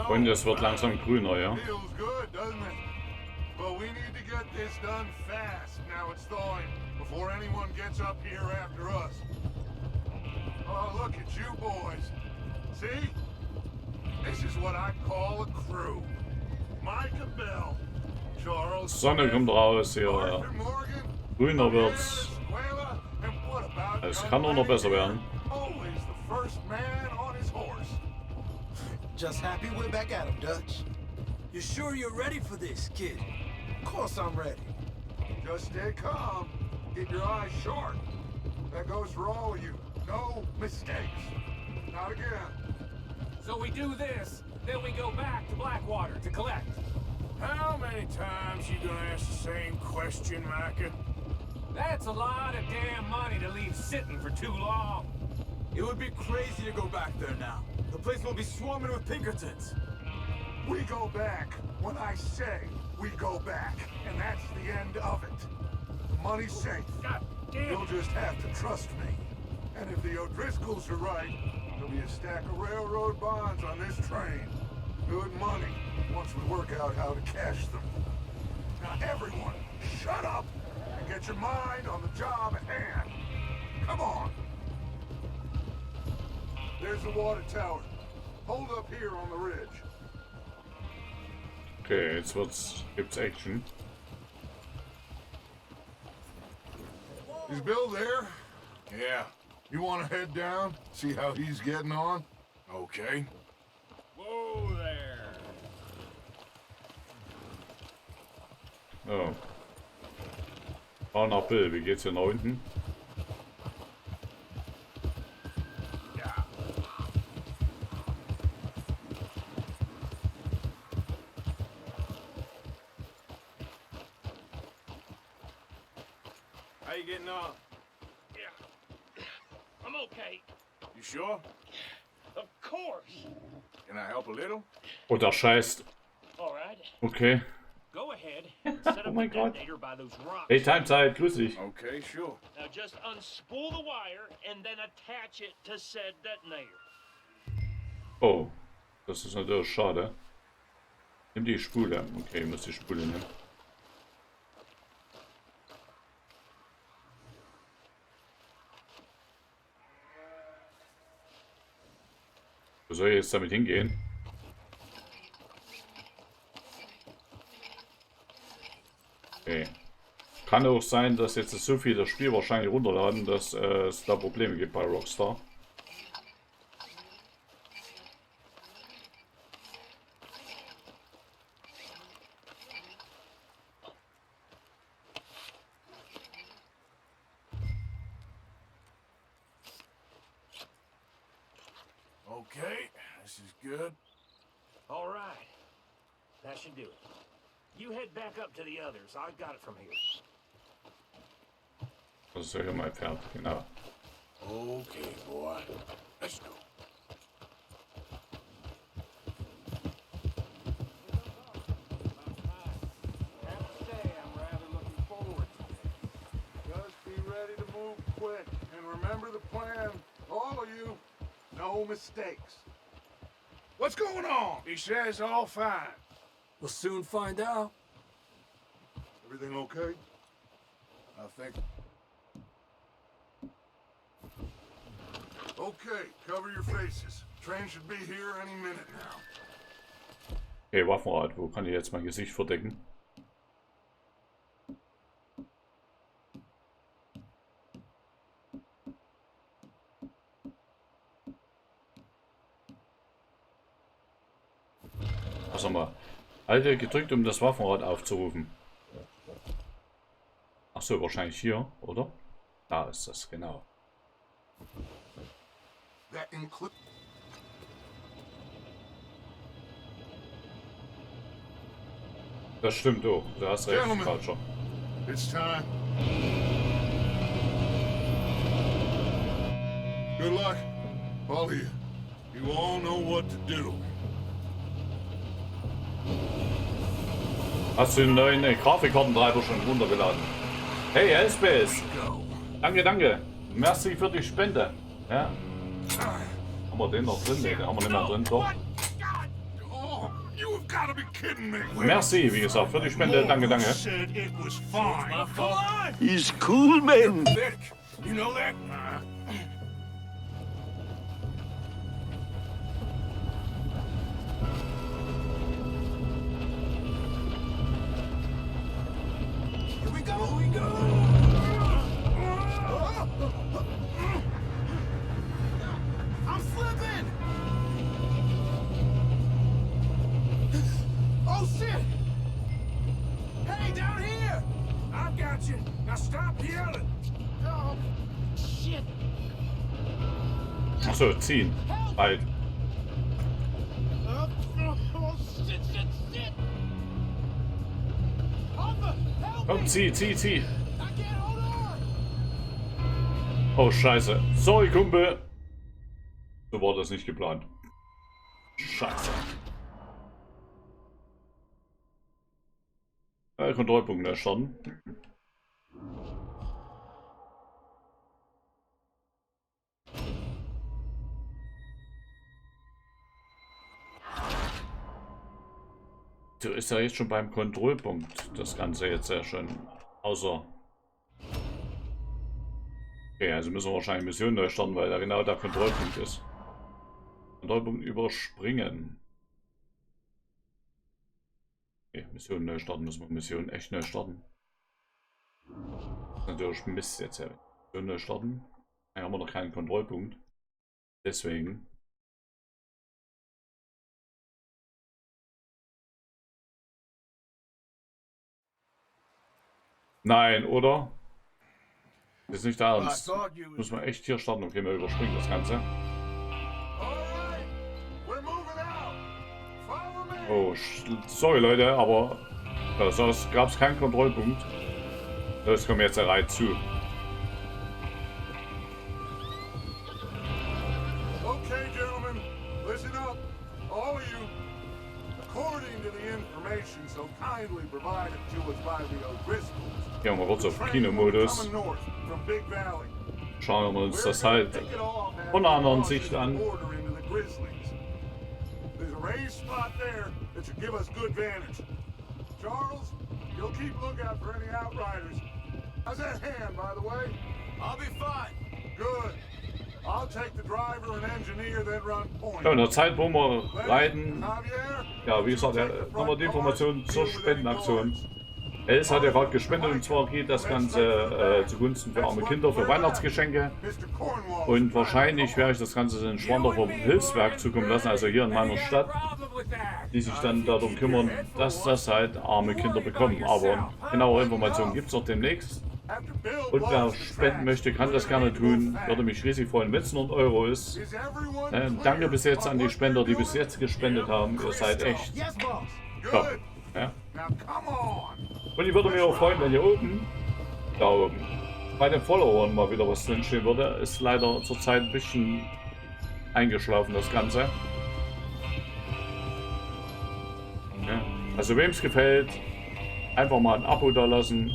Und es wird langsam grüner, ja. Feels good, doesn't it? But we need to get this done fast. Now it's thawing before anyone gets up here after us. Oh, look at you boys. See? This is what I call a crew. Micah Bell, Charles. Sonne kommt raus hier. Arthur Morgan, Grüner wird's. Escuela, and what about Es kann nur noch besser werden. always the first man on his horse. Just happy we're back at him, Dutch. You sure you're ready for this, kid? Of course I'm ready. Just stay calm. Keep your eyes sharp. That goes for all of you. No mistakes. Not again. So we do this, then we go back to Blackwater to collect. How many times you gonna ask the same question, Micah? That's a lot of damn money to leave sitting for too long. It would be crazy to go back there now. The place will be swarming with Pinkertons. We go back when I say we go back, and that's the end of it. The money's safe. God damn. You'll just have to trust me. And if the O'Driscolls are right, there'll be a stack of railroad bonds on this train. Good money, once we work out how to cash them. Now everyone, shut up and get your mind on the job at hand. Come on. There's the water tower. Hold up here on the ridge. Okay, gibt's Action. Is Bill there? Yeah, You want to head down, see how he's getting on? okay. Whoa there. Oh. Fahr nach Bill, wie geht's hier nach unten? How you getting on? Yeah. I'm okay. You sure? Of course. Can I help a little? Oh, der scheißt. All right. Okay. Go ahead and set Oh up my a God. detonator by those rocks. Hey, Timezeit, grüß dich. Okay, sure. Now just unspool the wire and then attach it to said detonator. Oh, das ist natürlich schade. Nimm die Spule. Okay, ich muss die Spule nehmen. Wo soll ich jetzt damit hingehen? Okay. Kann auch sein, dass jetzt so viel das Spiel wahrscheinlich runterladen, dass es da Probleme gibt bei Rockstar. Okay, this is good. All right. That should do it. You head back up to the others. I got it from here. Das ist ja hier mein Pferd, genau. Okay, boy. Let's go. I have to say, I'm rather looking forward to it. Just be ready to move quick, and remember the plan, all of you. No mistakes. What's going on? He says all fine. We'll soon find out. Everything okay? I think. Okay, cover your faces. Train should be here any minute now. Okay, Waffenrad, wo kann ich jetzt mein Gesicht verdecken? Was haben wir? Halte gedrückt, um das Waffenrad aufzurufen. Achso, wahrscheinlich hier, oder? Da ist das, genau. That includes. Das stimmt auch. Du hast recht, Gentlemen, Culture. It's time. Good luck, all of you. You all know what to do. Hast du den neuen Grafikkartentreiber schon runtergeladen? Hey, Elspace! Danke, danke! Merci für die Spende. Ja. Haben wir den noch drin? Ne, den haben wir nicht mehr drin, doch. Oh, you've got to be kidding me. Merci, wie gesagt, für die Spende. Danke, danke. Said it was fine. He's cool, man. Vic, you know that? Here we go! Here we go! I'm slipping! Oh shit! Hey, down here! I've got you. Now stop yelling. Oh, shit! Achso, ziehen. Bald. Komm, zieh. Oh, scheiße. Sorry, Kumpel. So war das nicht geplant. Scheiße. Kontrollpunkt erstarten. So ist ja jetzt schon beim Kontrollpunkt. Das Ganze jetzt ja schon außer. Okay, also müssen wir wahrscheinlich Mission neu starten, weil da genau der Kontrollpunkt ist. Kontrollpunkt überspringen. Okay, Mission neu starten, müssen wir Mission echt neu starten. Das ist natürlich Mist jetzt. Ja. Mission neu starten. Da haben wir noch keinen Kontrollpunkt. Deswegen. Nein, oder? Das ist nicht der Ernst. Muss man echt hier starten. Okay, wir überspringen das Ganze. Oh, sorry Leute, aber sonst gab es keinen Kontrollpunkt. Das kommt jetzt der Reihe zu. Okay, gentlemen, listen up, all of you. According to the information so kindly provided to us by the O'Driscolls, Gehen wir kurz auf Kinomodus. Schauen wir uns das halt von einer anderen Sicht an. Charles, you'll keep lookout for any outriders. How's that hand, by the way? I'll be fine. Good. I'll take the driver and engineer, then run point. Ja, in der Zeit, wo wir reiten, ja, wie gesagt, nochmal die Informationen zur Spendenaktion. Els hat ja gerade gespendet, und zwar geht das Ganze zugunsten für arme Kinder, für Weihnachtsgeschenke. Und wahrscheinlich werde ich das Ganze den Schwander vom Hilfswerk zukommen lassen, also hier in meiner Stadt, die sich dann darum kümmern, dass das halt arme Kinder bekommen. Aber genaue Informationen gibt es noch demnächst. Und wer spenden möchte, kann das gerne tun. Würde mich riesig freuen, wenn es nur 1 Euro ist. Danke bis jetzt an die Spender, die bis jetzt gespendet haben. Ihr seid echt top. Ja. Und ich würde mich auch freuen, wenn hier oben, da oben, bei den Followern mal wieder was drinstehen würde. Ist leider zurzeit ein bisschen eingeschlafen, das Ganze. Ja. Also wem es gefällt, einfach mal ein Abo da lassen.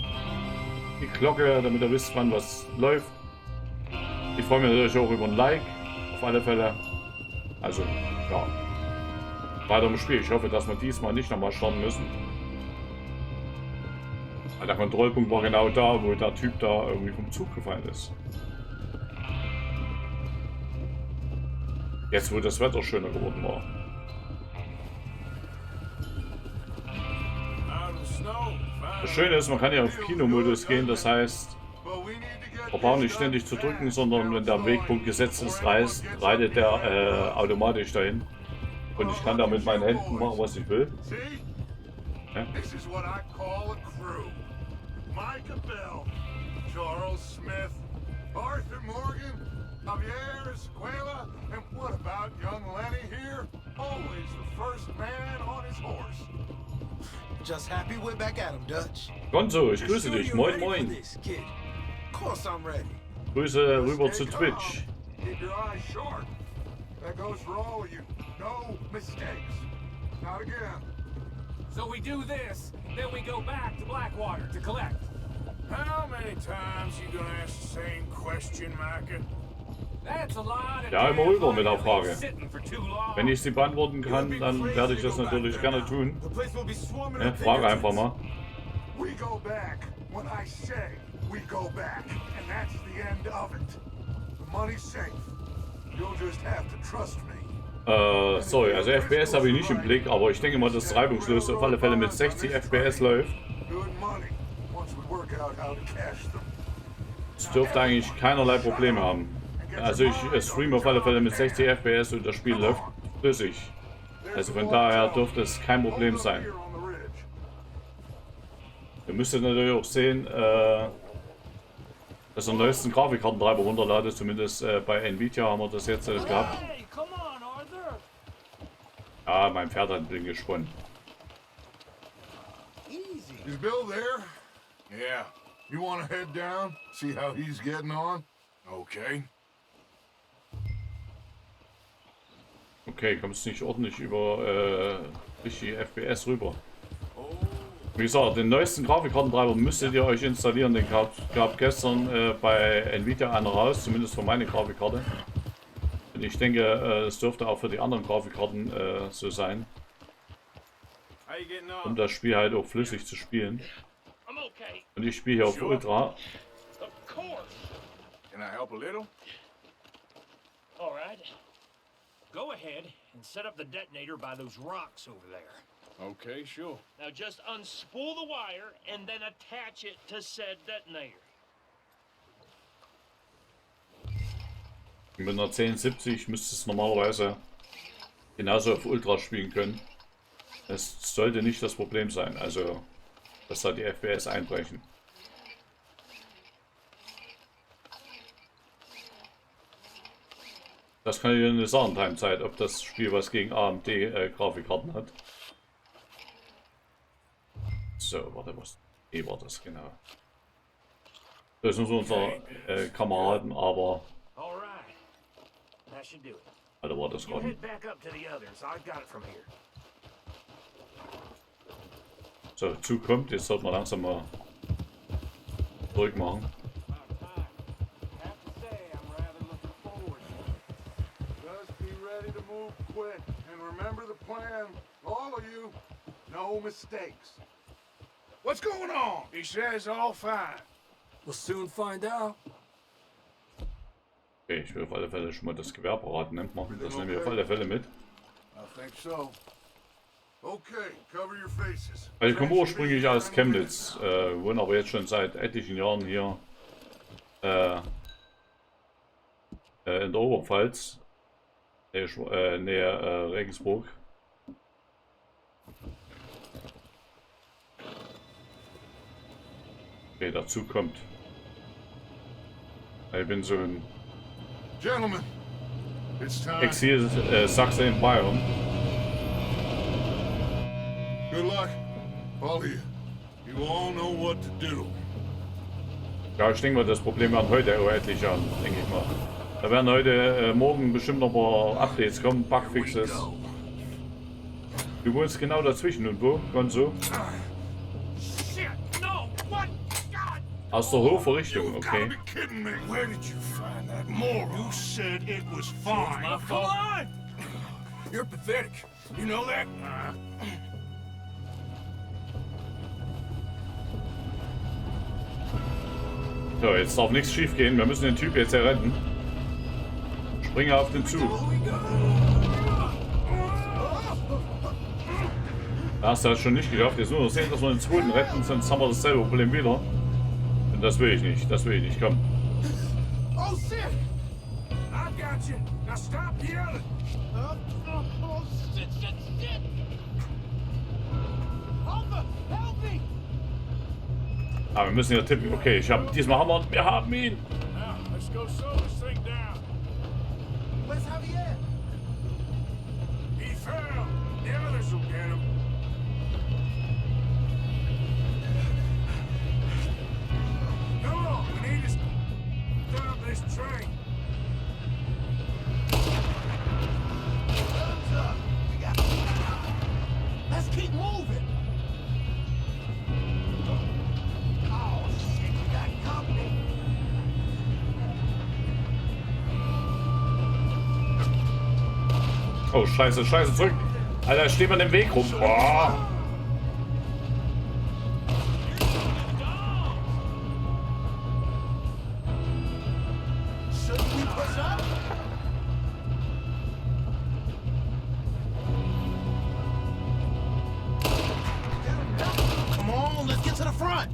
Die Glocke, damit ihr wisst, wann was läuft. Ich freue mich natürlich auch über ein Like, auf alle Fälle. Also, ja. Weiter im Spiel. Ich hoffe, dass wir diesmal nicht nochmal starten müssen. Weil der Kontrollpunkt war genau da, wo der Typ da irgendwie vom Zug gefallen ist. Jetzt, wo das Wetter schöner geworden war. Das Schöne ist, man kann ja auf Kinomodus gehen, das heißt, man braucht nicht ständig zu drücken, sondern wenn der Wegpunkt gesetzt ist, reitet der automatisch dahin. Und ich kann da mit meinen Händen machen, was ich will. Ja. Just happy we're back at him, Dutch. Gonzo, ich grüße dich. Moin, moin. Course I'm ready. Grüße rüber zu Twitch. Keep your eyes sharp. That goes for all of you. No mistakes. Not again. So we do this, then we go back to Blackwater to collect. How many times you gonna ask the same question, Micah? Ja, immer rüber mit der Frage. Wenn ich sie beantworten kann, dann werde ich das natürlich gerne tun. Ja, frage einfach mal. Sorry, also FPS habe ich nicht im Blick, aber ich denke mal, dass es reibungslos auf alle Fälle mit 60 FPS läuft. Es dürfte eigentlich keinerlei Probleme haben. Also ich streame auf alle Fälle mit 60 FPS und das Spiel läuft flüssig. Also von daher dürfte es kein Problem sein. Ihr müsstet natürlich auch sehen, dass ich den neuesten Grafikkartentreiber runterlade. Zumindest bei Nvidia haben wir das jetzt gehabt. Ja, mein Pferd hat den gesponnen. Is Bill there? Yeah. You want to head down, see how he's getting on? Okay. Okay, kommst nicht ordentlich über richtig FPS rüber. Wie gesagt, den neuesten Grafikkartentreiber müsstet ihr euch installieren. Den gab gestern bei Nvidia einer raus, zumindest für meine Grafikkarte. Und ich denke, es dürfte auch für die anderen Grafikkarten so sein. Um das Spiel halt auch flüssig zu spielen. Und ich spiele hier auf Ultra. Can I help a little? All right. Go ahead and set up the detonator by those rocks over there. Okay, sure. Now just unspool the wire and then attach it to said detonator. Mit einer 1070 müsste es normalerweise genauso auf Ultra spielen können. Es sollte nicht das Problem sein, also dass da die FPS einbrechen. Das kann ich Ihnen nicht sagen, Timezeit, ob das Spiel was gegen AMD Grafikkarten hat. So, warte, was war das genau? Das ist unser Kameraden, aber Alter, war das gerade. So, zukommt, jetzt sollte man langsam mal zurückmachen. Quick, and remember the plan, all of you, no mistakes. What's going on? He says all fine. We'll soon find out. Okay, ich will auf alle Fälle schon mal das Gewehr parat nehmen. Das nehmen wir auf alle Fälle mit. I think so. Okay, cover your faces. Ich komme ursprünglich aus Chemnitz, wohne aber jetzt schon seit etlichen Jahren hier in der Oberpfalz. Nähe Regensburg. Okay, dazu kommt. Ich bin so ein Exil Sachse in Bayern. Good luck, all of you. You all know what to do. Ja, ich denke mal, das Problem werden heute auch etliche an, denke ich mal. Da werden heute, morgen bestimmt noch ein paar Updates kommen, Bugfixes. Du wohnst genau dazwischen und wo, Gonzo? Aus der Hofer-Richtung, okay. Where did you find that moron? You said it was fine. Come on! You're pathetic. You know that? So, jetzt darf nichts schief gehen. Wir müssen den Typ jetzt retten. Springe auf den Zug. Da hast du das schon nicht geschafft. Jetzt nur noch sehen, dass wir den zweiten retten, sonst haben wir dasselbe Problem wieder. Und das will ich nicht. Das will ich nicht. Komm. Oh shit! I got you. Now stop yelling. Oh shit, shit, shit! Help me! Aber wir müssen ja tippen. Okay, diesmal haben wir haben ihn. Now, let's go slow this thing down. Where's Javier? He fell. The others will get him. Come on, we need to stop this train. Thumbs up. We got. Let's keep moving. Oh shit, we got company. Oh, scheiße, scheiße, zurück. Alter, steht man im Weg rum. Boah. Shouldn't we push up? Come on, let's get to the front.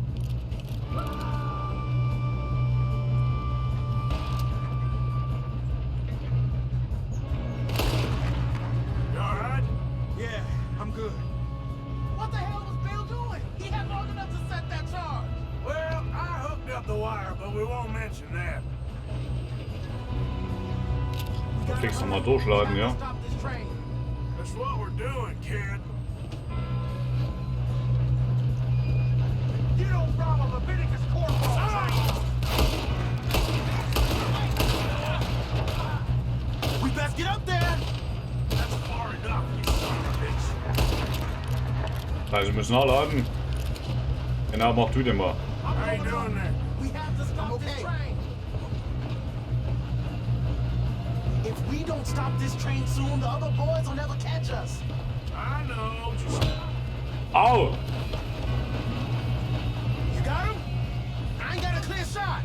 You all right? Yeah, I'm good. What the hell was Bill doing? He had long enough to set that charge. Well, I hooked up the wire, but we won't mention that. Fix nochmal durchladen, ja. That's what we're doing, kid. You don't We best get up there. That's far enough, you son of a bitch. Also müssen alle laden. Genau, mach du den mal. How you doing there? We have to stop this train. If we don't stop this train soon, the other boys will never catch us. I know. Just... Au! You got him? I ain't got a clear shot.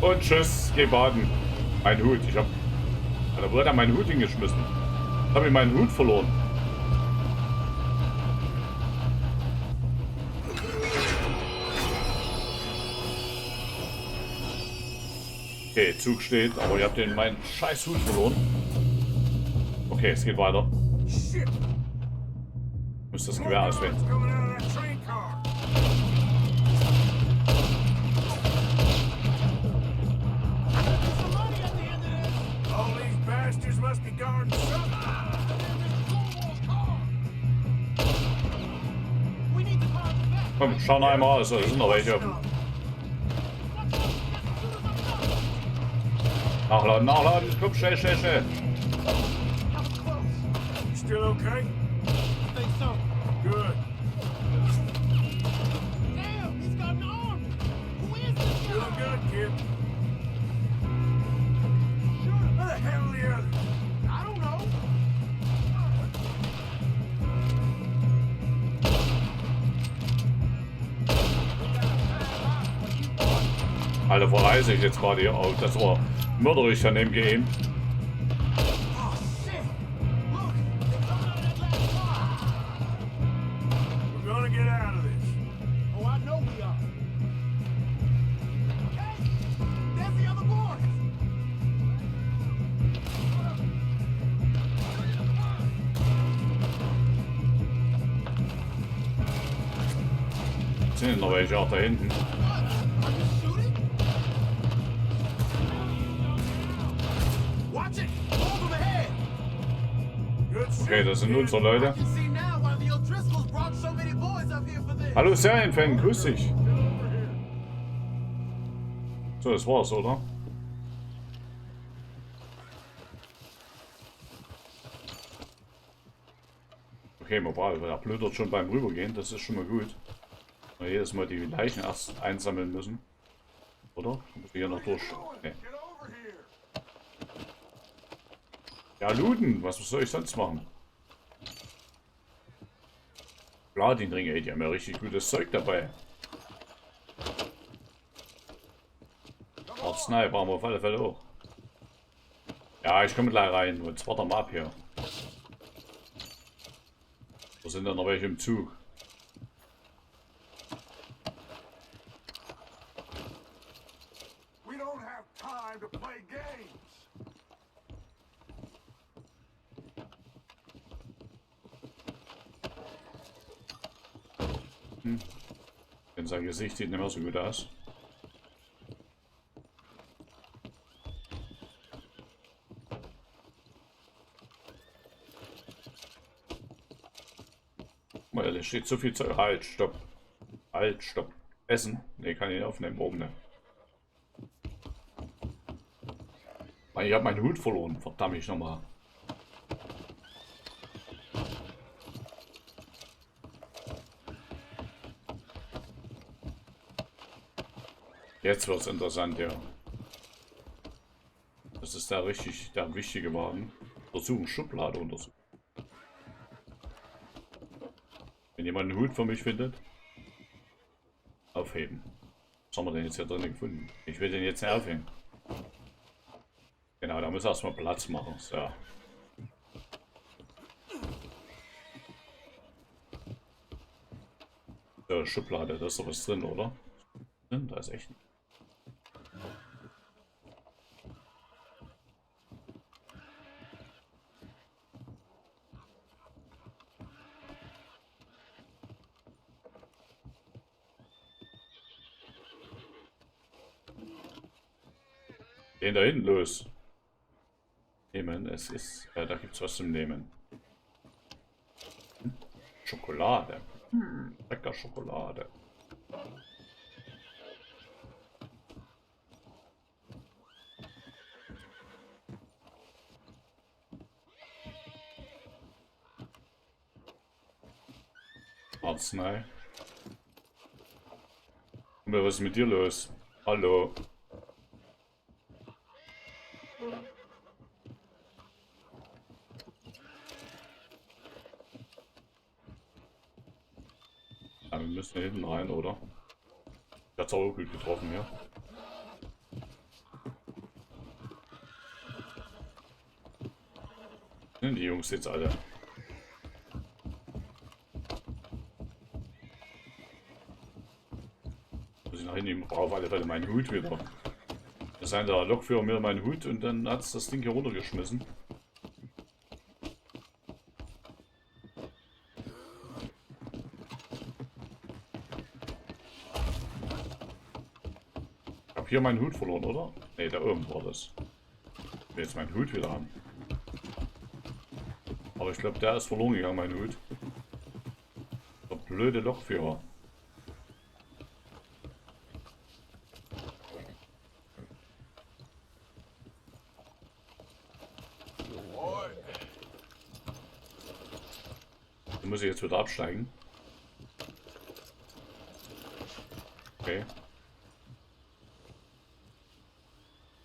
Und tschüss, geh baden. Mein Hut, ich hab... Da wurde meinen Hut hingeschmissen. Ich habe meinen Hut verloren. Okay, Zug steht, aber ihr habt den meinen scheiß Hut verloren. Okay, es geht weiter. Ich muss das Gewehr auswählen. Komm, schau noch einmal aus, da sind noch welche. Nachladen, nachladen, komm, schnell, schnell, schnell. Still okay? I think so. Good. Damn, he's got an arm. Who is this guy? Feeling good, kid. Where the hell are the others? I don't know. Alter, verreise ich jetzt gerade hier auf. Das war mörderisch daneben geaimt. Sind noch welche auch da hinten. Okay, das sind unsere Leute. Hallo Serienfan, grüß dich. So, das war's, oder? Okay, moral, weil er blödert schon beim Rübergehen, das ist schon mal gut. Weil jedes Mal die Leichen erst einsammeln müssen. Oder? Muss ich hier noch durch. Okay. Ja, looten, was soll ich sonst machen? Platinring, ey, die haben ja richtig gutes Zeug dabei. Arznei brauchen wir auf alle Fälle auch. Ja, ich komme gleich rein. Jetzt warte mal ab hier. Da sind dann noch welche im Zug. Denn sein Gesicht sieht nicht mehr so gut aus. Weil da steht so viel Zeug. Halt, stopp. Halt, stopp. Essen? Ne, kann ich nicht aufnehmen. Oben ne. Ich habe meinen Hut verloren. Verdammt ich nochmal. Jetzt wird es interessant, ja. Das ist der wichtige Wagen. Untersuchen, Schublade untersuchen. Wenn jemand einen Hut für mich findet, aufheben. Was haben wir denn jetzt hier drin gefunden? Ich will den jetzt nicht aufhängen. Genau, da muss erstmal Platz machen. So. So, Schublade, da ist doch was drin, oder? Da ist echt. Den da hinten los. es ist, da gibt es was zum Nehmen. Schokolade. Lecker Schokolade. Arznei. Was ist mit dir los? Hallo. Ja, wir müssen hier hinten rein, oder? Ich hab's auch gut getroffen, ja. Sind die Jungs jetzt alle? Muss ich nach hinten, ich brauche auf alle Fälle meinen Hut wieder. Da sein der Lokführer mir meinen Hut und dann hat's das Ding hier runtergeschmissen. Ich habe hier meinen Hut verloren, oder? Ne, da oben war das. Ich will jetzt meinen Hut wieder haben. Aber ich glaube, der ist verloren gegangen, mein Hut. Der blöde Lokführer. Da muss ich jetzt wieder absteigen. Okay.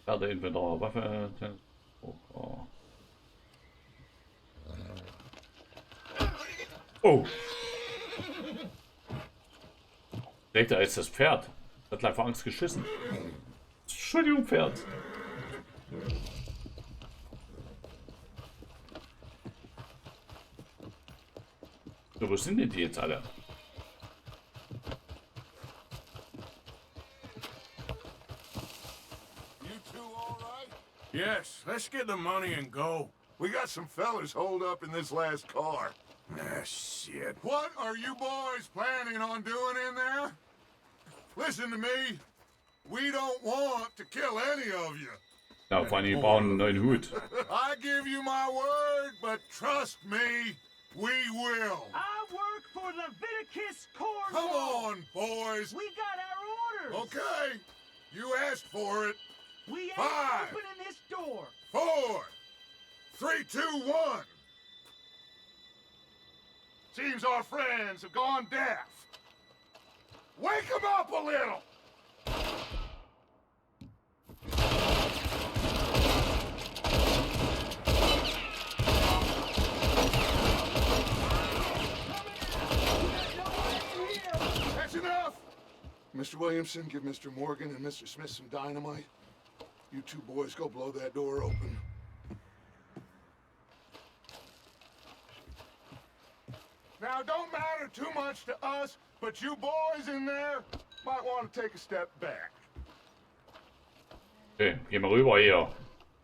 Ja, der Inventar, Waffe. Oh. Oh! Denkt er als das Pferd. Hat gleich vor Angst geschissen. Entschuldigung, Pferd. So, wo sind denn die jetzt alle? Yes, let's get the money and go. We got some fellas holed up in this last car. Ah, shit. What are you boys planning on doing in there? Listen to me. We don't want to kill any of you. Ja, vor allem, die brauchen einen neuen Hut. I give you my word, but trust me, we will. I work for Leviticus Corps. Come on, boys. We got our orders. Okay, you asked for it. We ain't 5, opening this door. 4, 3, 2, 1. Seems our friends have gone deaf. Wake them up a little. That's enough. Mr. Williamson, give Mr. Morgan and Mr. Smith some dynamite. You two boys go blow that door open. Now, don't matter too much to us, but you boys in there might want to take a step back. Okay, gehen wir rüber hier.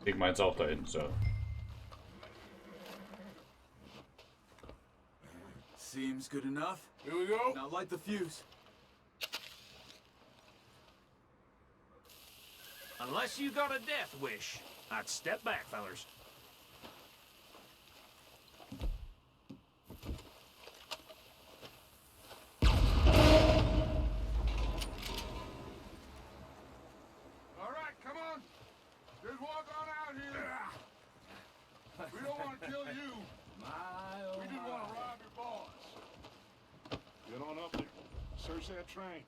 Ich meins auch da hinten, so. Seems good enough. Here we go. Now light the fuse. Unless you got a death wish, I'd step back, fellers. All right, come on. Just walk on out here. We don't want to kill you. We just want to rob your boss. Get on up there. Search that train.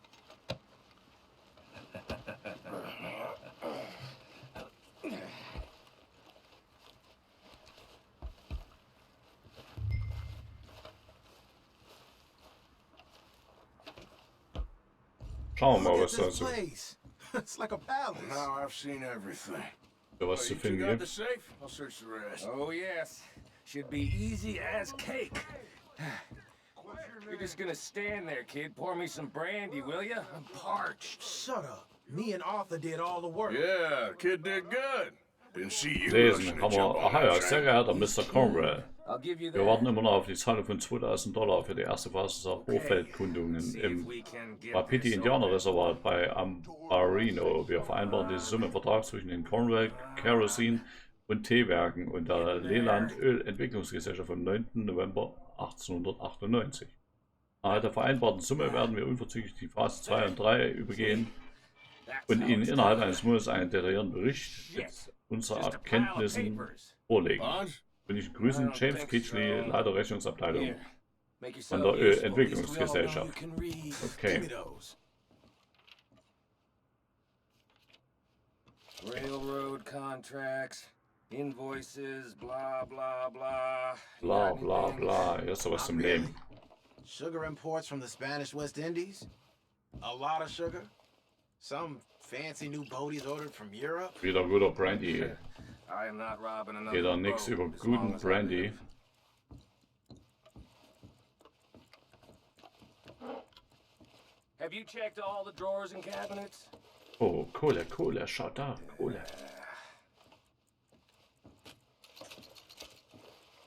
Schauen wir mal, was da This so, place. It's like a palace. Now I've seen everything. was zu You two finden got the gibt. safe? I'll search the rest. Oh, yes. Should be easy as cake. You're just gonna stand there, kid. Pour me some brandy, will you? I'm parched. Shut up. Me and Arthur did all the work. Yeah, kid did good. Didn't see you Lesen, rushing to haben jump wir. on Aha, ja, that sehr train. geehrter Mr. Conrad. I'll give you Wir that. warten immer noch auf die Zahlung von $2000 für die erste Phase der Vorfeldkundungen See if im we can get Wapiti this Indianerreservat bei Ambarino. Wir vereinbaren diese Summe im Vertrag zwischen den Conrad Kerosene und Teewerken und der Leland Ölentwicklungsgesellschaft vom 9. November 1898. Nach der vereinbarten Summe werden wir unverzüglich die Phase 2 und 3 übergehen und Ihnen innerhalb eines Monats einen detaillierten Bericht mit unseren Erkenntnissen vorlegen. Und ich grüße James Kitchley, Leiter Rechnungsabteilung von der Ölentwicklungsgesellschaft. Okay. Railroad contracts, invoices, blah blah blah. Bla bla bla. Hier ist sowas zum Leben. Sugar imports from the Spanish West Indies? A lot of sugar? Some fancy new boaties ordered from Europe? Wieder guter Brandy. I am not robbing another Geht da nichts boat über as long guten as I Brandy. live. Have you checked all the drawers and cabinets? Oh, Kohle, Kohle, schaut da, Kohle.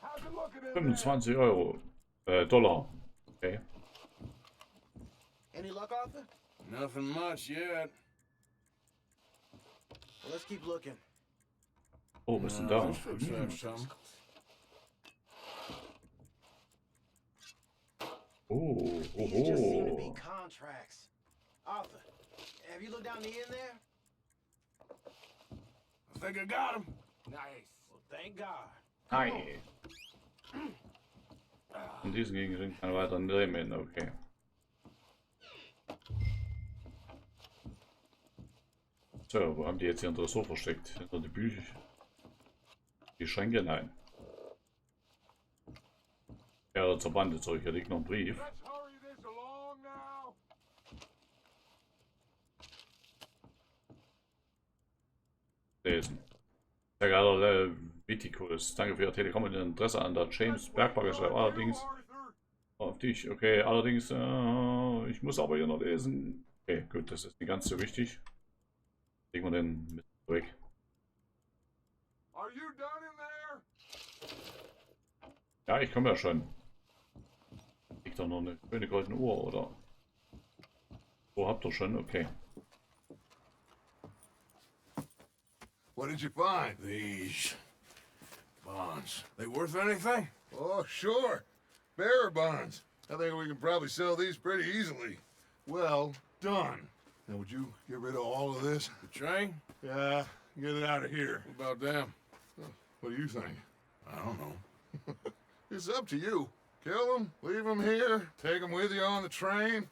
How's it looking in there? 25 Euro. Dollar. Okay. Any luck, Arthur? Nothing much yet. Well, let's keep looking. Oh, was ist denn da? Oh, These just seem to be oh. contracts. Arthur, have you looked down the end there? I think I got him. Nice. Well, thank God. Hi. In diesen Gegenden kann weiter nehmen, okay. So, wo haben die jetzt ihren Tresor versteckt? Hinter die Bücher? Die Schränke? Nein. Ja, zur Bande zurück, hier liegt noch ein Brief. Lesen. Sehr geehrter Vitikus, danke für Ihr Telekom und Ihr Interesse an der James Bergbagerschreibe. Allerdings auf dich, okay, allerdings, ich muss aber hier noch lesen. Okay, gut, das ist nicht ganz so wichtig. Legen wir den mit weg. Ja, ich komme ja schon. Liegt da noch eine schöne goldene Uhr, oder? Wo habt ihr schon? Okay. What did you find? These bonds. They worth anything? Oh, sure. Bearer bonds. I think we can probably sell these pretty easily. Well done. Now, would you get rid of all of this? The train? Yeah, get it out of here. What about them? What do you think? I don't know. It's up to you. Kill them, leave them here, take them with you on the train.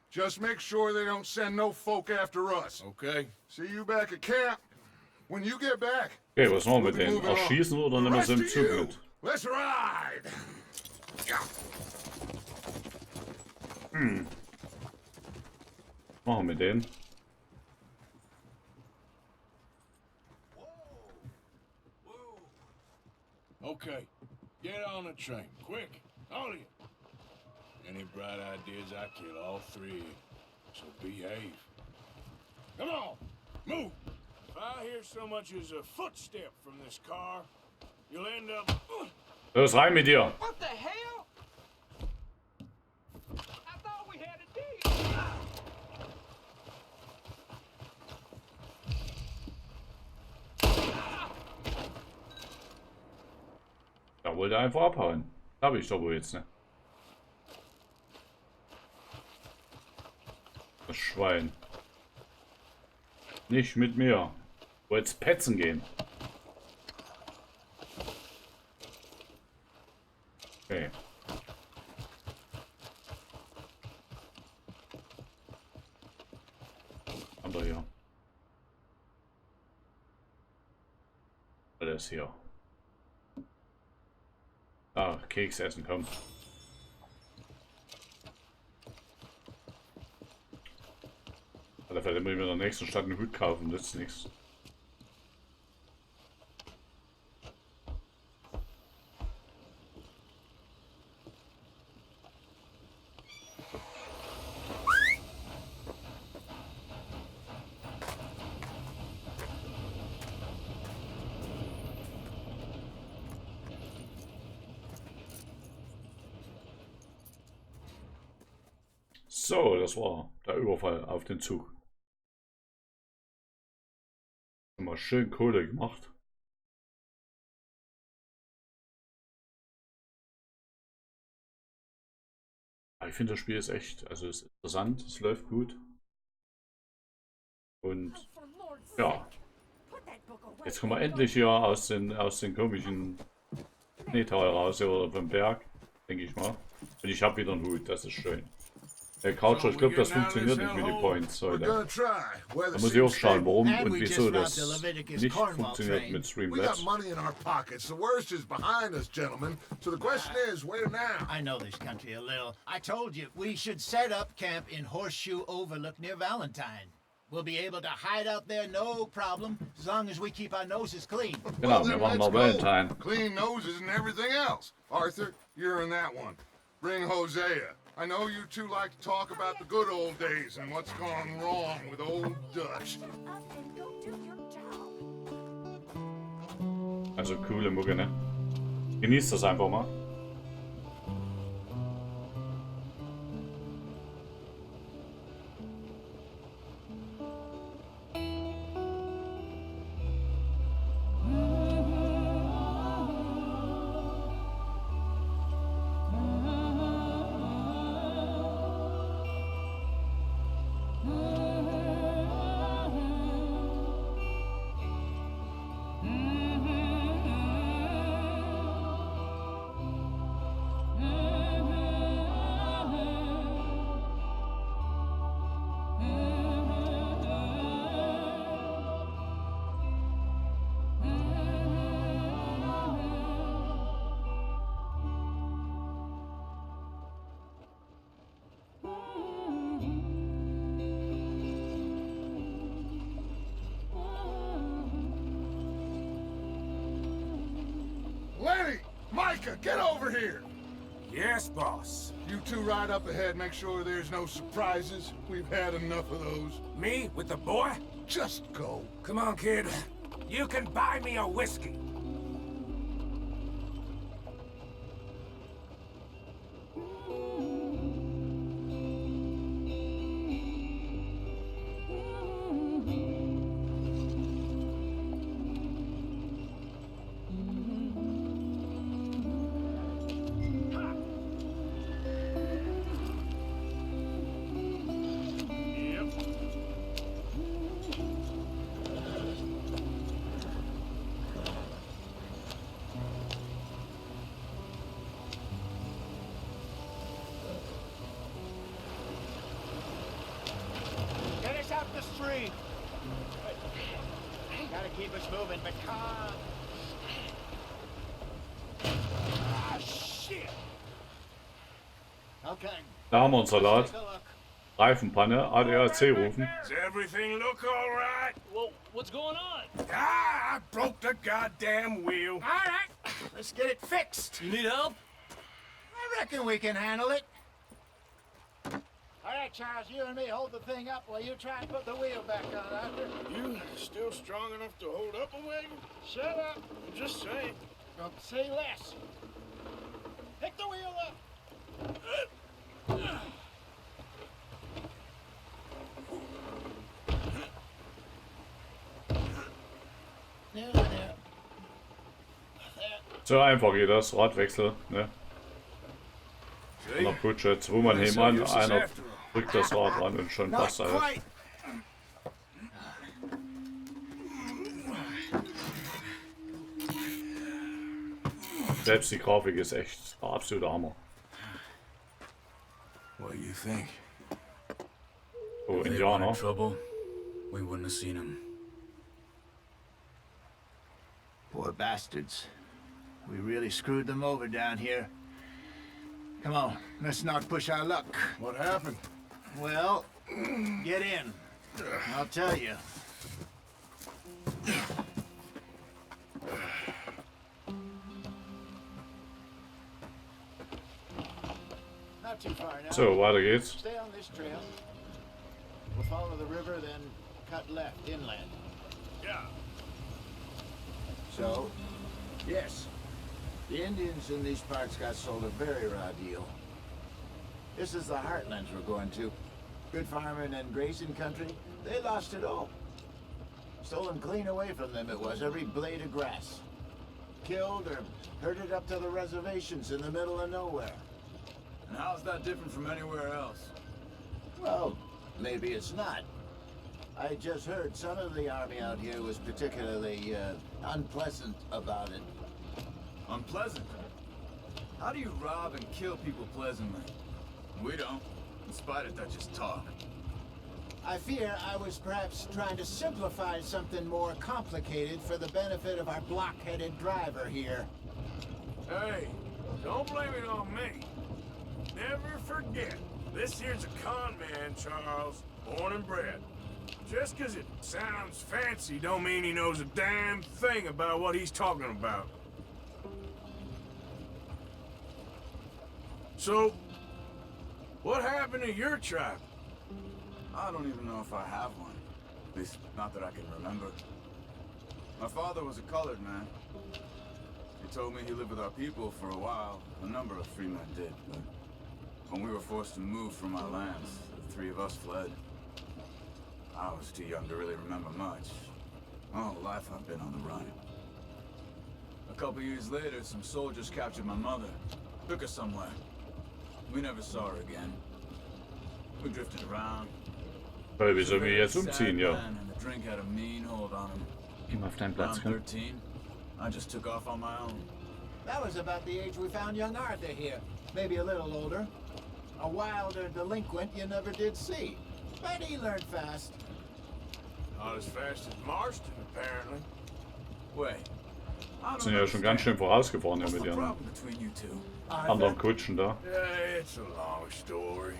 Just make sure they don't send no folk after us. Okay. See you back at camp. When you get back. Okay, was machen wir mit denen? Erschießen oder nehmen wir sie im Zug mit? Let's ride. Machen wir mit denen? Okay. Get on the train. Quick. All of you. Any bright ideas, I kill all three. So behave. Come on. Move. If I hear so much as a footstep from this car, you'll end up... Los, rein mit dir! What the hell? I thought we had a deal. Da wollte er einfach abhauen. Habe ich doch wohl jetzt, ne? Das Schwein. Nicht mit mir. Wollt's petzen gehen. Okay. Kommt er hier. Alles hier. Ah, Keks essen, komm. Auf alle Fälle muss ich mir in der nächsten Stadt einen Hut kaufen, nützt nichts. So, das war der Überfall auf den Zug. Haben wir schön Kohle gemacht. Ich finde, das Spiel ist echt, also es ist interessant, es läuft gut. Und ja, jetzt kommen wir endlich hier aus den komischen Schneetal raus, oder vom Berg, denke ich mal. Und ich habe wieder einen Hut, das ist schön. Der Coucher, ich glaube, das funktioniert nicht mit den Points heute. Da muss ich auch schauen, warum und wieso das nicht funktioniert mit Streamlabs. The worst is behind us, gentlemen. So the question is, where now? I know this country a little. I told you, we should set up camp in Horseshoe Overlook near Valentine. We'll be able to hide out there, no problem, as long as we keep our noses clean. Genau, wir machen mal Valentine. Clean noses and everything else. Arthur, you're in that one. Bring Hosea. I know you two like to talk about the good old days and what's gone wrong with old Dutch. Also coole Mucke, ne? Genießt das einfach mal. Lenny! Micah, get over here! Yes, boss. You two ride up ahead, make sure there's no surprises. We've had enough of those. Me with the boy? Just go. Come on, kid. You can buy me a whiskey. The street. Gotta keep us moving, but calm. Ah, shit. Okay. Da haben wir einen Salat. Reifenpanne, ADAC rufen. Does everything look all right? Well, what's going on? Ah, I broke the goddamn wheel. All right, let's get it fixed. You need help? I reckon we can handle it. All right, Charles, you and me hold the thing up while you try and put the wheel back on, Arthur. You still strong enough to hold up a wagon? Shut up. I'm just saying. Don't say less. Pick the wheel up. There. So einfach geht das, Radwechsel, ne? An der Kutsche, wo man nebenan, einer drückt das Rad ran und schon passt alles. Selbst die Grafik ist echt der absolute Hammer. What do you think? Oh, If they Indianer. wanted trouble, we wouldn't have seen them. Poor bastards. We really screwed them over down here. Come on, let's not push our luck. What happened? Well, get in. I'll tell you. Not too far now. So, weiter geht's. Stay on this trail. We'll follow the river, then cut left inland. Yeah. So, yes, the Indians in these parts got sold a very raw deal. This is the heartlands we're going to. Good farming and grazing country, they lost it all. Stolen clean away from them it was, every blade of grass. Killed or herded up to the reservations in the middle of nowhere. And how's that different from anywhere else? Well, maybe it's not. I just heard some of the army out here was particularly unpleasant about it. Unpleasant? How do you rob and kill people pleasantly? We don't, in spite of Dutch's talk. I fear I was perhaps trying to simplify something more complicated for the benefit of our block-headed driver here. Hey, don't blame it on me. Never forget, this here's a con man, Charles, born and bred. Just 'cause it sounds fancy don't mean he knows a damn thing about what he's talking about. So, what happened to your tribe? I don't even know if I have one. At least, not that I can remember. My father was a colored man. He told me he lived with our people for a while. A number of free men did, but when we were forced to move from our lands, the three of us fled. I was too young to really remember much. My whole life I've been on the run. A couple years later, some soldiers captured my mother. Took her somewhere. We never saw her again. We drifted around. Weil wir sollen wir jetzt umziehen, ja. And the drink had a mean hold on him. Geh mal auf deinen Platz, Around 13, I just took off on my own. That was about the age we found young Arthur here. Maybe a little older. A wilder delinquent you never did see. But he learned fast. Not as fast as Marston, apparently. Wait. Sind ja schon ganz schön vorausgefahren ja, mit ihren Problem between you two. anderen Kutschen da. Yeah, it's a long story.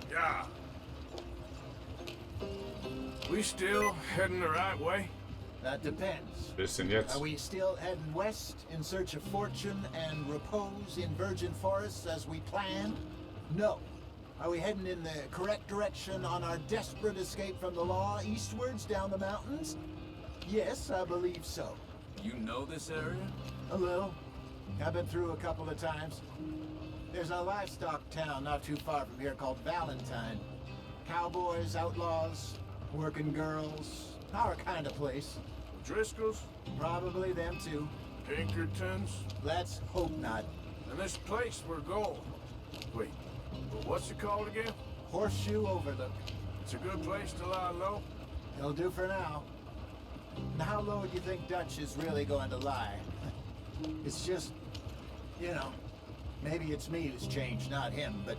Yeah. We still heading the right way? That depends. Bisschen jetzt. Are we still heading west in search of fortune and repose in virgin forests as we planned? No. Are we heading in the correct direction on our desperate escape from the law eastwards down the mountains? Yes, I believe so. You know this area? A little. I've been through a couple of times. There's a livestock town not too far from here called Valentine. Cowboys, outlaws, working girls, our kind of place. Driscolls? Probably them too. Pinkertons? Let's hope not. And this place we're going. Wait, what's it called again? Horseshoe Overlook. It's a good place to lie low? It'll do for now. And how low do you think Dutch is really going to lie? It's just, you know, maybe it's me who's changed, not him, but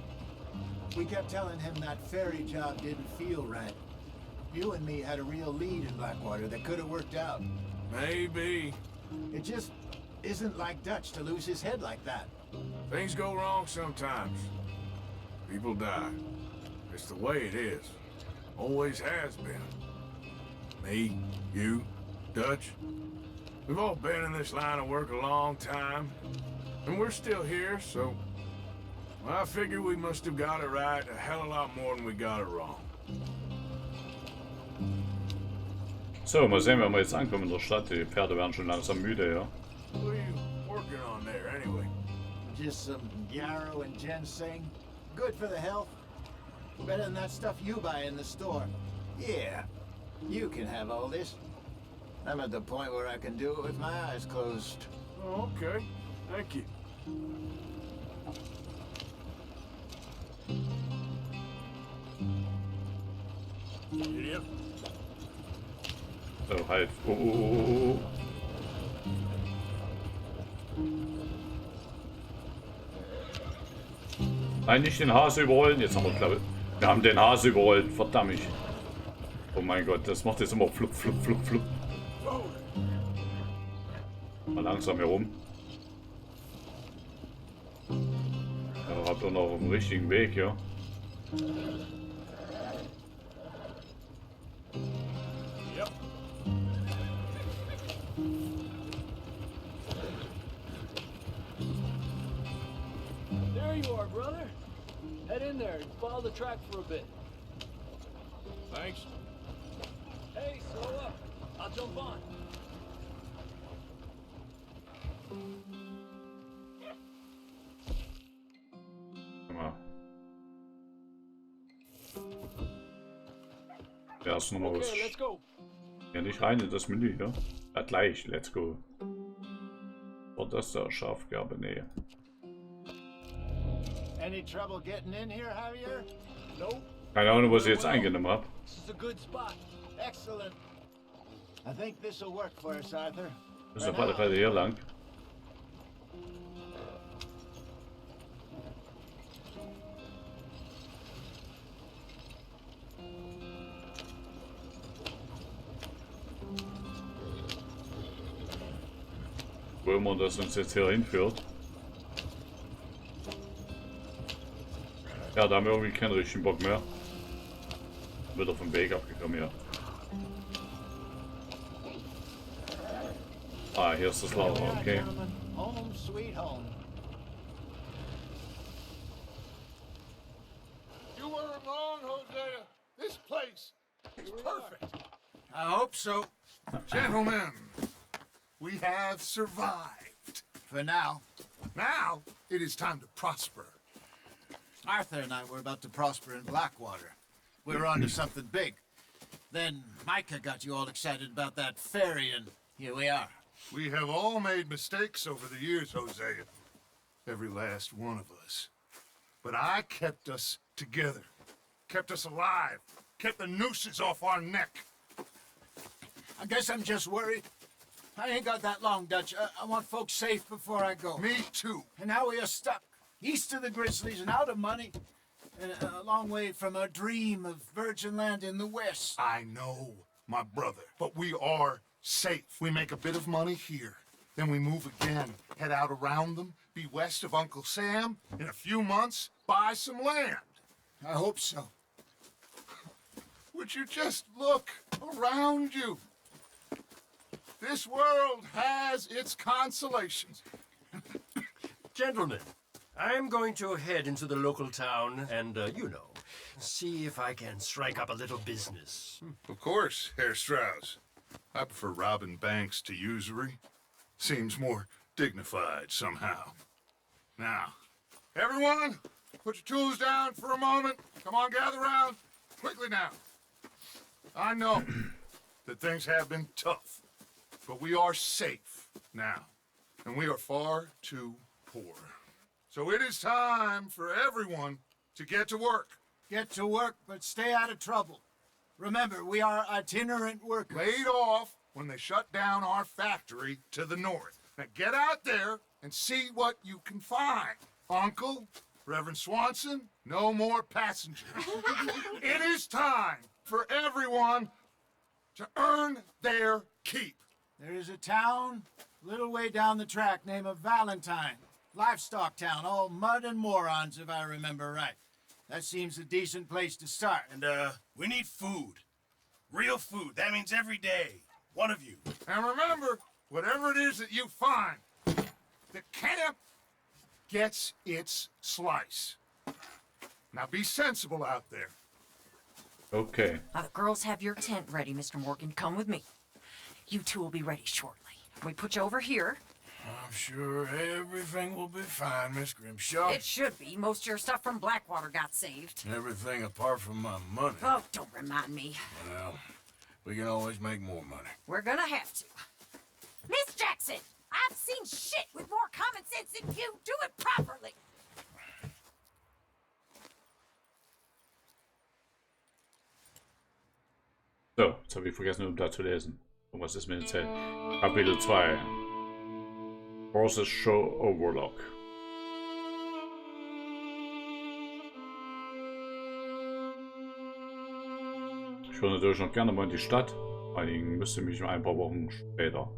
we kept telling him that ferry job didn't feel right. You and me had a real lead in Blackwater that could have worked out. Maybe. It just isn't like Dutch to lose his head like that. Things go wrong sometimes. People die. It's the way it is. Always has been. Me, you, Dutch. We've all been in this line of work a long time. And we're still here, so... Well, I figure we must have got it right a hell of a lot more than we got it wrong. So, mal sehen, wenn wir jetzt ankommen in der Stadt. Die Pferde werden schon langsam müde, ja. What are you working on there, anyway? Just some yarrow and ginseng. Good for the health. Better than that stuff you buy in the store. Yeah, you can have all this. I'm at the point where I can do it with my eyes closed. Oh, okay. Thank you. Yep. So, halt. Oh. Nein, nicht den Hase überholen. Jetzt haben wir, glaube ich, wir haben den Hase überholt. Verdammt. Oh mein Gott, das macht jetzt immer flupp. Mal langsam herum. Ja, habt ihr noch auf dem richtigen Weg, ja. Yep. There you are, brother. Head in there and follow the track for a bit. Thanks. Hey, slow up. I'll jump on. Ja, ist nochmal was. Okay, let's go. Ja, nicht rein in das Menü, ja? Ja, gleich, let's go. War das da Schafgabe? Nee. Any trouble getting in here, Javier? Nope. Keine Ahnung, was ich jetzt eingenommen habe. This is a good spot. Excellent. I think this will work for us, Arthur. Das ist auf alle Fälle hier lang. Wo immer das uns jetzt hier hinführt. Ja, da haben wir irgendwie keinen richtigen Bock mehr. Wieder vom Weg abgekommen hier. Ah, hier ist das Lager, okay. Home sweet home. You weren't wrong, Hosea. This place is perfect. I hope so. Gentlemen, we have survived. For now. Now, it is time to prosper. Arthur and I were about to prosper in Blackwater. We were onto something big. Then Micah got you all excited about that ferry, and here we are. We have all made mistakes over the years, Hosea. Every last one of us. But I kept us together. Kept us alive. Kept the nooses off our neck. I guess I'm just worried. I ain't got that long, Dutch. I want folks safe before I go. Me too. And now we are stuck. East of the Grizzlies and out of money. And a long way from our dream of virgin land in the West. I know, my brother. But we are safe. We make a bit of money here. Then we move again. Head out around them. Be west of Uncle Sam. In a few months, buy some land. I hope so. Would you just look around you? This world has its consolations. Gentlemen, I'm going to head into the local town and, you know, see if I can strike up a little business. Of course, Herr Strauss. I prefer robbing banks to usury. Seems more dignified somehow. Now, everyone, put your tools down for a moment. Come on, gather round. Quickly now. I know that things have been tough, but we are safe now, and we are far too poor. So it is time for everyone to get to work. Get to work, but stay out of trouble. Remember, we are itinerant workers. Laid off when they shut down our factory to the north. Now get out there and see what you can find. Uncle, Reverend Swanson, no more passengers. It is time for everyone to earn their keep. There is a town a little way down the track named Valentine. Livestock town, all mud and morons, if I remember right. That seems a decent place to start. And, we need food. Real food. That means every day. One of you. And remember, whatever it is that you find, the camp gets its slice. Now be sensible out there. Okay. The girls have your tent ready, Mr. Morgan. Come with me. You two will be ready shortly. We put you over here. I'm sure everything will be fine, Miss Grimshaw. It should be. Most of your stuff from Blackwater got saved. Everything apart from my money. Oh, don't remind me. Well, we can always make more money. We're gonna have to. Miss Jackson, I've seen shit with more common sense than you. Do it properly. So, jetzt habe ich vergessen, um da zu lesen. Und was ist mir erzählt? Kapitel 2. Process Show Overlock. Ich würde natürlich noch gerne mal in die Stadt. Vor allen Dingen müsste mich ein paar Wochen später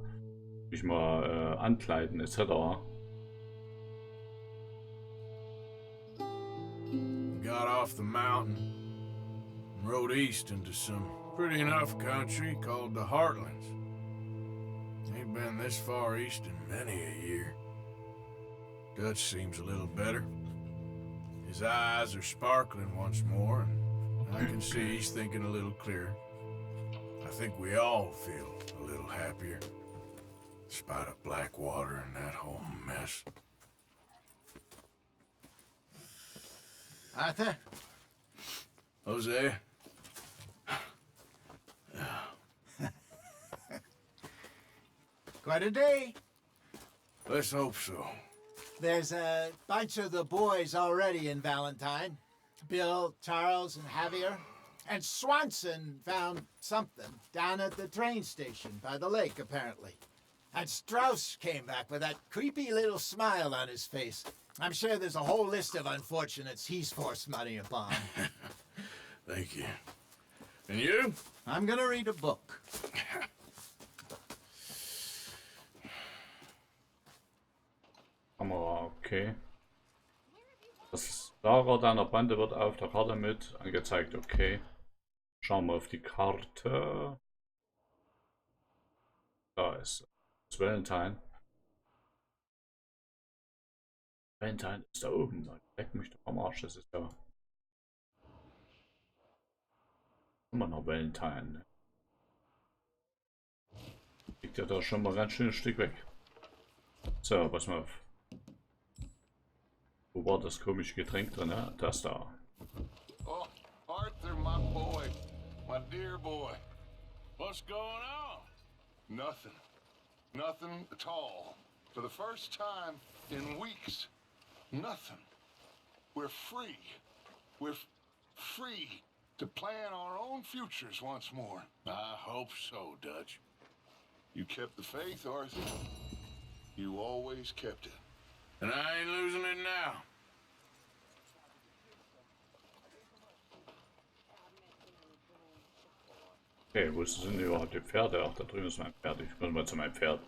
mich mal ankleiden etc. Got off the mountain and rode east into some pretty enough country called the Heartlands. Ain't been this far east in many a year. Dutch seems a little better. His eyes are sparkling once more, and I can see he's thinking a little clearer. I think we all feel a little happier, in spite of Blackwater and that whole mess. Arthur? Jose? Quite a day. Let's hope so. There's a bunch of the boys already in Valentine. Bill, Charles, and Javier. And Swanson found something down at the train station by the lake, apparently. And Strauss came back with that creepy little smile on his face. I'm sure there's a whole list of unfortunates he's forced money upon. Thank you. And you? I'm gonna read a book. Kamera, okay. Das Lager deiner Bande wird auf der Karte mit angezeigt, okay. Schauen wir auf die Karte. Da ist Valentine. Valentine ist da oben. Leck mich doch am Arsch, das ist ja immer noch Valentine. Liegt ja da schon mal ganz schön ein Stück weg. So, pass mal auf. Wo war das komische Getränk drin, ne? Das da. Oh, Arthur, my boy. My dear boy. What's going on? Nothing. Nothing at all. For the first time in weeks. Nothing. We're free. We're free to plan our own futures once more. I hope so, Dutch. You kept the faith, Arthur. You always kept it. And I ain't losing it now. Okay, wo sind überhaupt die Pferde? Ach, da drüben ist mein Pferd. Ich muss mal zu meinem Pferd.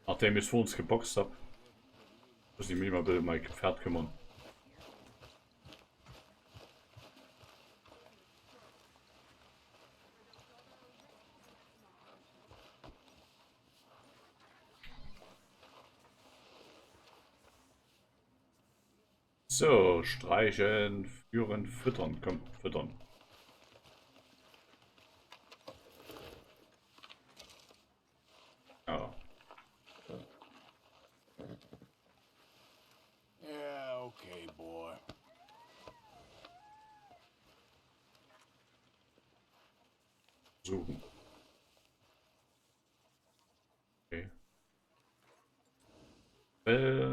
Nachdem ich es vor uns geboxt habe, muss ich mich mal um mein Pferd kümmern. So, streicheln, führen, füttern. Komm, füttern. Ja. Yeah, okay, boy. Suchen. Okay.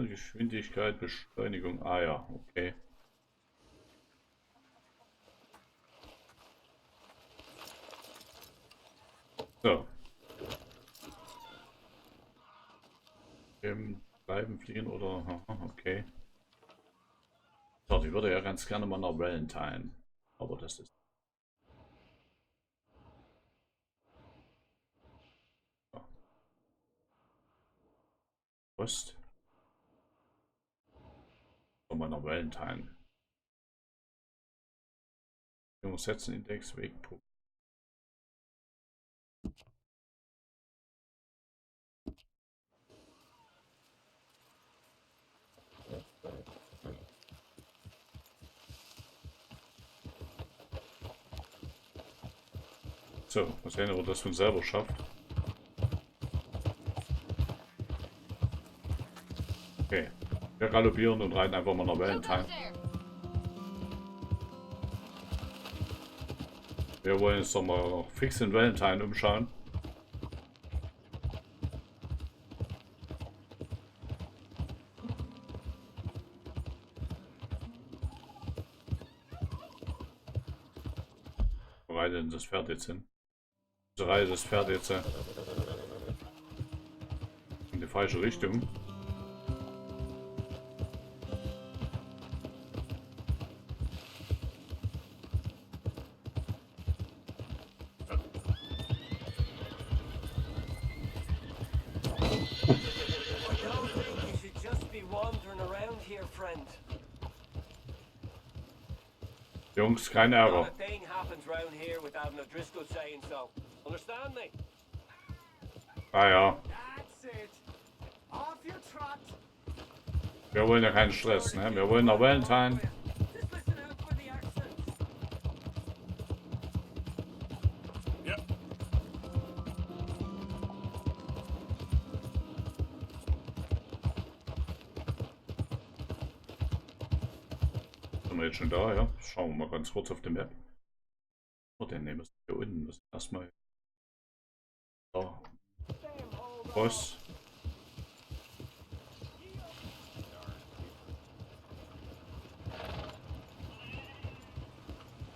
Geschwindigkeit, Beschleunigung. Ah ja, okay. So. Bleiben, fliehen oder... Aha, okay. So, ich würde ja ganz gerne mal nach Valentine. Aber das ist... So. Ost. Mal nach Valentine. Setzen, Index, Wegpunkt. So, mal sehen, ob das von selber schafft. Okay. Wir galoppieren und reiten einfach mal nach Valentine. Wir wollen uns doch mal noch fix in Valentine umschauen. Wo reitet denn das Pferd jetzt hin? So reitet das Pferd jetzt in die falsche Richtung. Jungs, kein Ärger. Ah ja. Wir wollen ja keinen Stress, ne? Wir wollen nach Valentine. Sind wir jetzt schon da, ja? Schauen wir mal ganz kurz auf die Map. Oh, den nehmen wir hier unten. Müssen erstmal. Da. Boss.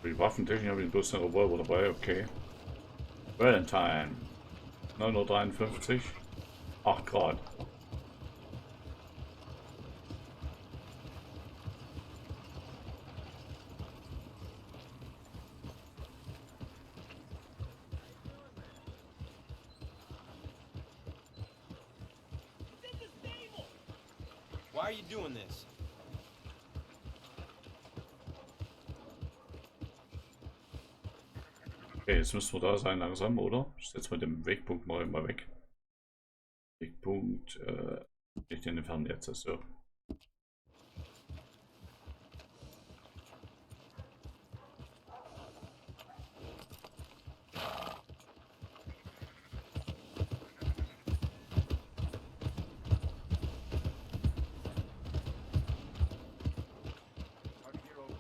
Für die Waffentechnik habe ich bloß einen Revolver dabei, okay. Valentine. 9:53 Uhr. 8 Grad. Why are you doing this? Okay, jetzt müssen wir da sein langsam, oder? Ich setze mal den Wegpunkt mal weg. Wegpunkt, nicht in den Fern jetzt, so.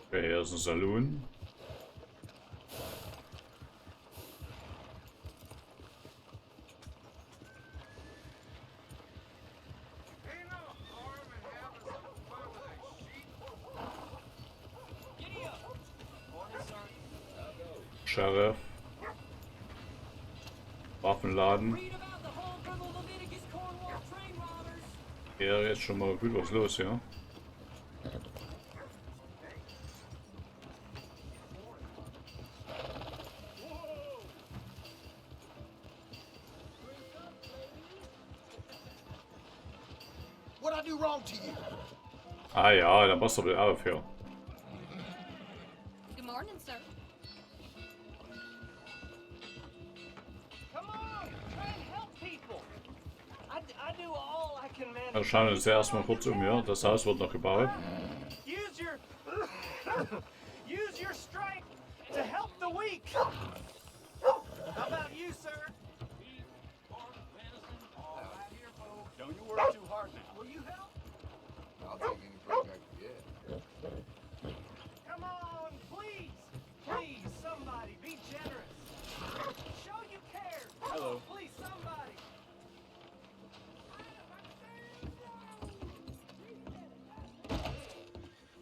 Okay, hier ist ein Saloon. Sheriff. Waffenladen. Ja, jetzt schon mal gut was los, ja. What I do wrong to you? Ah ja, da passt doch wieder auf, ja. Good morning, sir. Come on, try and help people. I do all I can manage. Wir schauen uns erstmal kurz um, ja. Das Haus wird noch gebaut. Use your strength to help the weak. How about you, sir? Don't you work too hard now. Will you help? I'll take any break I can get. Come on, please. Please, somebody, be generous. Show you care. Hello. Please, somebody.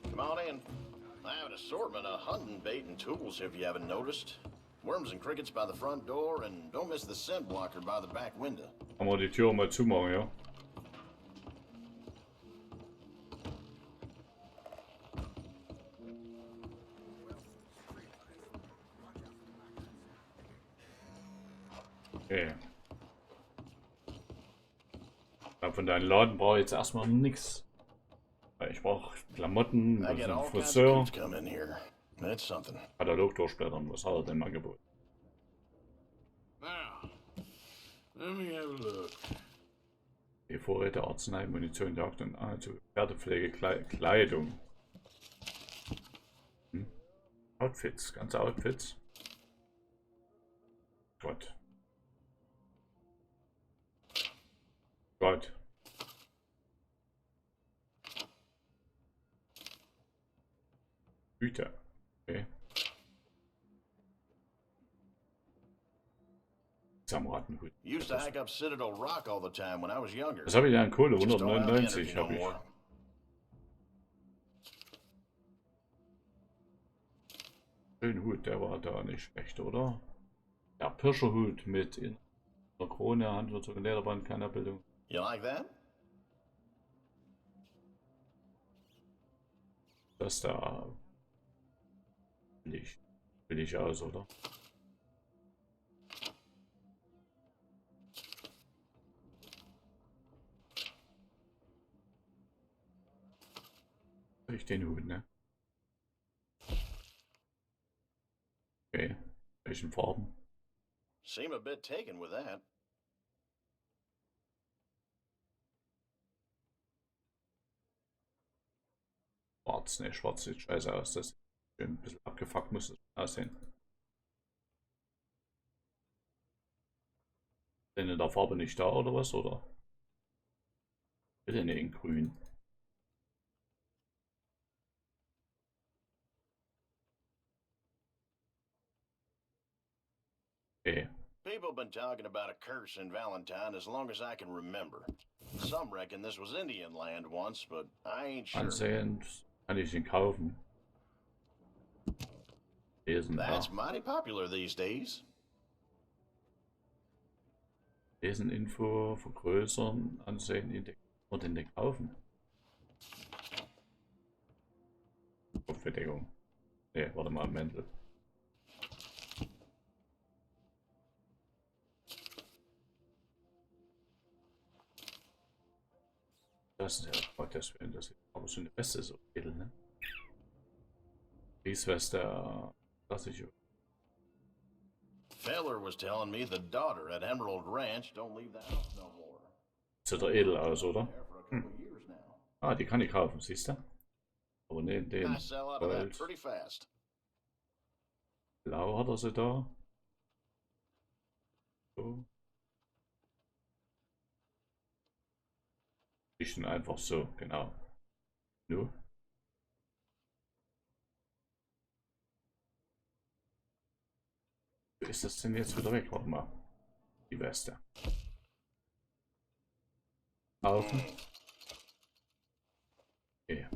Come on in. I have an assortment of hunting bait and tools if you haven't noticed. Worms and crickets by the front door, and don't miss the scent blocker by the back window. Kann man die Tür mal zumachen, ja. Okay. Ja, von deinem Laden brauche ich jetzt erstmal nichts. Ich brauche Klamotten, einen Friseur, Katalog durchblättern. Was hat er denn im Angebot? Now, let me have a look. Die Vorräte, Arznei, Munition, Jagd und Pferdepflege, Kleidung. Outfits, ganze Outfits. Gott. Gott. Güter. Okay. Samratenhut. Used to hike up Citadel Rock all the time when I was younger. Was habe ich denn an Kohle? Just don't have the 199 energy no habe ich. more. Den Hut, der war da nicht schlecht, oder? Der Pirscherhut mit in der Krone, handgezogen Lederband, keine Abbildung. You like that? Das da billig aus, oder? Ich den Hut, ne? Okay, welchen Farben? Seem a bit taken with that. Schwarz, ne, schwarz sieht scheiße aus. Das ein bisschen abgefuckt muss das aussehen. Denn in der Farbe nicht da oder was, oder? Bitte ne, in grün. Okay. People have been talking about a curse in Valentine as long as I can remember. Some reckon this was Indian land once, but I ain't sure. Ansehen, kann ich ihn kaufen. Lesen, That's ja. mighty popular these days. Lesen, Info, vergrößern, ansehen, entdecken und den Deck kaufen. Kopfbedeckung. Ne, warte mal, Mäntel. Das ist ja Gottes Willen, das ist aber so eine Weste so edel, ne? Riesweste, klassische. Feller was telling me the daughter at Emerald Ranch don't leave the house no more. Sieht doch edel aus, oder? Ah, die kann ich kaufen, siehst du? Aber ne, den I sell out of that Gold. pretty fast. Blau hat er sie da. So. Bisschen einfach so, genau. Nu. Wo ist das denn jetzt wieder weg? Warte mal. Die Weste. Kaufen. Okay.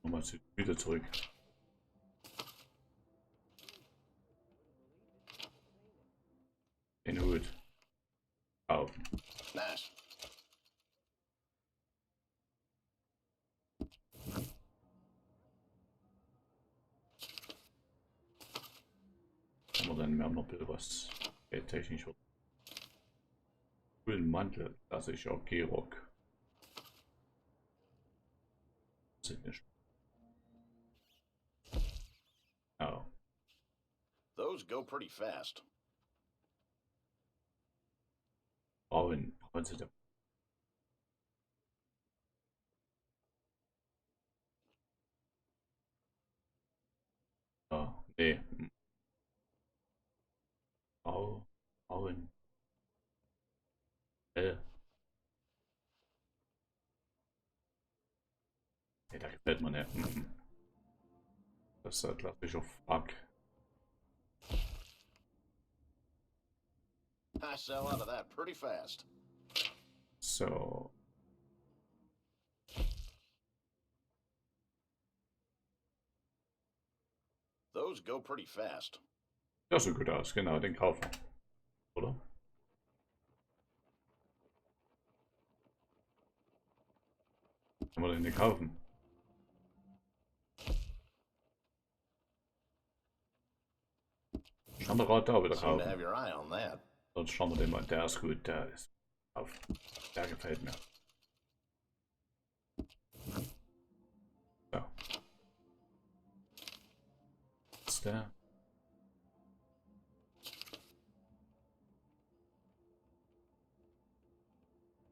Nochmal wieder zurück. Den Hut. Kaufen. Nice. Haben wir dann, wir haben noch ein bisschen was technisch. Coolen Mantel, klassischer Gehrock. Sind nicht. Ja. Those go pretty fast. Braun sind ja. Ah, nee. Braun. Nee, da gefällt mir nicht. Das ist ein klassischer Frack. I sell out of that pretty fast. So. Those go pretty fast. Das sieht gut aus, genau, den kaufen. Oder? Kann man den kaufen? Standard da wieder Seem to kaufen. have your eye on that. Sonst schauen wir den mal. Der ist gut, der ist auf. Der gefällt mir. So. Ist der?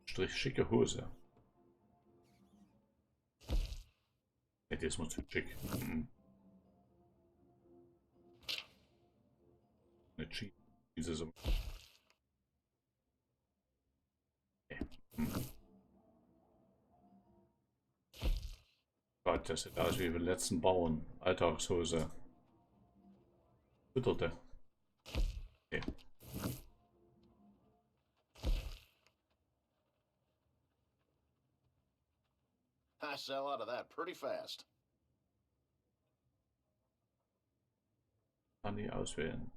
Strich schicke Hose. Ne, die ist mal zu schick. Nicht schick. Diese so. Gott, das sieht aus wie den letzten Bauern. Alltagshose. Fütterte. Okay. I sell out of that pretty fast. Kann ich auswählen.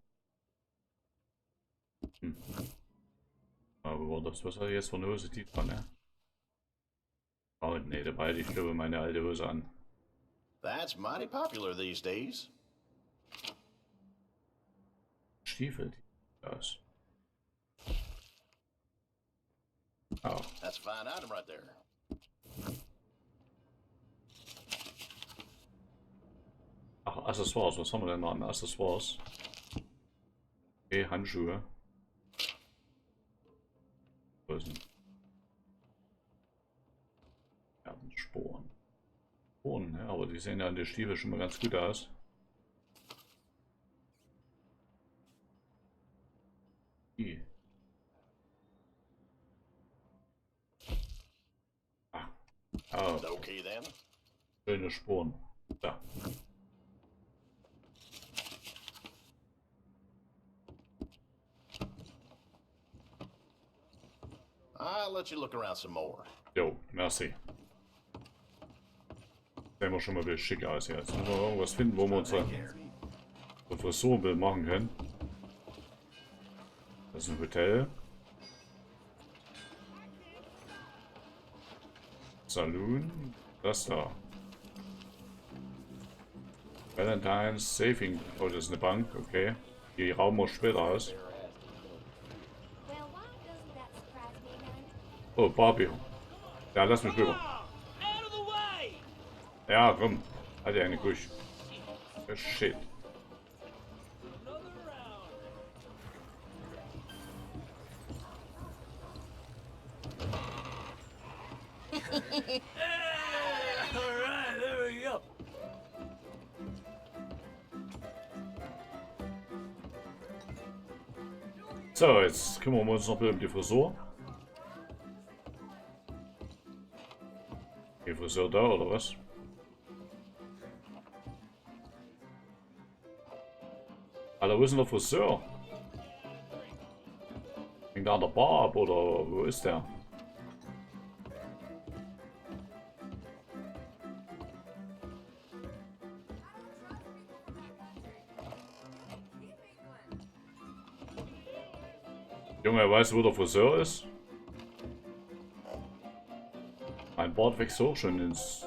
Aber war das, was hat er jetzt für eine Hose? Die dran, ne? Oh, ne, da behalte ich glaube meine alte Hose an. That's mighty popular these days. Stiefel, die aus. Oh. That's a fine item right there. Ach, Accessoires, was haben wir denn noch an Accessoires? Okay, Handschuhe. Sporen. Sporen, ja, aber die sehen ja an der Stiefel schon mal ganz gut aus. Oh. Okay then. Schöne Sporen. Da. I'll let you look around some more. Jo, merci. Sehen wir schon mal wieder schick aus hier. Jetzt müssen wir irgendwas finden, wo wir unsere Frisurenbild machen können. Das ist ein Hotel. Saloon. Das da. Valentine's Saving. Oh, das ist eine Bank. Okay. Die rauben wir später aus. Oh, Barbie. Ja, lass mich rüber. Ja, komm. Hat ja eine Kusch. Oh, shit. Alright, there we go. So, jetzt kümmern wir uns noch um die Frisur. Die Friseur da, oder was? Alter, wo ist denn der Friseur? Hängt der an der Bar ab, oder wo ist der? Junge, weißt du, wo der Friseur ist? Mein Bart wächst auch schon ins...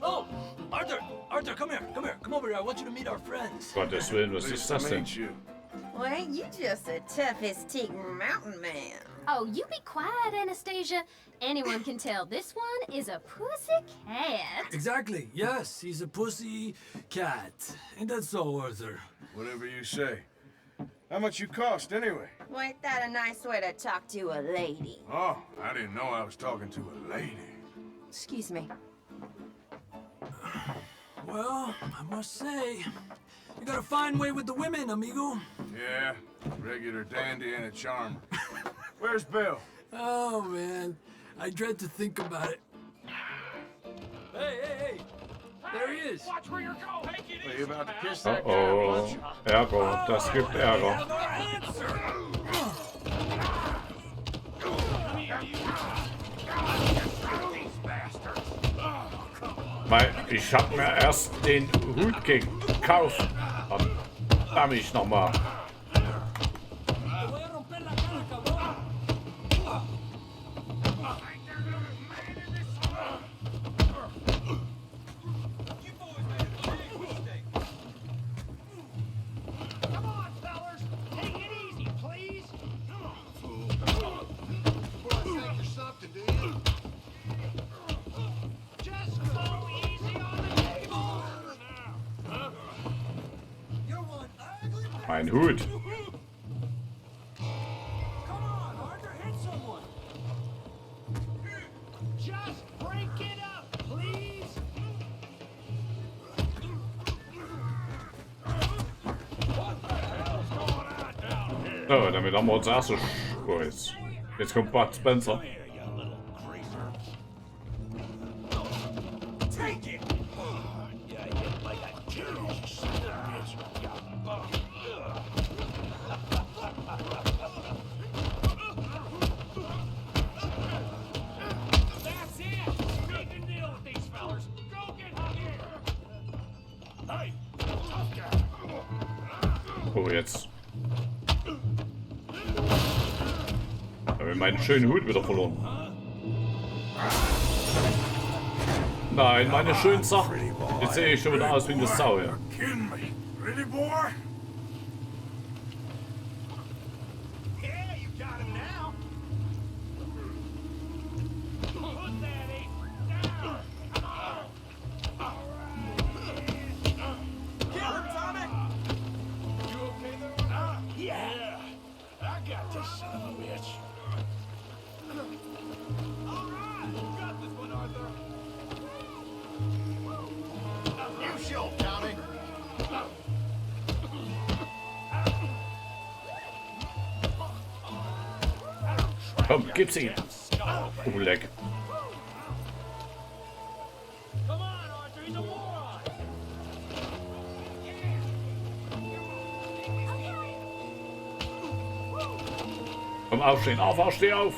Oh, Arthur! Arthur, come here, come here. Come over here. I want you to meet our friends. Gottes Willen, was ist das denn? Well, ain't you just the toughest teak mountain man? Oh, you be quiet, Anastasia. Anyone can tell this one is a pussy cat. Exactly. Yes, he's a pussy cat. Ain't that so, Arthur? Whatever you say. How much you cost, anyway? Well, ain't that a nice way to talk to a lady? Oh, I didn't know I was talking to a lady. Excuse me. Well, I must say, you got a fine way with the women, amigo. Yeah, regular dandy and a charmer. Where's Bill? Oh, man. I dread to think about it. Hey, hey, hey! There he is! Watch where you're going! Are you about to kiss that Oh, Ärger, das gibt Ärger. Weil ich hab mir erst den Hut gekauft. Verdammt ich nochmal. Mein Hut. So, damit haben wir uns erst so... Oh, jetzt kommt Bud Spencer. Oh, jetzt. Habe ich meinen schönen Hut wieder verloren. Nein, meine schönen Sachen. Jetzt sehe ich schon wieder aus wie eine Sau, ja. Ready, boy? Komm, gib's ihm. Oh, leck. Komm, aufstehen, auf, steh auf.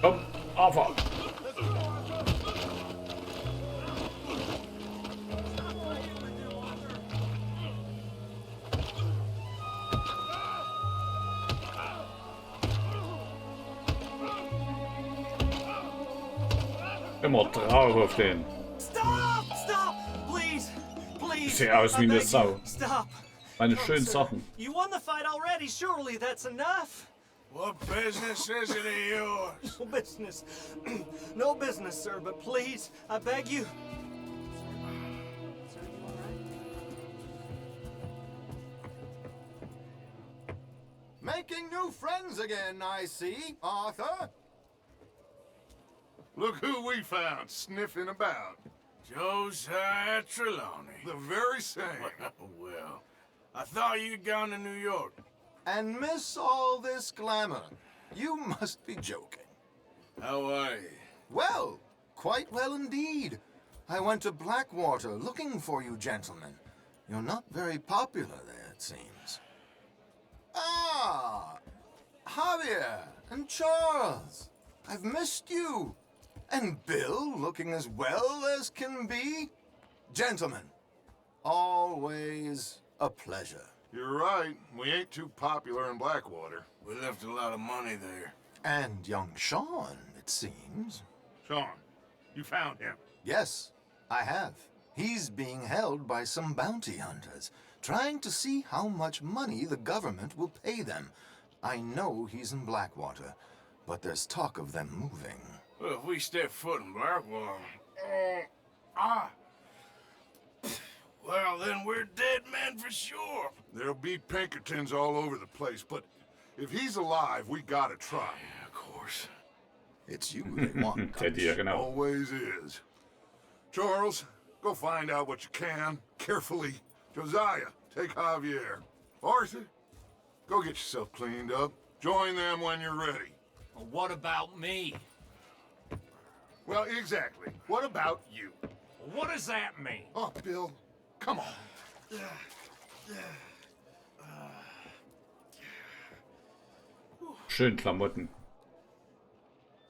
Komm, Arthur. Immer drauf auf den. Stop! Stop! Please! Please! Sieht aus wie eine Sau. Stop! Meine schönen Sachen. You won the fight already. Surely that's enough. What business is it of yours? No business. No business, sir, but please, I beg you. Making new friends again, I see, Arthur. Look who we found sniffing about. Josiah Trelawney. The very same. Well, I thought you'd gone to New York. And miss all this glamour. You must be joking. How are you? Well, quite well indeed. I went to Blackwater looking for you gentlemen. You're not very popular there, it seems. Ah, Javier and Charles. I've missed you. And Bill looking as well as can be. Gentlemen, always a pleasure. You're right. We ain't too popular in Blackwater. We left a lot of money there. And young Sean, it seems. Sean, you found him? Yes, I have. He's being held by some bounty hunters, trying to see how much money the government will pay them. I know he's in Blackwater, but there's talk of them moving. Well, if we step foot in Blackwater... Well, then we're dead men for sure. There'll be Pinkertons all over the place, but if he's alive, we gotta try. Yeah, of course. It's you they want. Always is. Charles, go find out what you can, carefully. Josiah, take Javier. Arthur, go get yourself cleaned up. Join them when you're ready. Well, what about me? Well, exactly. What about you? What does that mean? Oh, Bill, come on. Schön Klamotten.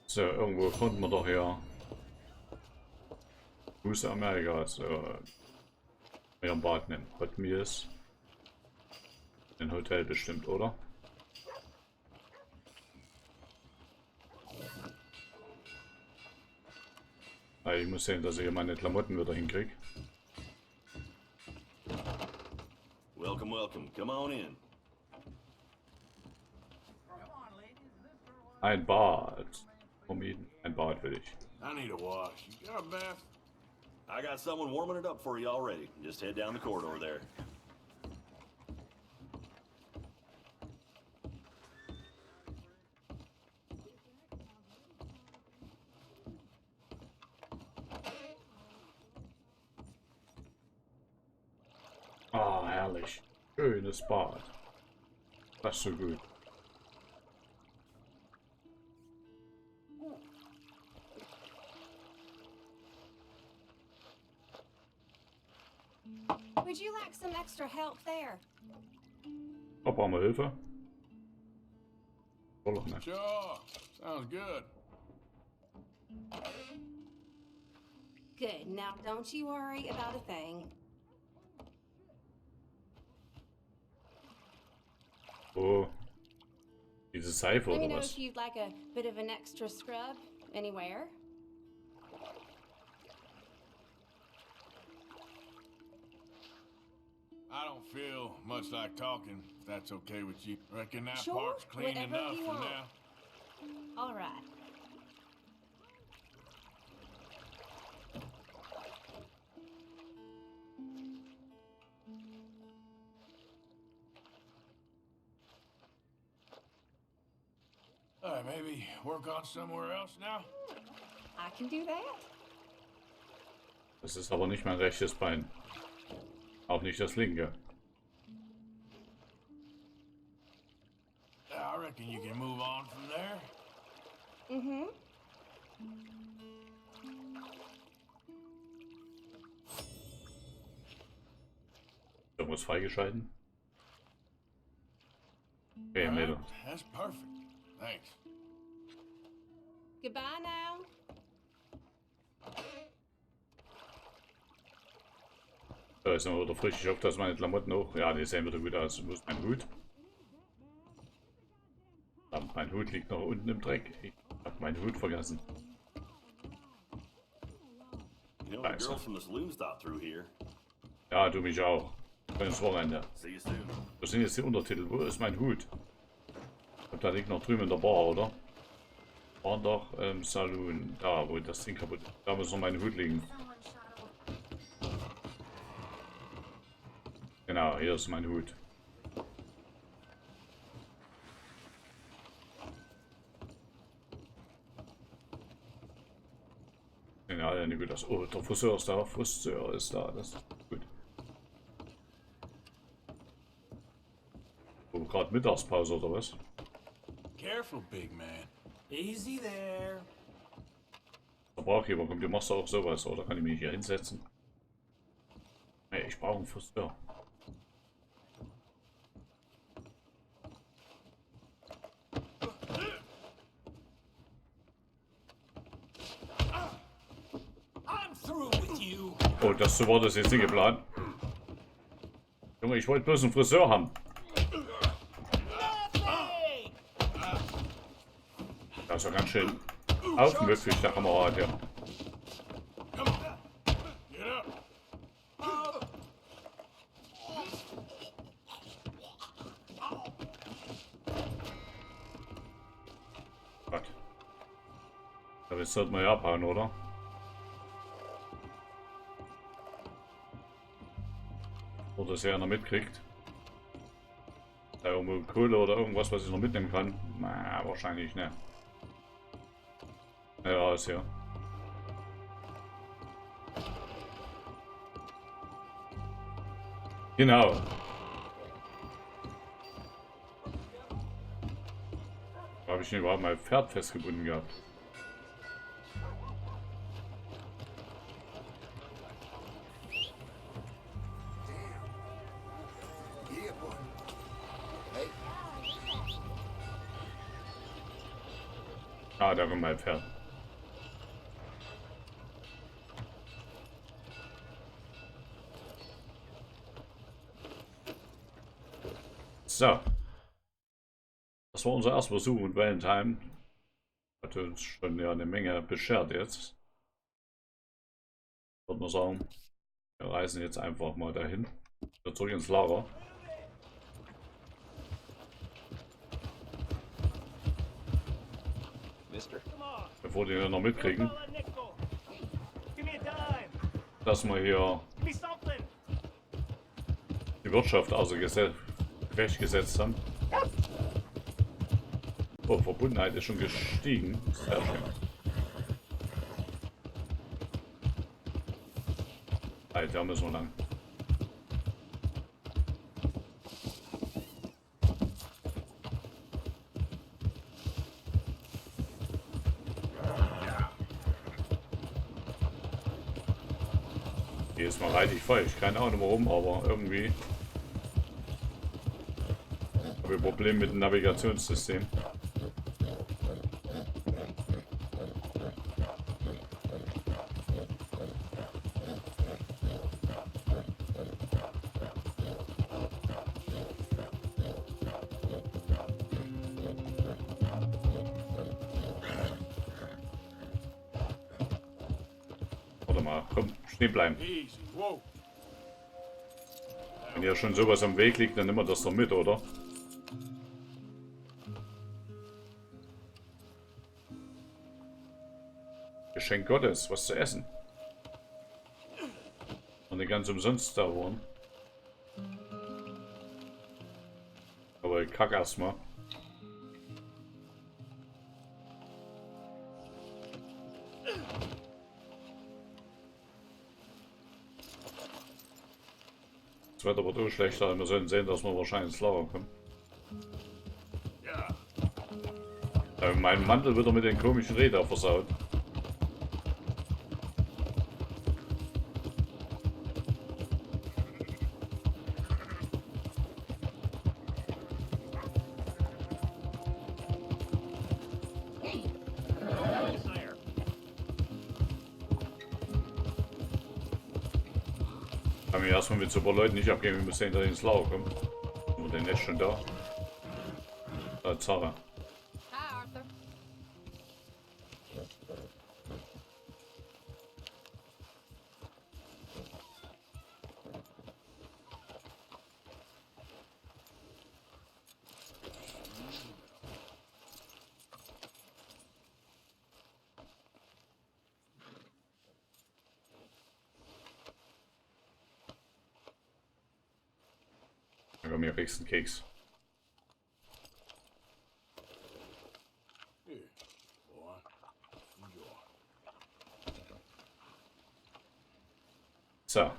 So, irgendwo konnten wir doch hier Fuß Amerikas ihren Bad nennen. Hot Meals. Ein Hotel bestimmt, oder? Ich muss sehen, dass ich hier meine Klamotten wieder hinkriege. Welcome, welcome. Come on in. Ein Bad. Vermieden. Ein Bad will ich. I need a wash. You got a bath? I got someone warming it up for you already. Just head down the corridor there. Ah, herrlich. Schönes Bad. Das ist so gut. Would you like some extra help there? Brauchen wir Hilfe? Oder nicht? Sure. Sounds good. Good. Now, don't you worry about a thing. Oh. Diese Seife Let me oder know was? if you'd like a bit of an extra scrub anywhere. I don't feel much like talking, if that's okay with you. Reckon that Sure, part's clean whatever enough you for want. now. All right. Maybe work on somewhere else now? I can do that. Das ist aber nicht mein rechtes Bein. Auch nicht das linke. I reckon you can move on from there. Mm-hmm. Irgendwas freigeschalten. Okay, Mädel. That's perfect. Thanks. Goodbye now. Da ist noch wieder frisch. Ich hoffe, dass meine Klamotten auch. Ja, die sehen wieder gut aus. Wo ist mein Hut? Mein Hut liegt noch unten im Dreck. Ich habe meinen Hut vergessen. You know, the girls from the saloon stopped through here. Ja, du mich auch. Schönes Wochenende. See you soon. Das sind jetzt die Untertitel. Wo ist mein Hut? Ich glaube, da liegt noch drüben in der Bar, oder? War doch im Saloon. Da, wo das Ding kaputt ist. Da muss noch mein Hut liegen. Genau, hier ist mein Hut. Ja, alle nicht gut aus. Oh, der Friseur ist da. Friseur ist da. Das ist gut. Oh, gerade Mittagspause oder was? Careful, big man. Easy there. Der Brauchgeber kommt, du machst auch sowas, oder kann ich mich hier hinsetzen? Hey, ich brauche einen Friseur. Oh, so war das jetzt nicht geplant. Junge, ich wollte bloß einen Friseur haben. Das ist ja ganz schön aufmüpfig, der Kamerad hier. Gott. Ja, jetzt sollten wir ja abhauen, oder? Oder dass er noch mitkriegt. Da irgendwo Kohle oder irgendwas, was ich noch mitnehmen kann. Na, wahrscheinlich ne. Ja, ist ja. Genau. Da habe ich ihn überhaupt mein Pferd festgebunden gehabt. Ah, da kommt mein Pferd. So. Das war unser erster Besuch mit Valentine. Hat uns schon ja eine Menge beschert jetzt. Ich würde mal sagen, wir reisen jetzt einfach mal dahin. Wieder zurück ins Lager. Bevor die ja noch mitkriegen, dass wir hier die Wirtschaft also gerecht haben. Oh, Verbundenheit ist schon gestiegen. Sehr schön. Alter, müssen wir lang. Hier ist mal richtig falsch. Keine Ahnung warum, aber irgendwie habe ich Probleme mit dem Navigationssystem. Warte mal, komm, stehen bleiben. Wenn hier schon sowas am Weg liegt, dann nehmen wir das doch mit, oder? Geschenk Gottes, was zu essen. Und nicht ganz umsonst da waren. Aber ich kack erstmal. Das Wetter wird auch schlechter, wir sollen sehen, dass wir wahrscheinlich ins Lager kommen. Mein Mantel wird er mit den komischen Rädern versaut. wir erstmal mit super Leuten nicht abgeben, wir müssen hinter ins Lauer kommen. Und der ist schon da. Zara. Hi, Arthur. Dann kommen wir kriegst einen Keks. So.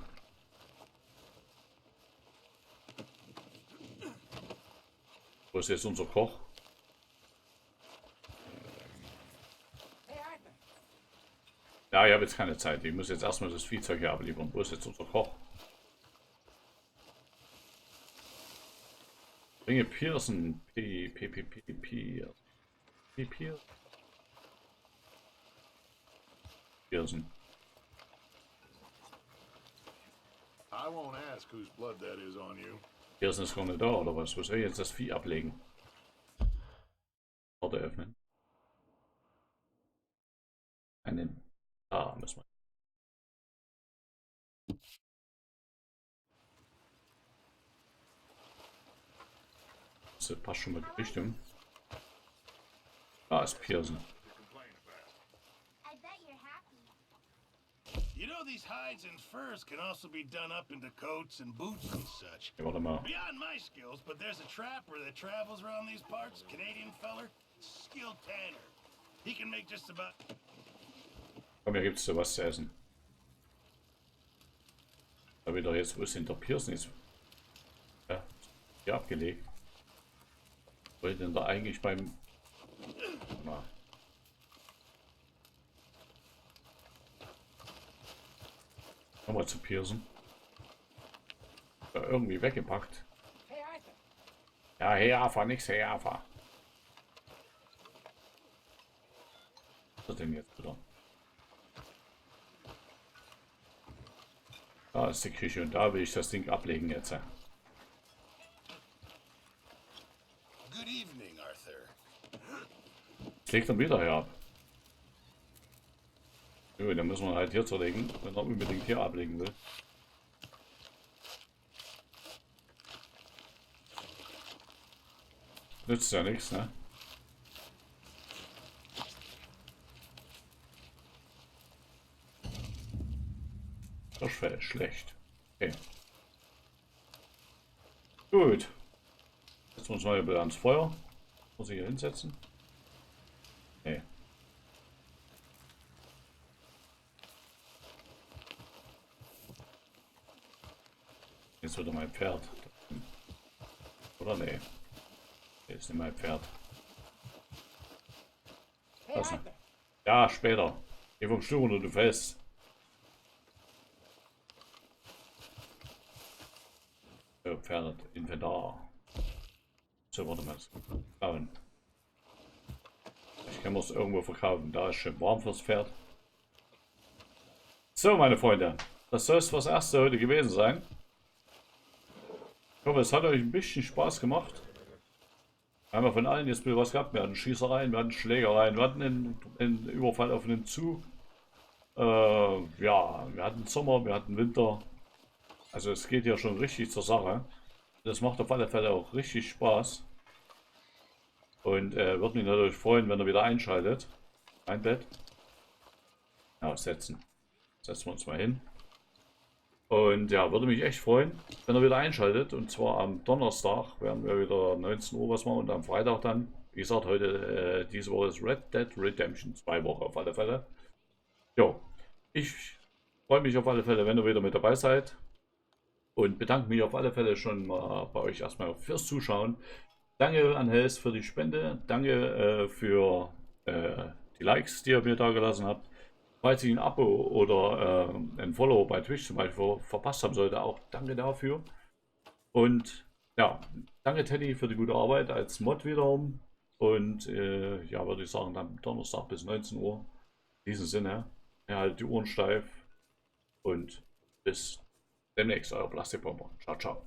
Wo ist jetzt unser Koch? Ja, ich habe jetzt keine Zeit. Ich muss jetzt erstmal das Viehzeug hier abliefern. Wo ist jetzt unser Koch? Bringe Pearson. Pearson. I won't ask whose blood that is on you. Pearson ist gar nicht da, oder was? Wo soll ich jetzt das Vieh ablegen? Karte öffnen. Einen. Da müssen wir. Das passt schon mal die Richtung. Da ist Pearson. You know, these hides and furs can also be done up into coats and boots and such. Ja, warte mal. Beyond my skills, but there's a trapper that travels around these parts, Canadian feller, skilled tanner. He can make just about... Komm, hier gibt's so was zu essen. Da wieder jetzt, wo ist denn der Pearson ist? Ja, hier abgelegt. Wollte denn da eigentlich beim... Na. Nochmal zu Pearson. Irgendwie weggepackt. Ja, hey Afa, nix, hey Afa. Was ist denn jetzt wieder? Da ist die Küche und da will ich das Ding ablegen jetzt. Good evening, Arthur. Jetzt legt er wieder her ab. Jo, dann müssen wir halt hier zerlegen, wenn er unbedingt hier ablegen will. Nützt ja nichts, ne? Das fällt schlecht. Okay. Gut. Jetzt muss man wieder ans Feuer. Muss ich hier hinsetzen? Nee. Jetzt wieder mein Pferd. Oder nee? Hier ist nicht mein Pferd. Also. Ja, später. Geh vom Stuhl und du fällst. So, Pferd, Inventar. So, warte mal. Verkaufen. Ich kann es irgendwo verkaufen. Da ist schön warm fürs Pferd. So, meine Freunde. Das soll es fürs erste heute gewesen sein. Ich hoffe, es hat euch ein bisschen Spaß gemacht. Wir haben ja von allen jetzt wieder was gehabt. Wir hatten Schießereien, wir hatten Schlägereien, wir hatten einen Überfall auf einen Zug. Ja, wir hatten Sommer, wir hatten Winter. Also es geht ja schon richtig zur Sache. Das macht auf alle Fälle auch richtig Spaß. Und würde mich natürlich freuen, wenn ihr wieder einschaltet. Ein Bett. Ja, setzen. Setzen wir uns mal hin. Und ja, würde mich echt freuen, wenn ihr wieder einschaltet. Und zwar am Donnerstag werden wir wieder 19 Uhr was machen und am Freitag dann. Wie gesagt, heute, diese Woche ist Red Dead Redemption 2 Wochen auf alle Fälle. Jo, ich freue mich auf alle Fälle, wenn ihr wieder mit dabei seid. Und bedanke mich auf alle Fälle schon mal bei euch erstmal fürs Zuschauen. Danke an Hels für die Spende. Danke für die Likes, die ihr mir da gelassen habt. Falls ich ein Abo oder ein Follow bei Twitch zum Beispiel verpasst haben sollte, auch danke dafür. Und ja, danke Teddy für die gute Arbeit als Mod wiederum. Und ja, würde ich sagen, dann Donnerstag bis 19 Uhr. In diesem Sinne, ja, halt die Ohren steif und bis demnächst, euer Plastikbomber. Ciao, ciao.